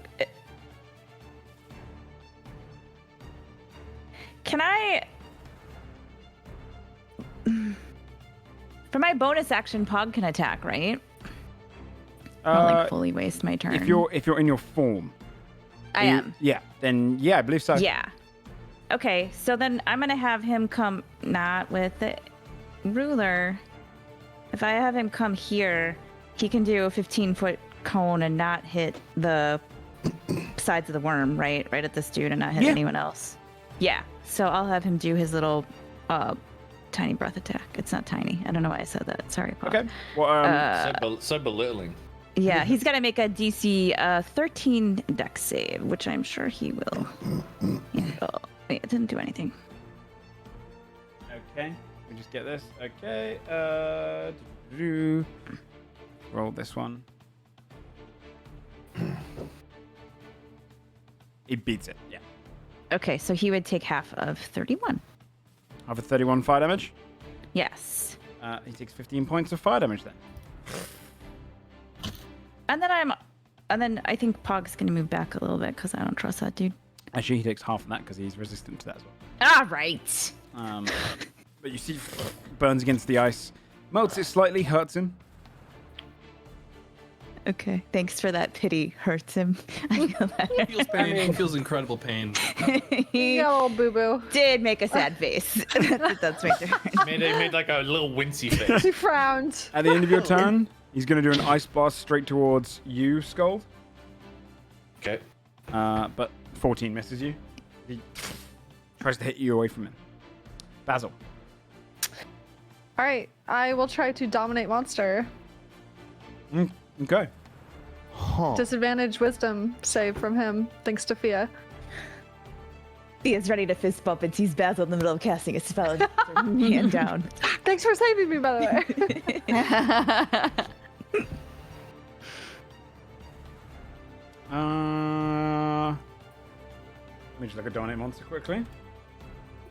can I for my bonus action Pog can attack, right? I don't like fully waste my turn. If you're in your form. I am. Yeah. Then yeah, I believe so. Yeah. Okay, so then I'm gonna have him come not with the ruler. If I have him come here, he can do a 15-foot cone and not hit the sides of the worm, right? Right at this dude and not hit Yeah. anyone else. Yeah. So I'll have him do his little 10 tiny breath attack. It's not tiny. I don't know why I said that. Sorry, Paul. Okay. Well, So belittling. Yeah, he's got to make a DC 13 dex save, which I'm sure he will. Yeah. Oh, wait, it didn't do anything. okay. Let me just get this. Okay. Roll this one. He beats it. Yeah. Okay, so he would take half of 31. Half of 31 fire damage. Yes. He takes 15 points of fire damage then. And then I think Pog's gonna move back a little bit because I don't trust that dude. Actually, he takes half of that because he's resistant to that as well. All right. But you see, burns against the ice, melts it slightly, hurts him. Okay. Thanks for that pity. Hurts him. I feel that. He feels pain. He feels incredible pain. He You got a little boo boo. did make a sad face. That's my turn. made like a little wincy face. He frowned. At the end of your turn, he's going to do an ice blast straight towards you, Scold. Okay. But 14 misses you. He tries to hit you away from him. Basil. All right, I will try to dominate monster. Okay. Huh. Disadvantage wisdom save from him, thanks to Fia. Thea's ready to fist bump and sees Basil in the middle of casting a spell and puts her hand down. Thanks for saving me, by the way. Let me just look at dominate monster quickly.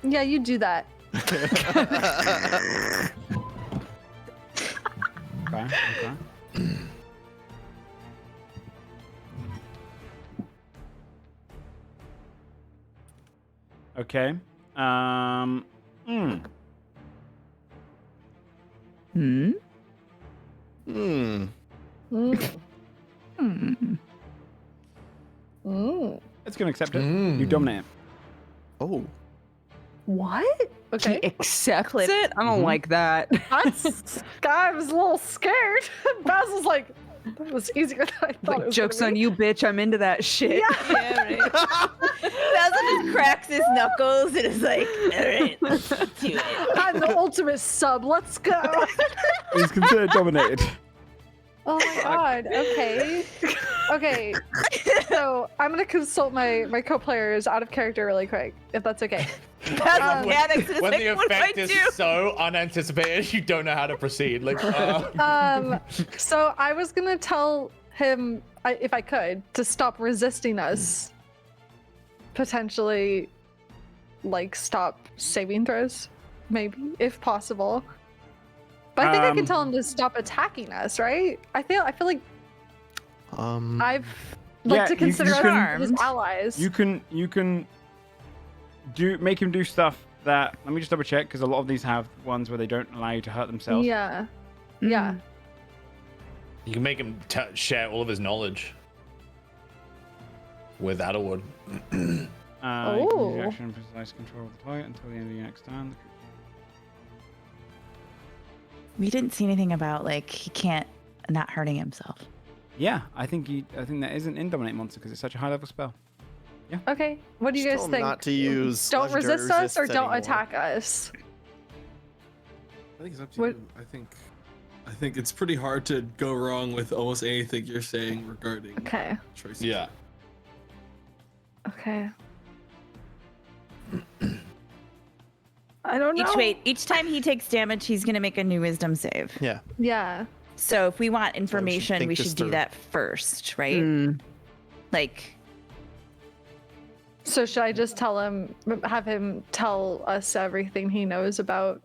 Yeah, you do that. Okay. Okay. Hmm? Hmm. Mm. Hmm. Mm. It's going to accept it. You dominate it. Oh. What? Okay. He accepts it? I don't like that. That's, I was a little scared. Basil's like, that was easier than I thought it Like, was joke's gonna on be. you, bitch. I'm into that shit. Yeah, right. Basil just cracks his knuckles and is like, all right, let's do it. I'm the ultimate sub. Let's go. He's considered dominated. Oh my god. Okay. Okay. So I'm gonna consult my co-players out of character really quick, if that's okay. Basil panics and is When like, the what do I effect is do? so unanticipated, you don't know how to proceed. Like, So I was gonna tell him, if I could, to stop resisting us. Potentially, like, stop saving throws, maybe, if possible. But I think I can tell him to stop attacking us, right? I feel like I've Yeah, to consider you us can- his allies. You can make him do stuff that. Let me just double check because a lot of these have ones where they don't allow you to hurt themselves. Yeah. Yeah. you can make him share all of his knowledge with Adalward. You can use Oh. the action and precise control of the target until the end of your next turn. We didn't see anything about, like, he can't not hurting himself. Yeah, I think that isn't in dominate monster because it's such a high level spell. Okay. What do you guys Still think? not to use Don't legendary resist us or resists don't anymore. attack us. I think it's up to What- you. I think it's pretty hard to go wrong with almost anything you're saying regarding Okay. choices. Yeah. Okay. I don't know. Each time he takes damage, he's gonna make a new wisdom save. Yeah. Yeah. So if we want information, think we this should do through. that first, right? Mm. Like, So should I just have him tell us everything he knows about?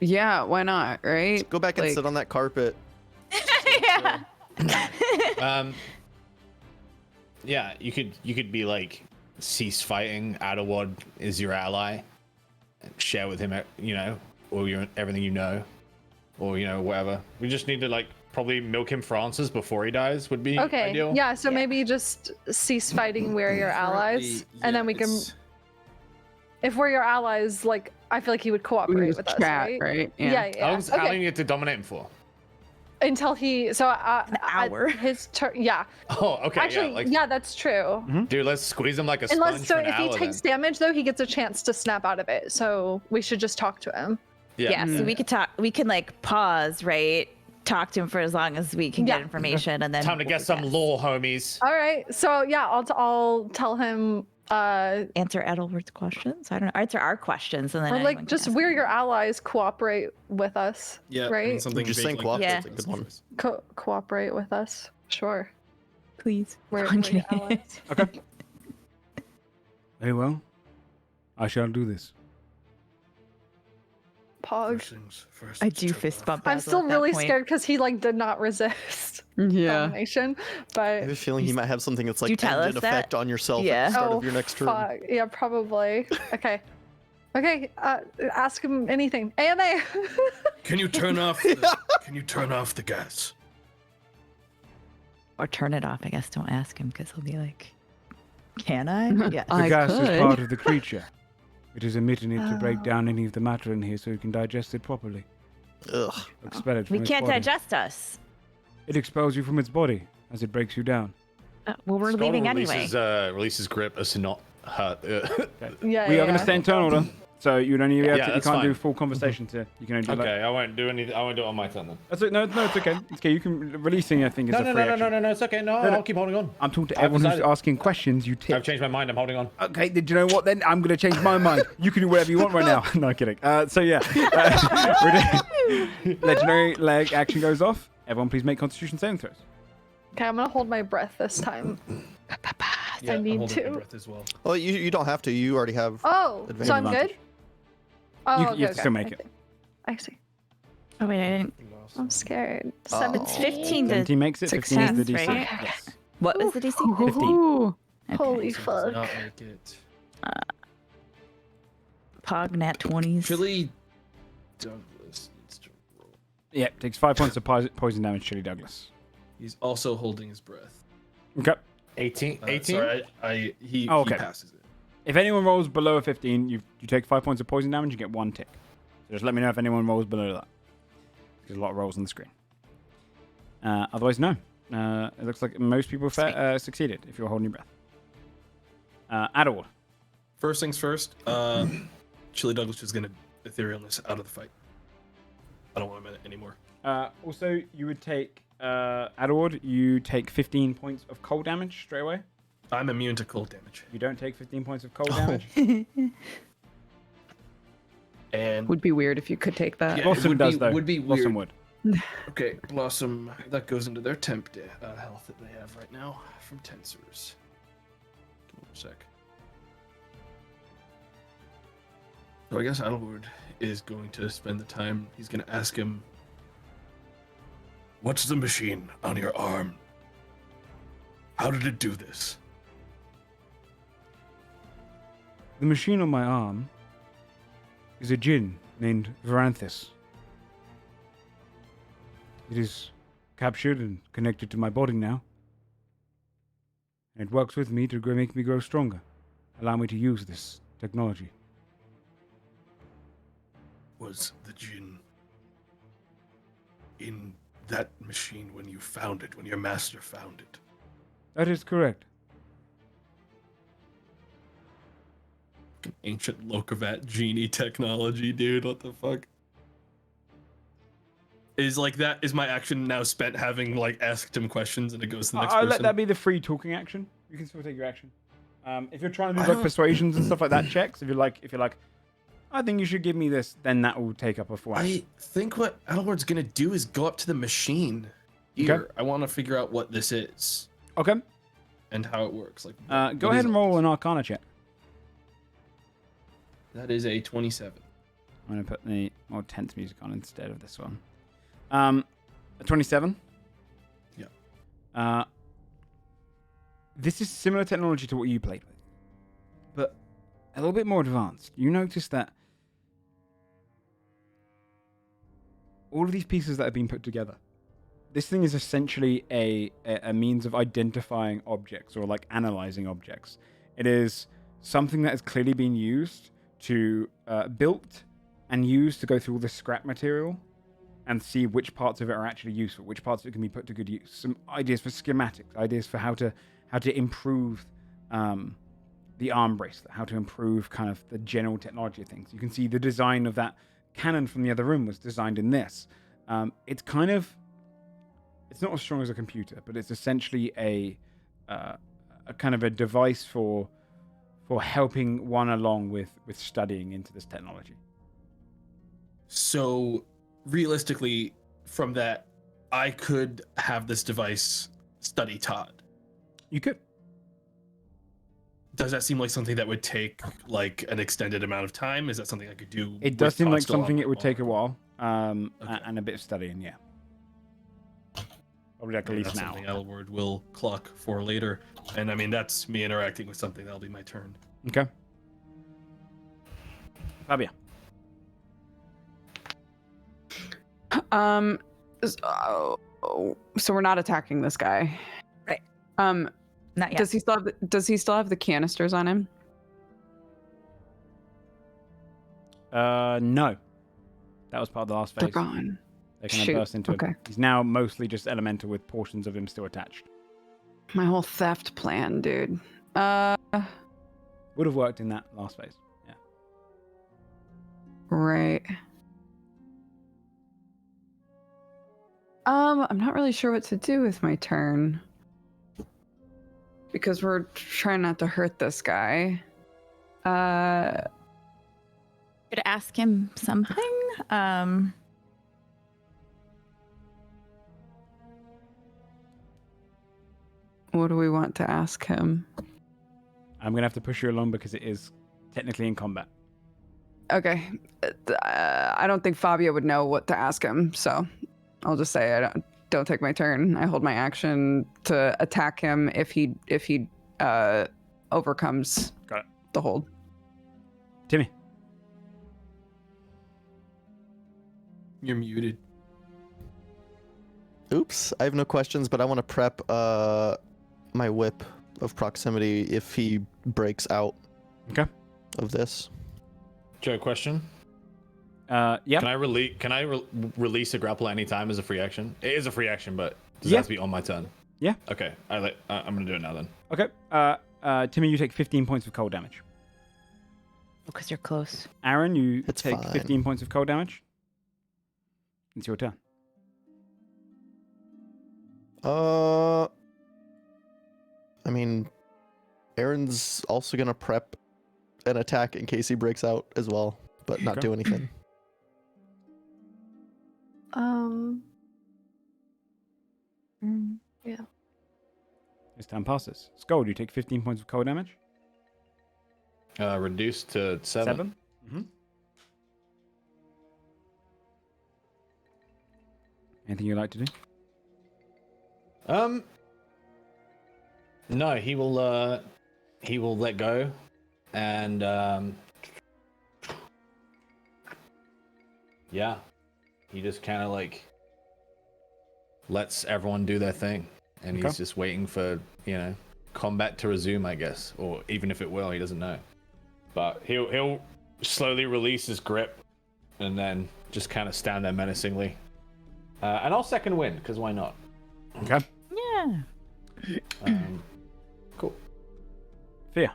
Yeah, why not, right? Go back and Like- sit on that carpet. yeah. Yeah, you could be like, cease fighting. Adalward is your ally. And share with him, all everything you know, or whatever. We just need to like probably milk him for answers before he dies would be Okay. ideal. Yeah. So maybe just cease fighting. We're your allies, and then we can. If we're your allies, like I feel like he would We can cooperate just with us, chat, right? right? Yeah. How long Okay. do you get to dominate him for? until he An hour. his turn. Yeah. Oh, okay. Actually, yeah, that's true. dude, let's squeeze him like a sponge Unless so, for an if he hour, takes then. damage though, he gets a chance to snap out of it. So we should just talk to him. Yeah, so we could talk. We can like pause, right? Talk to him for as long as we can Yeah. get information, and then Time to get some lore, homies. All right. So yeah, I'll tell him. answer Adalward's questions. I don't know. Answer our questions, and then Or anyone like can just ask. we're your allies. Cooperate with us. Yeah. Right? Something Just vague saying like cooperate's Yeah. a good one. Cooperate with us. Sure. please. We're I'm your kidding. allies. Okay. Very well. I shall do this. Pog. First things first, I let's do turn fist off. bump. I'm Basil still at that really point. scared because he like did not resist Yeah. domination. I But have a feeling he might have something that's like you tell end in us that? effect on yourself Yeah. at the start oh of your next turn. fuck. Yeah, probably. Okay. Okay. Ask him anything. AMA. Can you turn off? The gas? Or turn it off. I guess don't ask him because he'll be like, "Can I?" Yeah. The I gas is could. part of the creature. It is emitting it to break down any of the matter in here so it can digest it properly. Ugh. Expel it from we its can't body. digest us. It expels you from its body as it breaks you down. Well, we're Skull leaving anyway. Releases grip as to not hurt. Yeah. We are going yeah. to stay in turn order, so you'd only be able Yeah, to, you that's can't do fine. full conversation. You can only do Okay, I won't do anything. I won't do it on my turn then. That's it. No, it's okay. It's okay. You can releasing. I think is a free action. No. It's okay. No, No. I'll keep holding on. I'm talking to I've everyone who's decided- asking questions. You I've tip. changed my mind. I'm holding on. Okay, did you know what then? I'm going to change my mind. You can do whatever you want right now. No, kidding. So yeah. Legendary leg action goes off. Everyone please make constitution saving throws. Okay, I'm gonna hold my breath this time. Yeah, I'm need holding to. my breath as well. Well, you don't have to. You already have. Oh, Advantage. so I'm good. Advantage. Oh, You okay, have to still make it. I see. Oh wait, I didn't. I'm scared. Oh. 17. It's 15 to. 17 makes it. 15 is the Success, DC. right? Yes. What was the DC? 15. Ooh. Holy So does fuck. not make it. Pog nat 20s. Chili Douglas needs to roll. Yeah, takes 5 points of poison damage, Chili Douglas. He's also holding his breath. Okay. 18. Sorry, he okay. passes it. If anyone rolls below a 15, you take 5 points of poison damage, you get 1 tick. So just let me know if anyone rolls below that. There's a lot of rolls on the screen. Otherwise, no. It looks like most people succeeded if you're holding your breath. Adalward. First things first, Chili Douglas is gonna etherealness out of the fight. I don't want him in it anymore. Also, you would take, Adalward, you take 15 points of cold damage straight away. I'm immune to cold damage. You don't take 15 points of cold damage. And Would be weird if you could take that. Yeah. Blossom would does, be- though. would be Blossom weird. would. okay, Blossom, that goes into their temp health that they have right now from tensors. Give me a sec. So I guess Adalward is going to spend the time. He's going to ask him, "What's the machine on your arm? How did it do this?" The machine on my arm is a djinn named Varanthus. It is captured and connected to my body now. And it works with me to make me grow stronger, allow me to use this technology. Was the djinn in that machine when you found it, when your master found it? That is correct. An ancient Lokavat genie technology, dude. What the fuck? Is like that is my action now spent having like asked him questions and it goes to the next I'll person? let that be the free talking action. You can still take your action. If you're trying to I do like don't- persuasions and stuff like that checks, if you're like, I think you should give me this, then that will take up a full action. I think what Adalward's gonna do is go up to the machine. Here, Okay. I want to figure out what this is Okay. and how it works. Like, Go what ahead is and it? roll an Arcana check. That is a 27. I'm going to put the more tense music on instead of this one. A 27. Yeah. This is similar technology to what you played with, but a little bit more advanced. You notice that all of these pieces that have been put together, this thing is essentially a means of identifying objects or like analyzing objects. It is something that has clearly been used to built and used to go through all the scrap material and see which parts of it are actually useful, which parts of it can be put to good use. Some ideas for schematics, ideas for how to improve the arm bracelet, how to improve kind of the general technology of things. You can see the design of that cannon from the other room was designed in this. It's kind of, it's not as strong as a computer, but it's essentially a kind of a device for helping one along with studying into this technology. So realistically, from that, I could have this device study Todd. You could. Does that seem like something that would take like an extended amount of time? Is that something I could do? It does with seem Todd like still on something my it would wall? take a while, Okay. and a bit of studying, yeah. Probably like at Maybe least that's an something hour. Adalward will cluck for later. And I mean, that's me interacting with something. That'll be my turn. Okay. Fabia. So we're not attacking this guy. Right. Um, Not yet. does he still have the canisters on him? No. That was part of the last They're phase. gone. They kind of Shoot, burst into okay. it. He's now mostly just elemental with portions of him still attached. My whole theft plan, dude. Would have worked in that last phase. Yeah. Right. I'm not really sure what to do with my turn. Because we're trying not to hurt this guy. Could ask him something. What do we want to ask him? I'm going to have to push you along because it is technically in combat. Okay. I don't think Fabio would know what to ask him, so I'll just say I don't take my turn. I hold my action to attack him if he overcomes Got it. the hold. Timmy. You're muted. Oops, I have no questions, but I want to prep my whip of proximity if he breaks out Okay. of this. Joe, question. Yeah. Can I release a grapple at any time as a free action? It is a free action, but does Yeah. it have to be on my turn? Yeah. Okay. I'm gonna do it now then. Okay. Timmy, you take 15 points of cold damage. Because you're close. Aaron, you It's take fine. 15 points of cold damage. It's your turn. I mean, Aaron's also gonna prep an attack in case he breaks out as well, but not Okay. do anything. As time passes. Skull, you take 15 points of cold damage. Reduced to 7. Mm-hmm. Anything you'd like to do? No, he will let go, and yeah, he just kind of like lets everyone do their thing, and Okay. he's just waiting for combat to resume, I guess, or even if it will, he doesn't know. But he'll slowly release his grip, and then just kind of stand there menacingly. And I'll second wind, because why not? Okay. Yeah. Cool. Fear.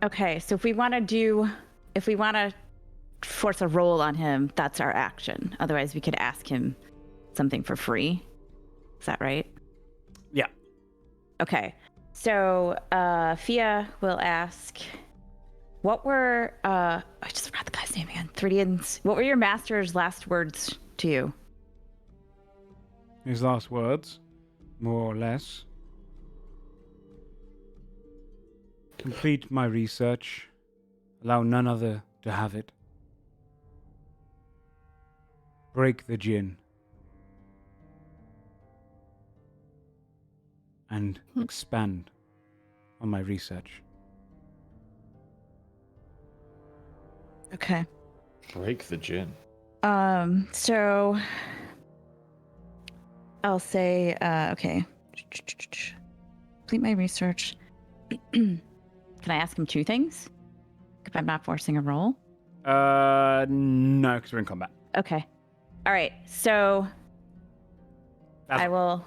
Okay, so if we want to force a roll on him, that's our action. Otherwise, we could ask him something for free. Is that right? Yeah. Okay. So, Fia will ask, what were, I just forgot the guy's name again. Thridians. What were your master's last words to you? His last words, more or less. Complete my research. Allow none other to have it. Break the djinn. And expand on my research. Okay. Break the djinn. So I'll say, okay. Complete my research. Can I ask him two things? If I'm not forcing a roll? No, because we're in combat. Okay. All right. So That's- I will.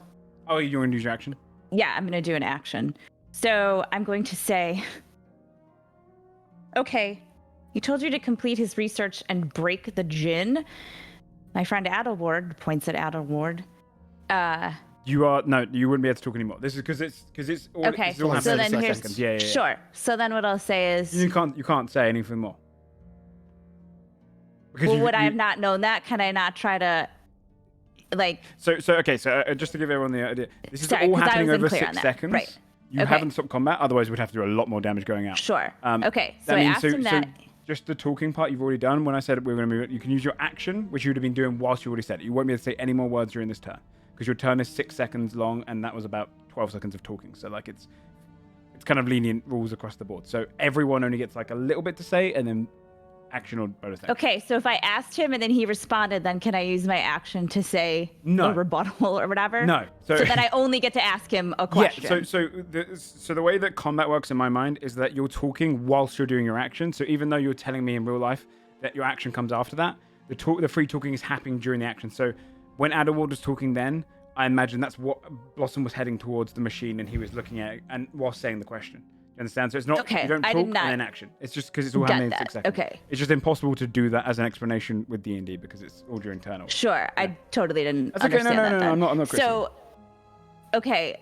Oh, you're going to use your action? Yeah, I'm going to do an action. So I'm going to say, okay, he told you to complete his research and break the djinn. My friend Adalward points at Adalward. You wouldn't be able to talk anymore. This is because it's all, Okay, it's all so happening then in 6 here's seconds. Yeah. Sure. So then what I'll say is, You can't say anything more. Because well, would I have not known that? Can I not try to, like? So just to give everyone the idea, this is Sorry, all 'cause I happening was over unclear 6 on that. seconds. Right. You Okay. haven't stopped combat, otherwise we'd have to do a lot more damage going out. Sure. Um, Okay. So that I means- asked him that. just the talking part you've already done. When I said we were going to move it, you can use your action, which you would have been doing whilst you already said it. You won't be able to say any more words during this turn because your turn is 6 seconds long, and that was about 12 seconds of talking. So like it's kind of lenient rules across the board. So everyone only gets like a little bit to say, and then action or bonus action. Okay, so if I asked him and then he responded, then can I use my action to say No. a rebuttal or whatever? No. So then I only get to ask him a question. Yeah, so the way that combat works in my mind is that you're talking whilst you're doing your action. So even though you're telling me in real life that your action comes after that, the free talking is happening during the action. So when Adalward was talking then, I imagine that's what Blossom was heading towards the machine and he was looking at it and while saying the question. You understand? So it's not, Okay, you don't I talk did not and then action. It's just because it's all get happening in that. 6 seconds. Okay. It's just impossible to do that as an explanation with D&D because it's all during turn order. Sure, I totally didn't That's okay, understand no, that then. I'm not So, okay,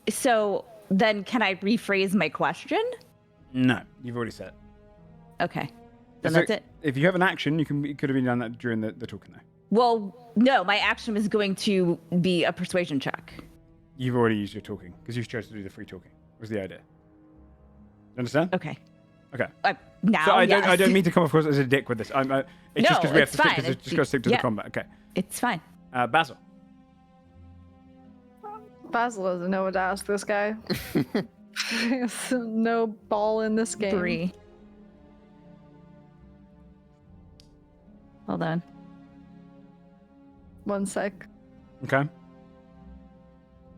so then can I rephrase my question? No, you've already said it. Okay, then So that's it. If you have an action, you could have been done that during the talking though. Well, no, my action was going to be a persuasion check. You've already used your talking because you chose to do the free talking. Was the idea? You understand? Okay. Okay. Now, So I yes. don't mean to come across as a dick with this. It's No, just because we have it's to stick. fine. Because it's just got to stick to the Yeah. combat. Okay. It's fine. Basil. Basil doesn't know what to ask this guy. He has no ball in this game. Bree. Hold on. 1 sec. Okay.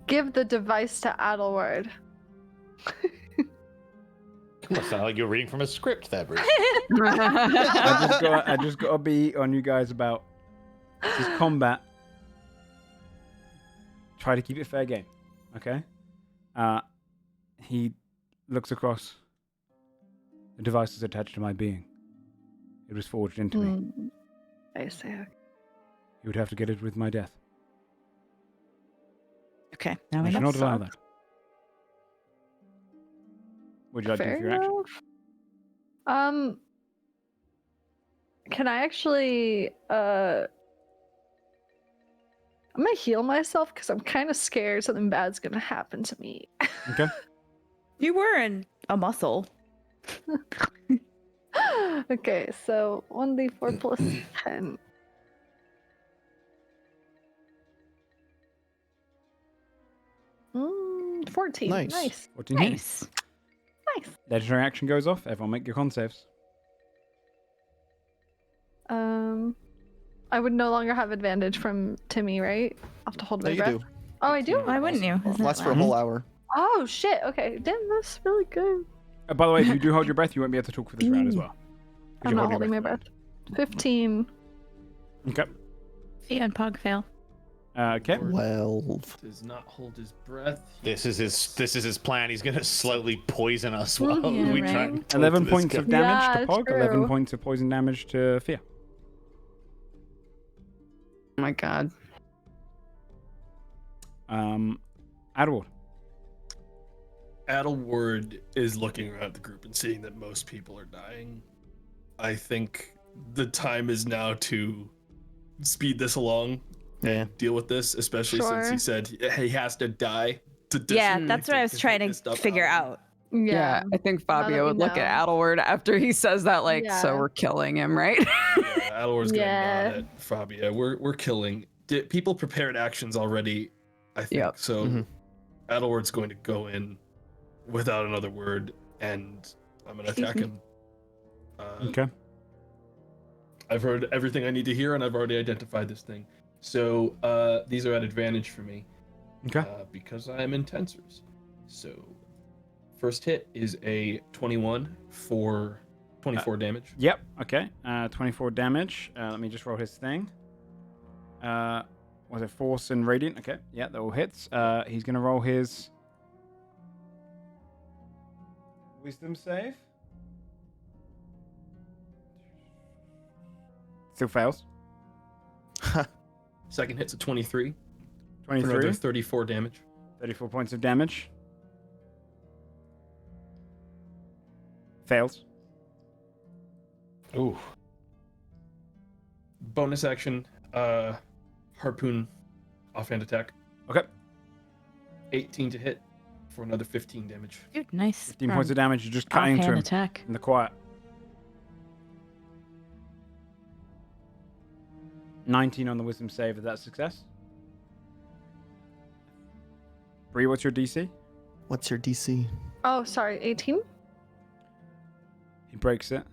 Give the device to Adalward. Must sound like you're reading from a script there, Bruce. I just got to be on you guys about this combat. Try to keep it fair game. Okay. He looks across. The device is attached to my being. It was forged into me. I see. You would have to get it with my death. Okay. Now I we should know. not allow that. Would you like to do Fair for your action? enough. Can I actually I'm gonna heal myself because I'm kind of scared something bad's gonna happen to me. Okay. You were in a muscle. Okay, so 1d4 plus 10. Mm, 14. Nice. Nice. 14 hits. Nice. Nice. Legendary action goes off. Everyone make your con saves. I would no longer have advantage from Timmy, right? I'll have to hold No, my you breath. do. Oh, I do? Why wouldn't you? Isn't Lasts it for a loud? whole hour. Oh, shit. Okay. Damn, that's really good. By the way, if you do hold your breath, you won't be able to talk for this round as well. 'Cause I'm you're not holding my your breath. 15. Okay. Fia and Pog fail. Okay. 12. Does not hold his breath. This is his plan. He's gonna slowly poison us while Yeah, we right. try and talk 11 to this points guy. of damage Yeah, to Pog, 11 true. points of poison damage to Fia. Oh my god. Adalward. Adalward is looking around the group and seeing that most people are dying. I think the time is now to speed this along, Yeah. deal with this, especially since he Sure. said he has to die to Yeah, dis- that's what I was to trying get this to stuff figure out. out. Yeah, I think Fabio would look at Adalward after he says that, like, so Yeah. we're killing him, right? Yeah, Adalward's gonna Yeah. nod at Fabia. We're killing. People prepared actions already, I think. Yep. So Mhm. Adalward's going to go in without another word, and I'm gonna attack him. Okay. I've heard everything I need to hear, and I've already identified this thing. So these are at advantage for me Okay. because I am in tensors. So first hit is a 21 for 24 damage. Yep. Okay. 24 damage. Let me just roll his thing. Was it Force and Radiant? Okay. Yeah, that all hits. He's gonna roll his Wisdom save. Still fails. Second hit's a 23. 23. For another 34 damage. 34 points of damage. Fails. Ooh. Bonus action, harpoon, offhand attack. Okay. 18 to hit for another 15 damage. Dude, nice. 15 points of damage. You're just cutting into Offhand him attack. in the quiet. 19 on the wisdom save. Is that a success? Bree, what's your DC? What's your DC? Oh, sorry, 18? He breaks it.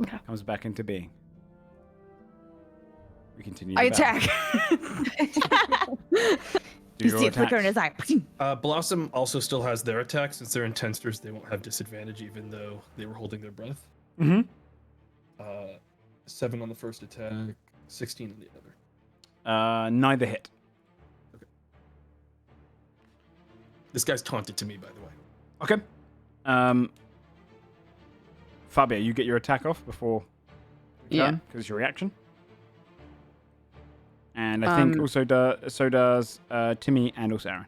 Okay. Comes back into being. We continue. I the battle. attack. Do You your see it flicker in attacks. his eye. Blossom also still has their attack. Since they're intensters, they won't have disadvantage even though they were holding their breath. Mm-hmm. 7 on the first attack, 16 on the other. Neither hit. This guy's taunted to me, by the way. Okay. Fabio, you get your attack off before Yeah. because it's your reaction. And I think also so does Timmy and also Aaron.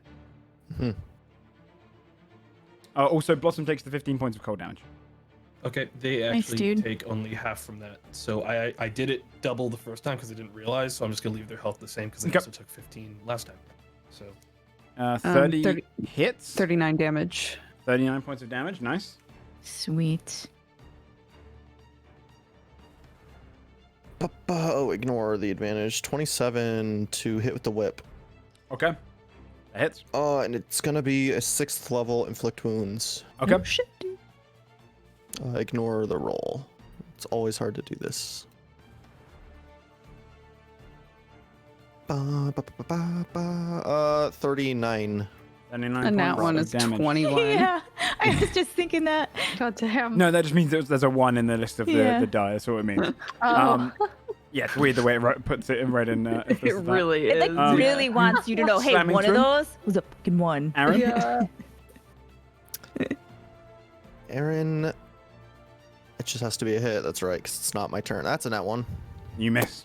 Hmm. Also, Blossom takes the 15 points of cold damage. Okay, they Nice, actually dude. take only half from that. So I did it double the first time because I didn't realize. So I'm just gonna leave their health the same because they Okay. also took 15 last time. So 30 30 hits. 39 damage. 39 points of damage. Nice. Sweet. Oh, ignore the advantage. 27 to hit with the whip. Okay. That hits. And it's gonna be a 6th level inflict wounds. Okay. Oh, shit, dude. Ignore the roll. It's always hard to do this. 39. 39 And that points one of is damage. 21. Yeah, I was just thinking that. God damn. No, that just means there's a 1 in the list of Yeah. the die. That's what it means. Oh. Yeah, it's weird the way it puts it in red and if this It is that. really It is. like really wants you to know, hey, Slamming one of through? those was a fucking one. Aaron? Yeah. Aaron. It just has to be a hit. That's right, because it's not my turn. That's a nat 1. You miss.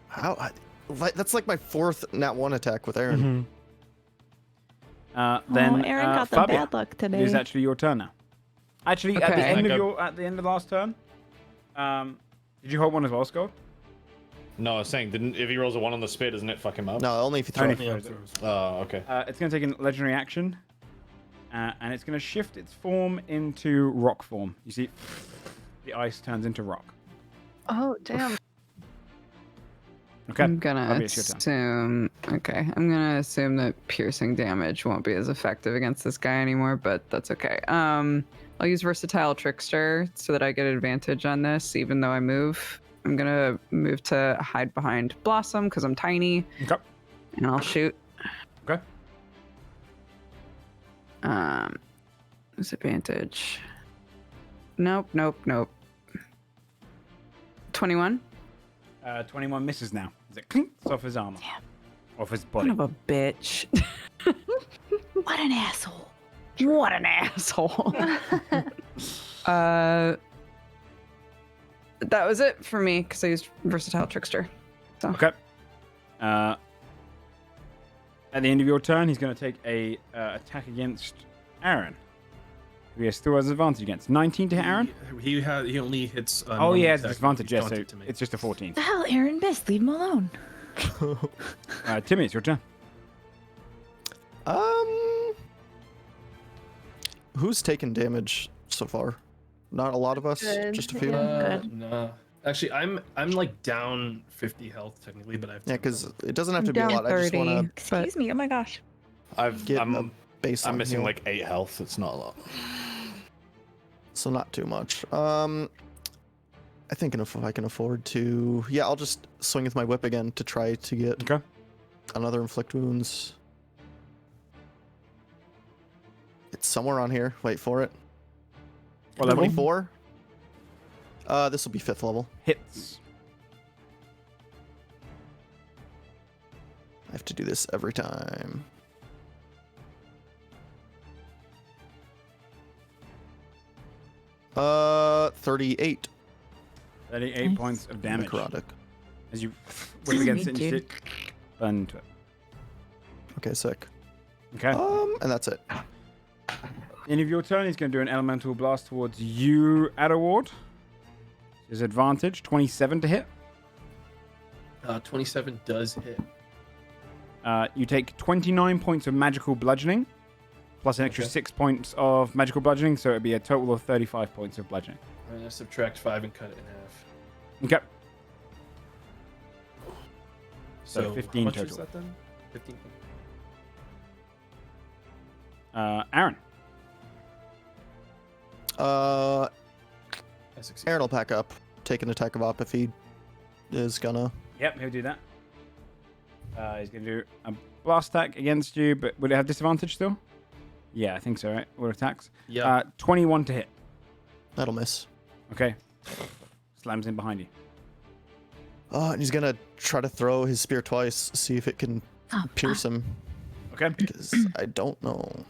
How? That's like my 4th nat 1 attack with Aaron. Then Aaron got the Fabio, bad luck it today. is actually your turn now. Actually, at the Okay. end of Like at the end of the last turn, did you hold one as well, Scott? No, I was saying, if he rolls a 1 on the spit, doesn't it fuck him up? No, only if you throw Only it. if- yeah, throws it. throws. Oh, okay. It's going to take a legendary action, and it's going to shift its form into rock form. You see, the ice turns into rock. Oh, damn. Okay. I'm gonna Fabio, it's your turn. I'm gonna assume that piercing damage won't be as effective against this guy anymore, but that's okay. I'll use versatile trickster so that I get advantage on this, even though I move. I'm gonna move to hide behind Blossom because I'm tiny, Okay. and I'll shoot. Okay. Disadvantage. Nope. 21. 21 misses now. Is it clinks off his armor? Damn. Off his Son body. of a bitch. What an asshole. What an asshole. That was it for me because I used versatile trickster. So. Okay. At the end of your turn, he's going to take a attack against Aaron, who he still has advantage against. 19 to hit Aaron? He only hits. Oh, he has attack if disadvantage, he's yes, so taunted to me. it's just a 14. The hell, Aaron missed. Leave him alone. Timmy, it's your turn. Who's taken damage so far? Not a lot of us, Good, just a few. yeah. Good. Nah. Actually, I'm like down 50 health technically, but I've Yeah, because it doesn't have to be a Down lot. I just 30. want to Excuse me. Oh my gosh. get a I'm baseline missing heal, like 8 health. It's not a lot. so not too much. I think if I can afford to, yeah, I'll just swing with my whip again to try to get Okay. another inflict wounds. It's somewhere on here. Wait for it. What level? 24. This will be 5th level. Hits. I have to do this every time. 38. 38 Nice. points of damage. Necrotic. As you whip against it and you Me see it burn into it. Okay, sick. Okay. And that's it. End of your turn, he's going to do an elemental blast towards you, Adalward. His advantage, 27 to hit. 27 does hit. You take 29 points of magical bludgeoning, plus an extra Okay. 6 points of magical bludgeoning, so it'd be a total of 35 points of bludgeoning. I'm gonna subtract 5 and cut it in half. Okay. So, So 15 how much total. is that then? 15. Aaron. Uh, I succeed. Aaron will pack up. Take an attack of op if he is gonna. Yep, he'll do that. He's going to do a blast attack against you, but would it have disadvantage still? Yeah, I think so, right? All attacks. Yeah. 21 to hit. That'll miss. Okay. Slams in behind you. And he's gonna try to throw his spear twice, see if it can pierce him. Okay. Because I don't know.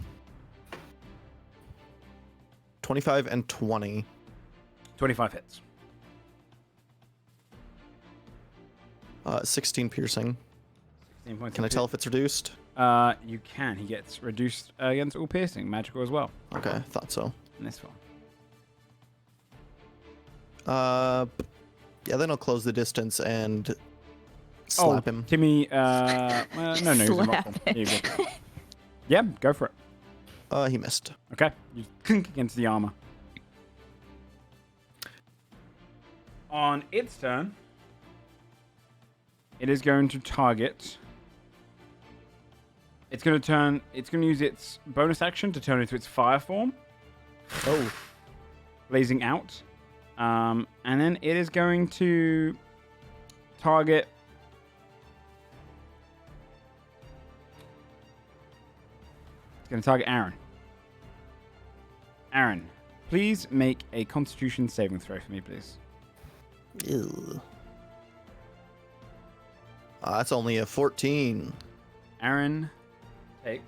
25 and 20. 25 hits. 16 piercing. 16 points Can I of tell if it's reduced? You can. He gets reduced against all piercing, magical as well. Okay, thought so. In this one. Yeah, then I'll close the distance and slap him. Timmy, well, no, he's in rock Slap form. Here you go. Yeah, go for it. He missed. Okay. You clink against the armor. On its turn, it is going to target. It's going to use its bonus action to turn into its fire form. Oh. Blazing out. And then it is going to target. It's going to target Aaron. Aaron, please make a Constitution saving throw for me, please. Ew. That's only a 14. Aaron takes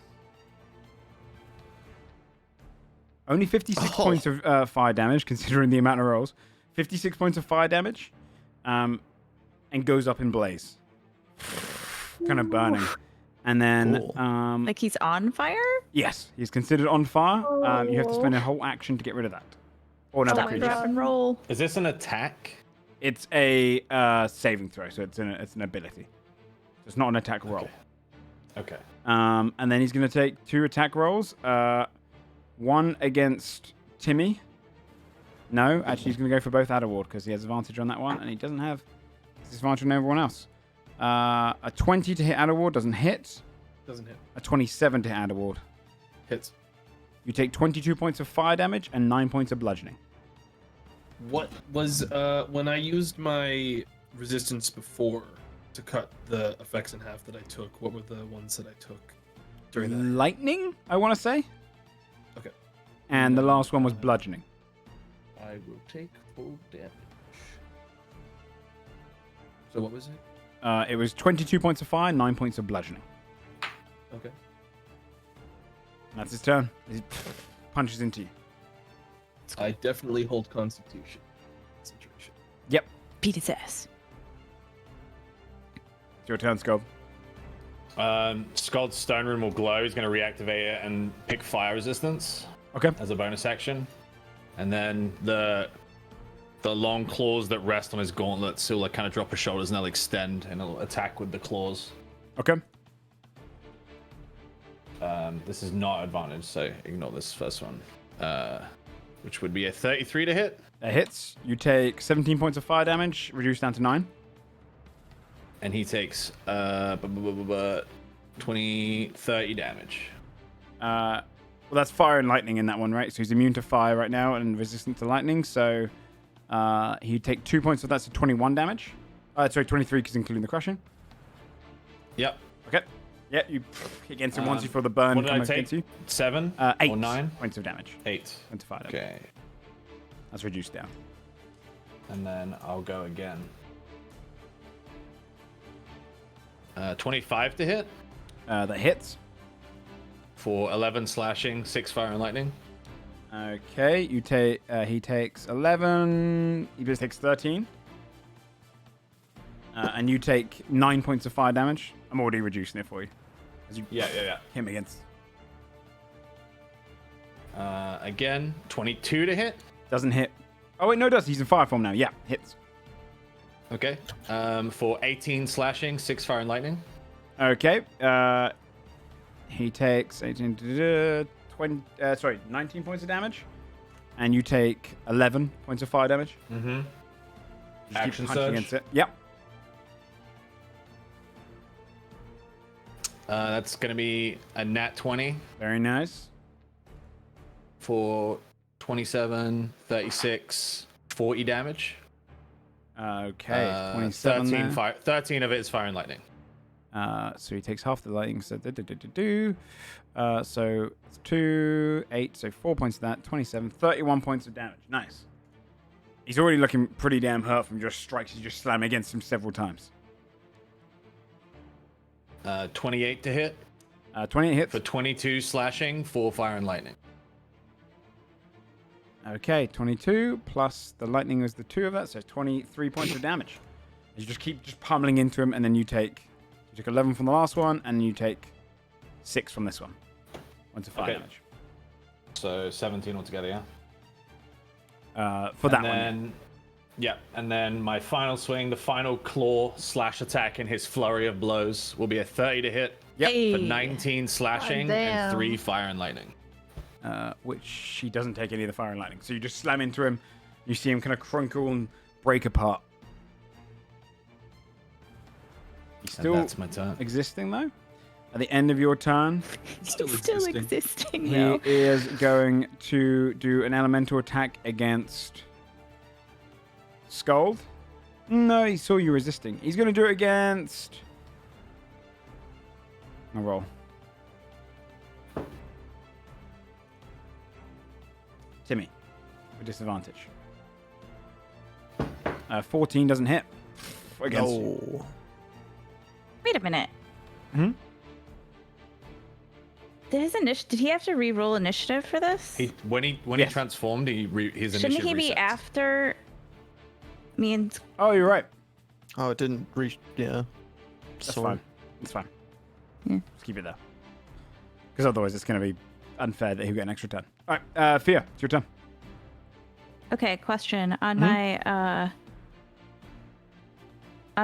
only 56 Oh. points of fire damage, considering the amount of rolls. 56 points of fire damage, and goes up in blaze, kind of burning. And then, Cool. Like he's on fire? yes, he's considered on fire. You have to spend a whole action to get rid of that, or another Stop, creature. drop, and roll. Is this an attack? It's a saving throw, so it's an ability. So it's not an attack roll. Okay. And then he's going to take 2 attack rolls. One against Timmy. No, actually, he's going to go for both Adalward because he has advantage on that one, and he doesn't have disadvantage on everyone else. A 20 to hit Adalward doesn't hit. Doesn't hit. A 27 to hit Adalward. Hits. You take 22 points of fire damage and 9 points of bludgeoning. What was when I used my resistance before to cut the effects in half that I took? What were the ones that I took during that? Lightning, I want to say. Okay. And the last one was bludgeoning. I will take full damage. So what was it? It was 22 points of fire, 9 points of bludgeoning. Okay. That's his turn. He punches into you. I definitely hold Constitution. Concentration. Yep. Beat his ass. It's your turn, Scob. Scald's Stone Room will glow. He's going to reactivate it and pick fire resistance Okay. as a bonus action. And then the long claws that rest on his gauntlets, he'll like kind of drop his shoulders and they'll extend and he'll attack with the claws. Okay. This is not advantage, so ignore this first one. Which would be a 33 to hit. That hits. You take 17 points of fire damage, reduced down to 9. And he takes 30 damage. Well, that's fire and lightning in that one, right? So he's immune to fire right now and resistant to lightning. So he'd take 2 points of that, so 21 damage. Sorry, 23 because including the crushing. Yep. Okay. Yeah, you hit against him once you feel the burn What did come I take? against you. 7 8 or 9? points of damage. 8. Into fire damage. Okay. That's reduced down. And then I'll go again. 25 to hit That hits. for 11 slashing, 6 fire and lightning. Okay, you take. He takes 11. He just takes 13. And you take 9 points of fire damage. I'm already reducing it for you. As you Yeah. hit him against. Again, 22 to hit. Doesn't hit. Oh wait, no, it does. He's in fire form now. Yeah, hits. Okay. For 18 slashing, 6 fire and lightning. Okay. He takes 18, 19 points of damage, and you take 11 points of fire damage. Mm-hmm. You just keep Action punching surge. against it. Yep. That's going to be a nat 20 Very nice. for 27, 36, 40 damage. Okay. 27 there. 13 of it is fire and lightning. So he takes half the lightning. So so it's 2, 8, so 4 points of that. 27, 31 points of damage. Nice. He's already looking pretty damn hurt from just strikes you just slam against him several times. 28 to hit 28 hits. for 22 slashing, 4 fire and lightning. Okay, 22 plus the lightning was the 2 of that, so 23 points of damage. You just keep just pummeling into him, and then you take 11 from the last one, and you take 6 from this one. Points of fire Okay. damage. So 17 altogether, yeah? For that and one. then, yeah, and then my final swing, the final claw slash attack in his flurry of blows will be a 30 to hit Yep. Hey. for 19 slashing damn. and 3 fire and lightning. Which he doesn't take any of the fire and lightning. So you just slam into him, you see him kind of crunkle and break apart. He's And still that's my turn. existing, though. At the end of your turn, Still Still existing. existing, he though. is going to do an elemental attack against Scald. No, he saw you resisting. He's going to do it against... I'll roll. Timmy, with disadvantage. 14 doesn't hit against you. No. Wait a minute. Hmm? Did he have to re-roll initiative for this? When he Yes. transformed, his Shouldn't initiative he be resets. after me and Oh, you're right. Oh, it didn't reach. Yeah. That's So- fine. It's fine. Yeah. Just keep it there. Because otherwise it's going to be unfair that he'll get an extra turn. All right, Fia, it's your turn. Okay, question on Mhm.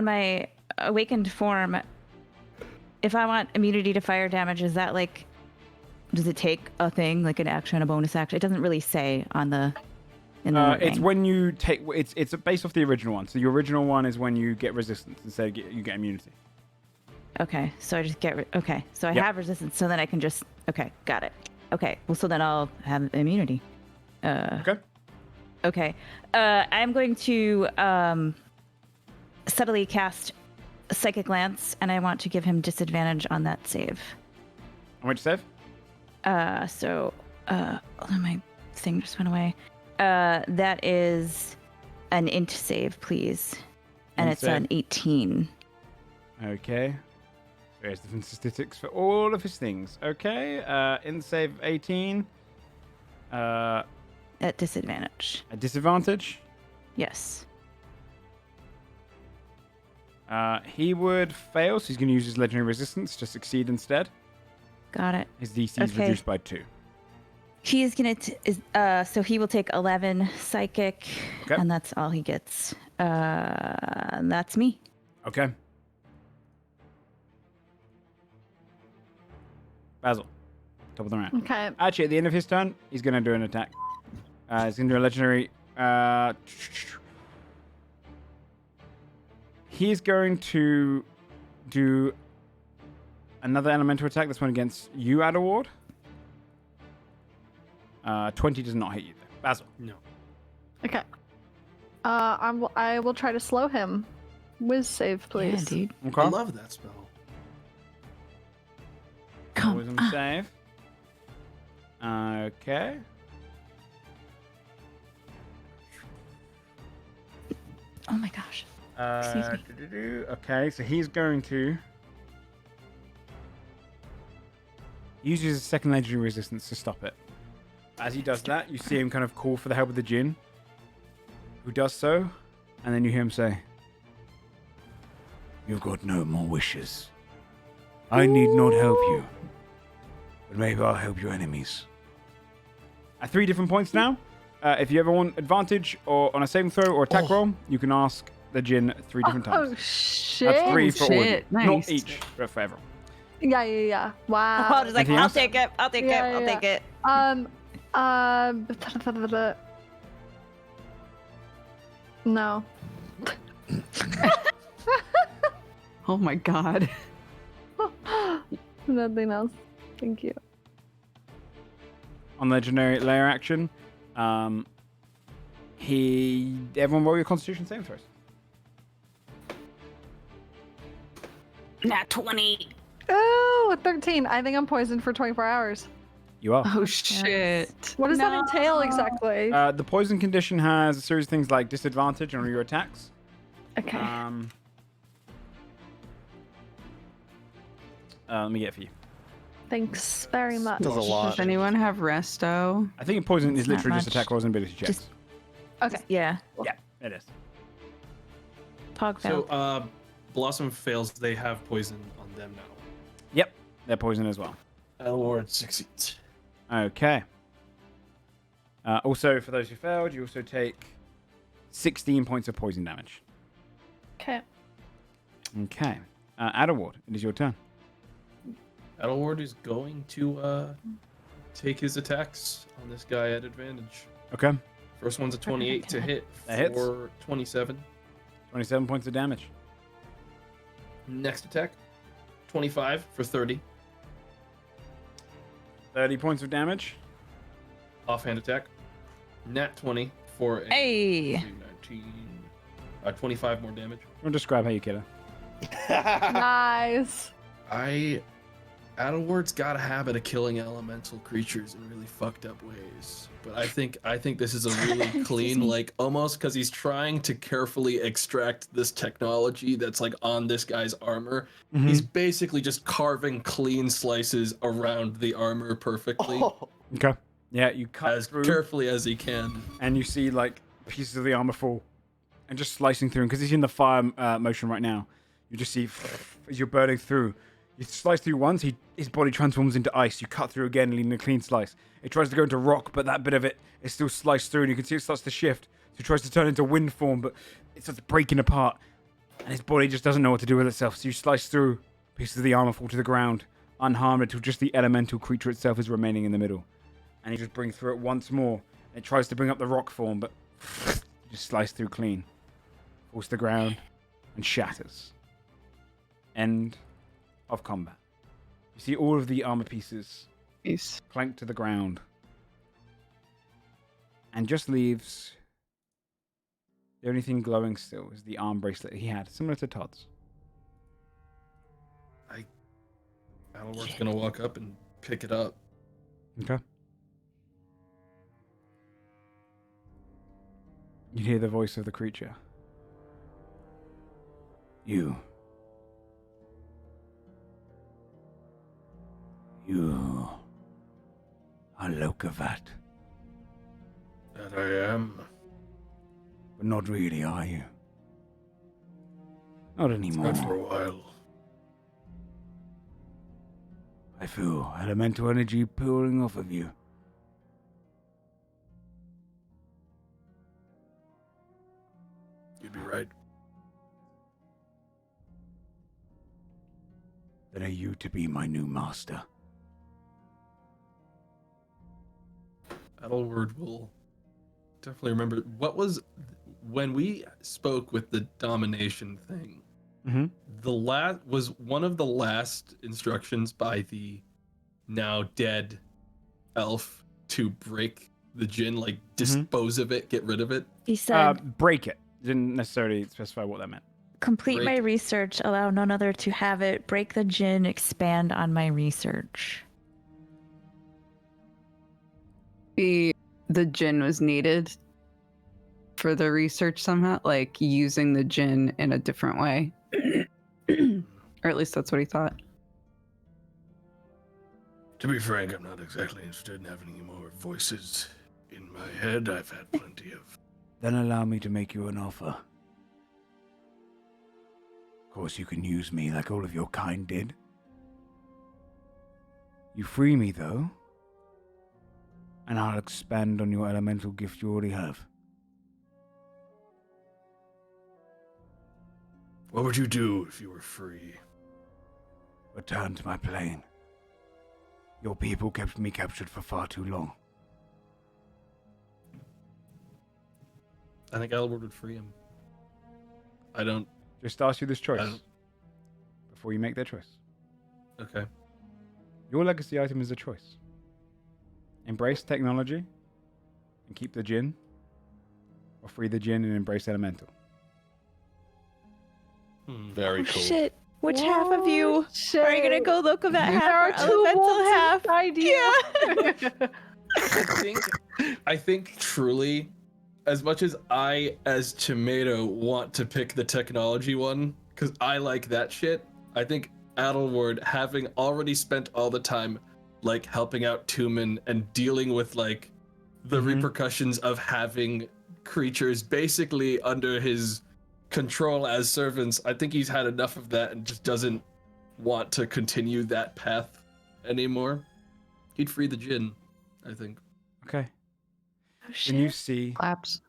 my awakened form. If I want immunity to fire damage, is that like, does it take a thing like an action, a bonus action? It doesn't really say on the. In the It's thing. when you take... It's based off the original one. So the original one is when you get resistance instead of you get immunity. Okay, so I just get. Okay, so I Yep. have resistance, so then I can just. Okay, got it. Okay, well, so then I'll have immunity. Okay. Okay. I'm going to subtly cast Psychic Glance, and I want to give him disadvantage on that save. On which save? So, oh, my thing just went away. That is an int save, please. And Int it's save. an 18. Okay. There's different statistics for all of his things. Okay. In save 18. At disadvantage. A disadvantage. Yes. He would fail, so he's going to use his legendary resistance to succeed instead. Got it. His DC is Okay. reduced by 2. He is gonna. So he will take 11 psychic, Okay. and that's all he gets. That's me. Okay. Basil, top of the round. Okay. Actually, at the end of his turn, he's going to do an attack. He's going to do a legendary. He's going to do another elemental attack. This one against you, Adalward. 20 does not hit you. Basil. No. Okay. I will try to slow him. Whiz save, please. Yeah, dude. Okay. I love that spell. Come Wisdom on. save. Okay. Oh my gosh. Excuse me. Okay, so he's going to use his second legendary resistance to stop it. As he does that, you see him kind of call for the help of the djinn, who does so, and then you hear him say, "You've got no more wishes. I need not help you, but maybe I'll help your enemies." At 3 different points now, if you ever want advantage or on a saving throw or attack roll, you can ask the djinn 3 different times. Oh shit! That's 3 for all of you. Shit, Not nice. each, but for everyone. Yeah. Wow. Paul is like, Anything I'll else? take it. I'll take it. Yeah, I'll yeah, take it. No. Oh my god. Nothing else. Thank you. On legendary layer action, everyone roll your Constitution saving throws. Nat 20. Oh, 13. I think I'm poisoned for 24 hours. You are. Oh shit. What does that No. entail exactly? The poison condition has a series of things like disadvantage on all your attacks. Okay. Let me get it for you. Thanks very much. Does a lot. Does anyone have resto? I think poison is It's not literally just much. attack rolls and ability checks. Just- Okay. Yeah. Yeah, it is. Pog So, failed. Blossom fails. They have poison on them now. Yep, they're poison as well. Adalward succeeds. Okay. Also, for those who failed, you also take 16 points of poison damage. Okay. Okay. Adalward, it is your turn. Adalward is going to take his attacks on this guy at advantage. Okay. First one's a 28 to hit That hits. for 27. 27 points of damage. Next attack, 25 for 30. 30 points of damage. Offhand attack, nat 20 for a Hey. 19, 25 more damage. I'll describe how you kill her. Nice. Adalward's got a habit of killing elemental creatures in really fucked up ways. But I think this is a really clean, like almost because he's trying to carefully extract this technology that's like on this guy's armor. Mm-hmm. He's basically just carving clean slices around the armor perfectly, Okay. Yeah, you cut as through, carefully as he can. and you see like pieces of the armor fall, and just slicing through. Because he's in the fire motion right now, you just see as you're burning through. You slice through once, his body transforms into ice. You cut through again, leaving a clean slice. It tries to go into rock, but that bit of it is still sliced through, and you can see it starts to shift. So it tries to turn into wind form, but it starts breaking apart, and his body just doesn't know what to do with itself. So you slice through, pieces of the armor fall to the ground, unharmed until just the elemental creature itself is remaining in the middle. And you just bring through it once more. It tries to bring up the rock form, but just slice through clean. Falls to the ground and shatters. End of combat. You see all of the armor pieces Nice. clank to the ground. And just leaves the only thing glowing still is the arm bracelet he had, similar to Todd's. Adalward's gonna walk up and pick it up. Okay. You hear the voice of the creature. You are Lokavat, That I am. but not really, are you? Not anymore. Not for a while. I feel elemental energy pouring off of you. You'd be right. Then are you to be my new master? Adalward will definitely remember. What was when we spoke with the domination thing? Mm-hmm. The last was one of the last instructions by the now dead elf to break the djinn, like dispose of it, get rid of it. He said, Break it. Didn't necessarily specify what that meant. complete my break- research, allow none other to have it, break the djinn, expand on my research. The djinn was needed. further research somehow, like using the djinn in a different way. Or at least that's what he thought. To be frank, I'm not exactly interested in having any more voices in my head. I've had plenty of. Then allow me to make you an offer. Of course, you can use me like all of your kind did. You free me, though, and I'll expand on your elemental gift you already have. What would you do if you were free? Return to my plane. Your people kept me captured for far too long. I think Adalward would free him. I don't. Just ask you this choice don't- before you make their choice. Okay. Your legacy item is a choice. Embrace technology and keep the djinn, or free the djinn and embrace elemental. Very cool. Shit. Which half of you Shit. are you gonna go look at that There half are or two elemental wolves half? inside you. I think truly, as much as I, as Tomato, want to pick the technology one, because I like that shit, I think Adalward, having already spent all the time, like, helping out Tumen and dealing with, like, the repercussions of having creatures basically under his control as servants, I think he's had enough of that and just doesn't want to continue that path anymore. He'd free the djinn, I think. Okay. Oh, Then you shit. see, Claps.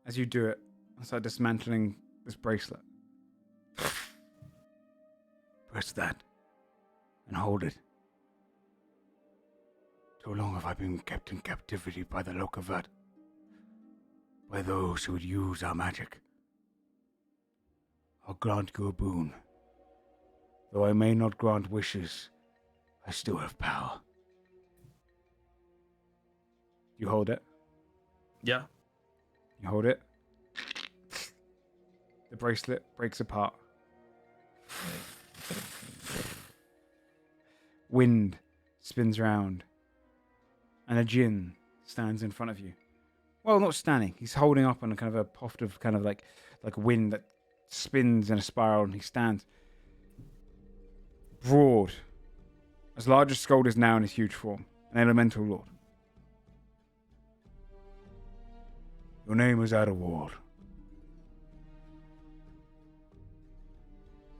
as you do it, I start dismantling this bracelet. Press that and hold it. Too long have I been kept in captivity by the Lokavat, by those who would use our magic. I'll grant you a boon. Though I may not grant wishes, I still have power. You hold it. Yeah. You hold it. The bracelet breaks apart. Wind spins round, and a djinn stands in front of you. Well, not standing. He's holding up on a kind of a puff of kind of like wind that spins in a spiral, and he stands broad, as large as Skold is now in his huge form, an elemental lord. Your name is Adalward.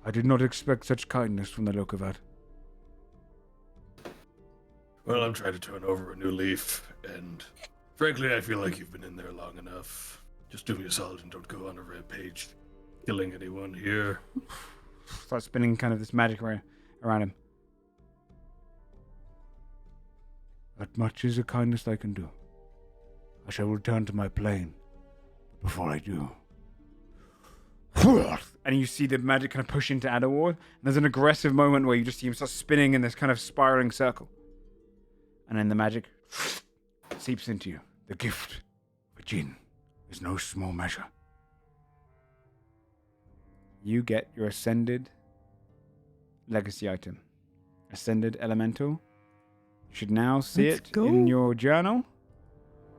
I did not expect such kindness from the Lokavat. Well, I'm trying to turn over a new leaf, and frankly, I feel like you've been in there long enough. Just do me a solid and don't go on a rampage, killing anyone here. Starts spinning kind of this magic around him. That much is a kindness I can do. I shall return to my plane. But before I do... And you see the magic kind of push into Adalward. And there's an aggressive moment where you just see him start spinning in this kind of spiraling circle. And then the magic seeps into you. The gift of a djinn is no small measure. You get your ascended legacy item. Ascended elemental. You should now see Let's it go. in your journal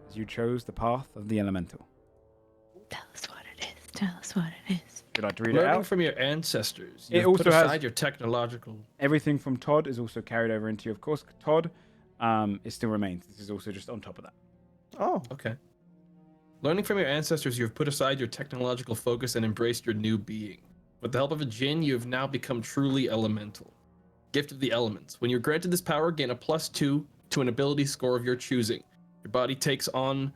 as you chose the path of the elemental. Tell us what it is. Tell us what it is. Would you like to read it Learning out? from your ancestors, It you've also put has- aside your technological. Everything from Todd is also carried over into you. Of course, Todd, it still remains. This is also just on top of that. Oh, Okay. Learning from your ancestors, you have put aside your technological focus and embraced your new being. With the help of a djinn, you have now become truly elemental. Gift of the elements. When you're granted this power, gain a +2 to an ability score of your choosing. Your body takes on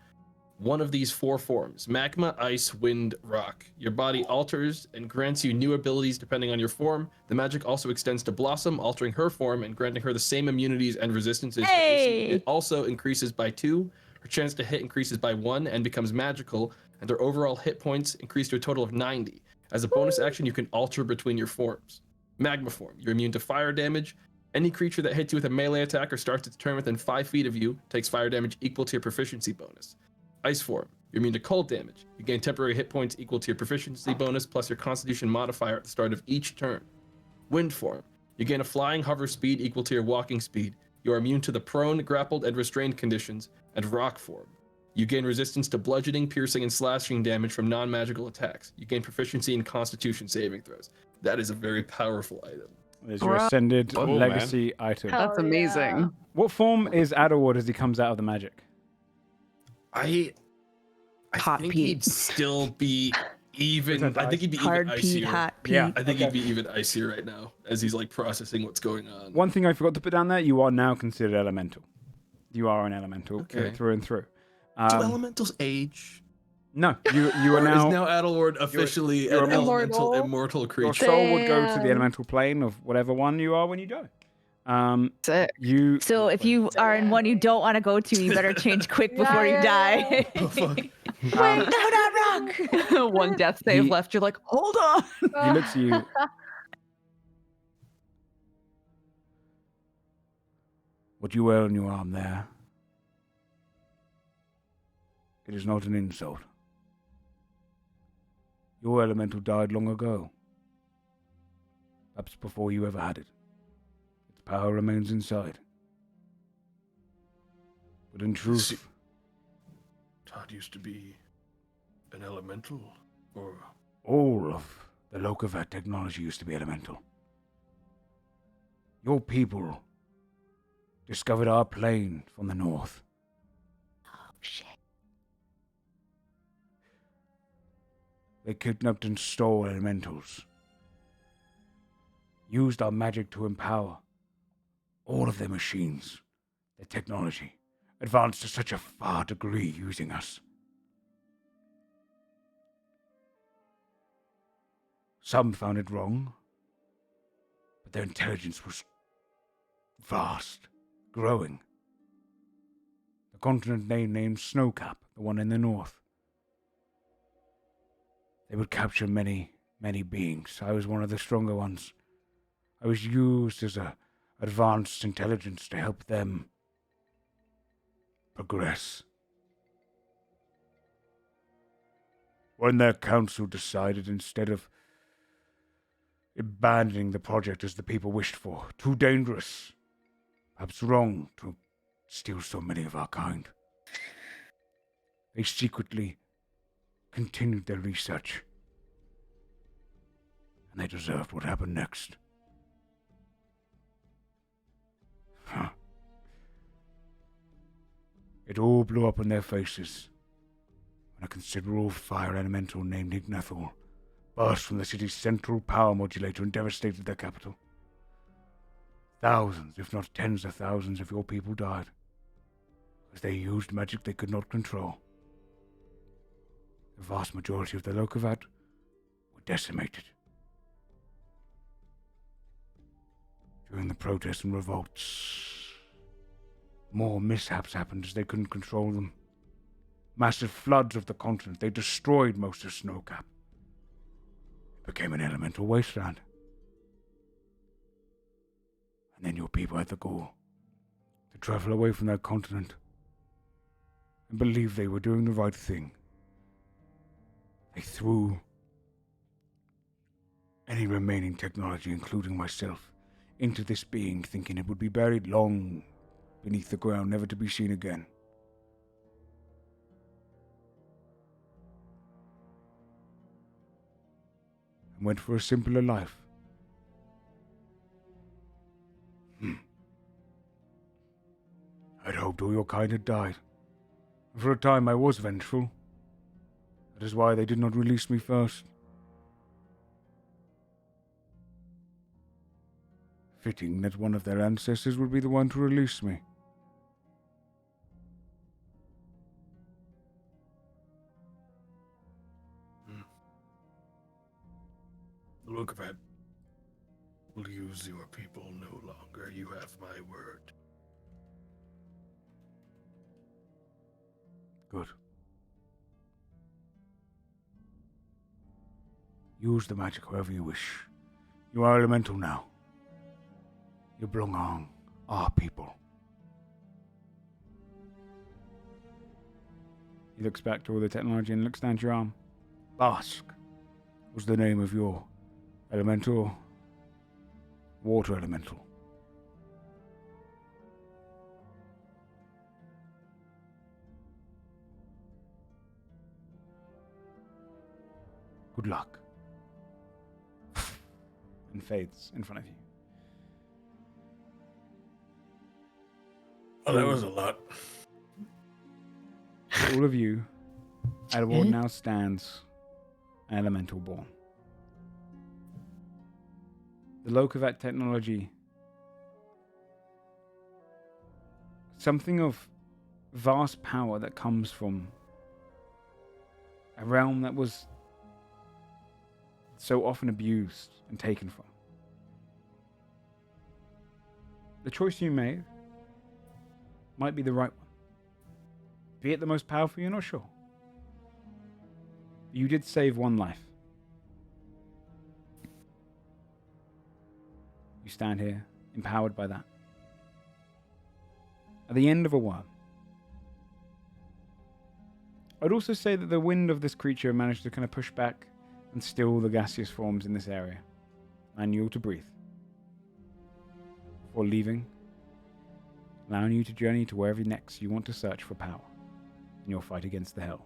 one of these 4 forms: magma, ice, wind, rock. Your body alters and grants you new abilities depending on your form. The magic also extends to Blossom, altering her form and granting her the same immunities and resistances. to AC. Hey! It also increases by 2. Her chance to hit increases by 1 and becomes magical, and their overall hit points increase to a total of 90. As a bonus action, you can alter between your forms. Magma form. You're immune to fire damage. Any creature that hits you with a melee attack or starts its turn within 5 feet of you takes fire damage equal to your proficiency bonus. Ice form. You're immune to cold damage. You gain temporary hit points equal to your proficiency bonus plus your constitution modifier at the start of each turn. Wind form. You gain a flying hover speed equal to your walking speed. You are immune to the prone, grappled, and restrained conditions. And rock form. You gain resistance to bludgeoning, piercing, and slashing damage from non-magical attacks. You gain proficiency in Constitution saving throws. That is a very powerful item. There's your Bruh. ascended Cool, legacy item. Hell That's amazing. yeah. What form is Adalward as he comes out of the magic? I Hot think Pete. he'd still be even. Percent I think he'd be Hard even Pete, icier. hot Pete. Yeah. I think Okay. he'd be even icier right now as he's like processing what's going on. One thing I forgot to put down there, you are now considered elemental. You are an elemental Okay. through and through. Do elementals age? No, you are Or now, is now Adalward officially you're an immortal. elemental immortal your creature? soul would go to the Damn. elemental plane of whatever one you are when you die. Sick. You So if you are in one you don't want to go to, you better change quick before you die. Oh, fuck. Wait, no, not wrong. One death save He- left. You're like, hold on. he looks at you. What you wear on your arm there, it is not an insult. Your elemental died long ago. Perhaps before you ever had it. Its power remains inside. But in truth, Todd used to be an elemental, or all of the Lokavat technology used to be elemental. Your people discovered our plane from the north. Oh shit. They kidnapped and stole elementals. Used our magic to empower all of their machines, their technology, advanced to such a far degree using us. Some found it wrong, but their intelligence was vast, growing. The continent they named Snowcap, the one in the north. They would capture many, many beings. I was one of the stronger ones. I was used as a advanced intelligence to help them progress. When their council decided, instead of abandoning the project as the people wished for, too dangerous, perhaps wrong to steal so many of our kind, they secretly continued their research. And they deserved what happened next. Huh. It all blew up in their faces when a considerable fire elemental named Ignethor burst from the city's central power modulator and devastated their capital. Thousands, if not tens of thousands of your people died, as they used magic they could not control. The vast majority of the Lokavat were decimated. During the protests and revolts, more mishaps happened as they couldn't control them. Massive floods of the continent, they destroyed most of Snowcap. It became an elemental wasteland. And then your people had the gall to travel away from their continent and believe they were doing the right thing. They threw any remaining technology, including myself, into this being, thinking it would be buried long beneath the ground, never to be seen again. And went for a simpler life. I'd hoped all your kind had died. For a time I was vengeful. That is why they did not release me first. Fitting that one of their ancestors would be the one to release me. the look of it, will use your people no longer. You have my word. Good. Use the magic however you wish. You are elemental now. You belong on our people. He looks back to all the technology and looks down at your arm. Bask was the name of your elemental, water elemental. Good luck. And fades in front of you. Oh, that was a lot. For all of you, Adalward now stands an elemental born. The Lokavat technology, something of vast power that comes from a realm that was so often abused and taken from. The choice you made might be the right one. Be it the most powerful, you're not sure. You did save one life. You stand here, empowered by that. At the end of a worm. I'd also say that the wind of this creature managed to kind of push back and still the gaseous forms in this area, allowing you all to breathe. Before leaving, allowing you to journey to wherever next you want to search for power in your fight against the hell.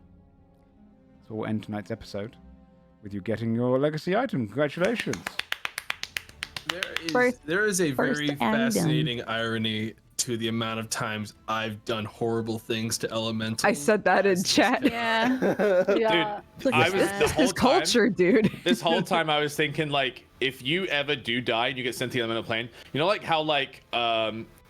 So we'll end tonight's episode with you getting your legacy item. Congratulations. There is a First very and fascinating irony to the amount of times I've done horrible things to elementals. I said that in chat. Yeah. Yeah. Dude, I was the This whole is culture, dude. This whole time I was thinking, like, if you ever do die and you get sent to the elemental plane, you know, like how, like,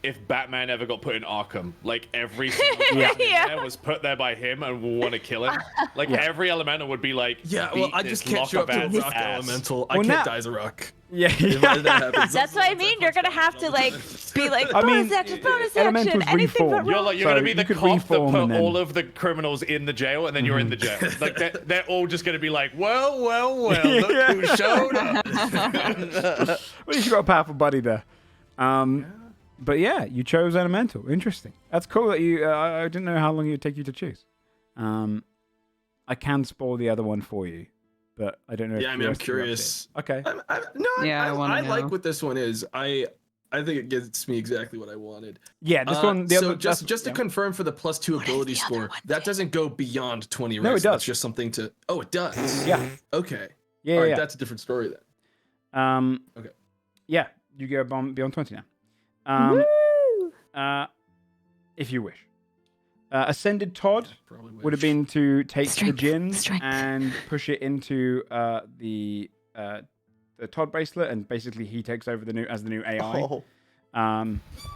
if Batman ever got put in Arkham, like every single person in there was put there by him and will want to kill him. Like every elemental would be like, Yeah, well, I just can't show up to a Lockavat's rock ass. elemental. Well, I now- can't die as a rock. Yeah. If that happens, That's what I mean. You're gonna have to like be like I bonus mean, action, bonus elementals action, anything but reform. You're roll. like, you're So gonna be you the could cop that reform put and then- all of the criminals in the jail, and then you're in the jail. Like they're all just gonna be like, well, look who showed up. Well, you got a powerful buddy there. But yeah, you chose elemental. Interesting. That's cool that you. I didn't know how long it would take you to choose. I can spoil the other one for you, but I don't know. Yeah, if I the mean, I'm rest of you are up to curious. it. Okay. Yeah, I wanna I like know. what this one is. I think it gets me exactly what I wanted. Yeah, this one. The so other. just that's- to yeah. confirm for the +2 ability score, that doesn't go beyond 20 No, it ranks. does. That's just something to. Oh, it does. Yeah. Okay. Yeah. All right, Yeah. that's a different story then. Okay. Okay. Yeah, you go beyond 20 now. If you wish. Ascended Todd Probably would have been to take Strength, the gin strength. and push it into the Todd bracelet, and basically he takes over as the new AI. Oh.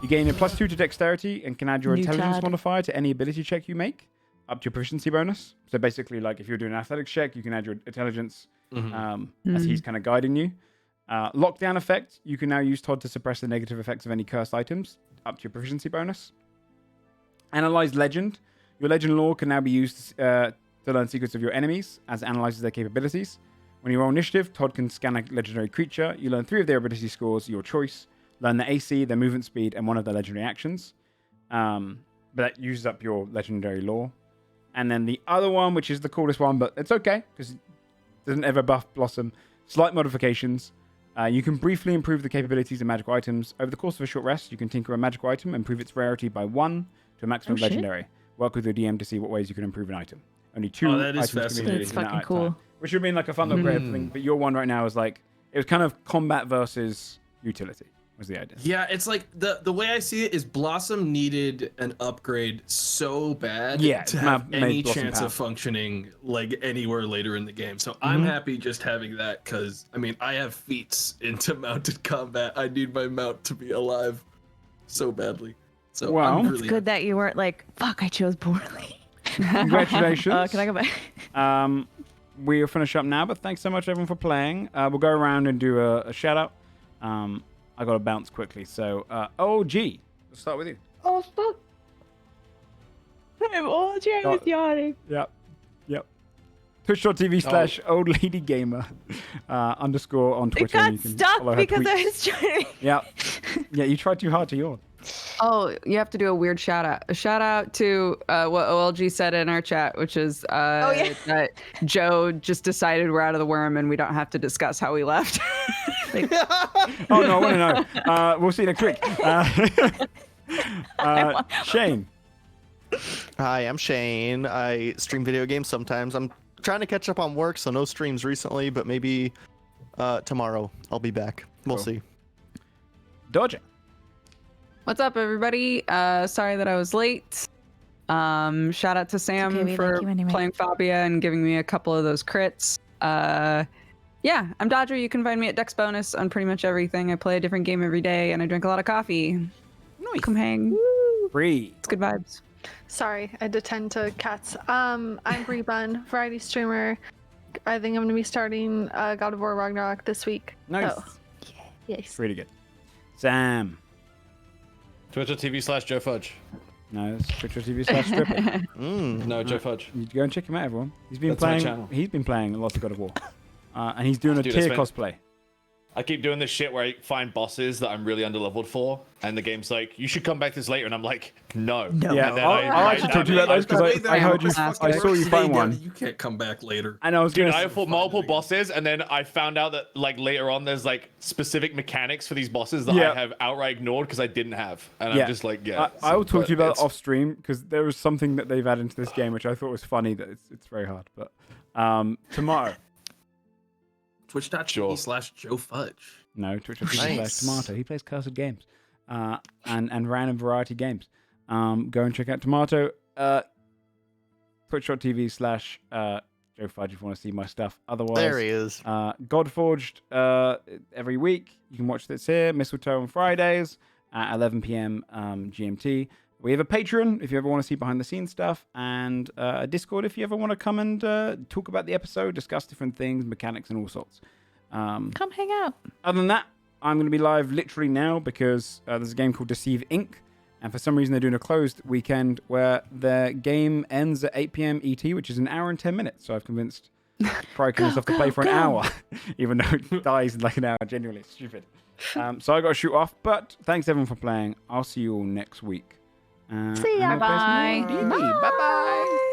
You gain a +2 to dexterity and can add your New intelligence Todd. modifier to any ability check you make, up to your proficiency bonus. So basically, like if you're doing an athletics check, you can add your intelligence as he's kind of guiding you. Lockdown effect, you can now use Todd to suppress the negative effects of any cursed items, up to your proficiency bonus. Analyze legend. Your legend lore can now be used to learn secrets of your enemies as it analyzes their capabilities. When you roll initiative, Todd can scan a legendary creature. You learn 3 of their ability scores, your choice. Learn their AC, their movement speed, and one of their legendary actions. But that uses up your legendary lore. And then the other one, which is the coolest one, but it's okay, because it doesn't ever buff Blossom. Slight modifications. You can briefly improve the capabilities of magical items. Over the course of a short rest, you can tinker a magical item and improve its rarity by 1 to a maximum Oh, shit. legendary. Work with your DM to see what ways you can improve an item. Only 2 Oh, that is items can be fascinating. used That's in that fucking at a cool. time, which would have been like a fun little creative thing, but your one right now is like, it was kind of combat versus utility, was the idea. Yeah, it's like the way I see it is Blossom needed an upgrade so bad Yeah, to it's have made any Blossom chance of powerful. functioning like anywhere later in the game. So I'm happy just having that because I mean I have feats into mounted combat. I need my mount to be alive so badly. So Wow. I'm It's It's really good that you weren't like, fuck, I chose poorly. Congratulations. Can I go back? We'll finish up now, but thanks so much everyone for playing. We'll go around and do a shout out. I got to bounce quickly, so OG, let's start with you. Oh, fuck. I'm old, I was yawning. Yep. Twitch.tv/old lady gamer underscore on It Twitter. got You can stuck follow her because I tweets. was trying. Yeah, you tried too hard to yawn. Oh, you have to do a weird shout out. A shout out to what OLG said in our chat, which is that Joe just decided we're out of the worm and we don't have to discuss how we left. Oh no, I want to know. We'll see you next week. Shane. Hi, I'm Shane. I stream video games sometimes. I'm trying to catch up on work, so no streams recently, but maybe tomorrow I'll be back. We'll Cool. see. Dodging. What's up, everybody? Sorry that I was late. Shout out to Sam okay, we for like you anyway. playing Fabia and giving me a couple of those crits. Yeah, I'm Dodger. You can find me at Dex Bonus on pretty much everything. I play a different game every day, and I drink a lot of coffee. Nice. Come hang. Free. It's good vibes. Sorry, I had to tend to cats. I'm Bree Bun, variety streamer. I think I'm gonna be starting God of War Ragnarok this week. Nice. Oh, yes. Really good. Sam. Twitch.tv/Joe Fudge. No, it's twitch.tv/stripper. No, Joe Fudge. You go and check him out, everyone. He's been That's my playing. channel. He's been playing lots of God of War, and he's doing a Dude, tier that's cosplay. I keep doing this shit where I find bosses that I'm really underleveled for, and the game's like, you should come back this later, and I'm like, no. Yeah, And then I'll actually talk to you about those because I heard you. I saw you find one, You can't come back later. and I was Dude, gonna. I fought multiple bosses, and then I found out that like later on, there's like specific mechanics for these bosses that Yeah. I have outright ignored because I didn't have, and Yeah. I'm just like, yeah. I will talk to you about it it's- off stream because there was something that they've added into this game which I thought was funny. That it's very hard, but tomorrow. Twitch.tv/Joe Fudge. No, Nice. Tomato. He plays Cursed Games, and random variety games. Go and check out Tomato. Twitch.tv/Joe Fudge if you want to see my stuff. Otherwise, There he is. Godforged every week. You can watch this here. Mistletoe on Fridays at 11 p.m. GMT. We have a Patreon if you ever want to see behind the scenes stuff, and a Discord if you ever want to come and talk about the episode, discuss different things, mechanics, and all sorts. Come hang out. Other than that, I'm going to be live literally now because there's a game called Deceive Inc. And for some reason, they're doing a closed weekend where their game ends at 8 p.m. ET, which is an hour and 10 minutes. So I've convinced Crikey and stuff to play for an hour, even though it dies in like an hour. Genuinely, it's stupid. So I got to shoot off. But thanks everyone for playing. I'll see you all next week. See ya. Bye. Bye bye.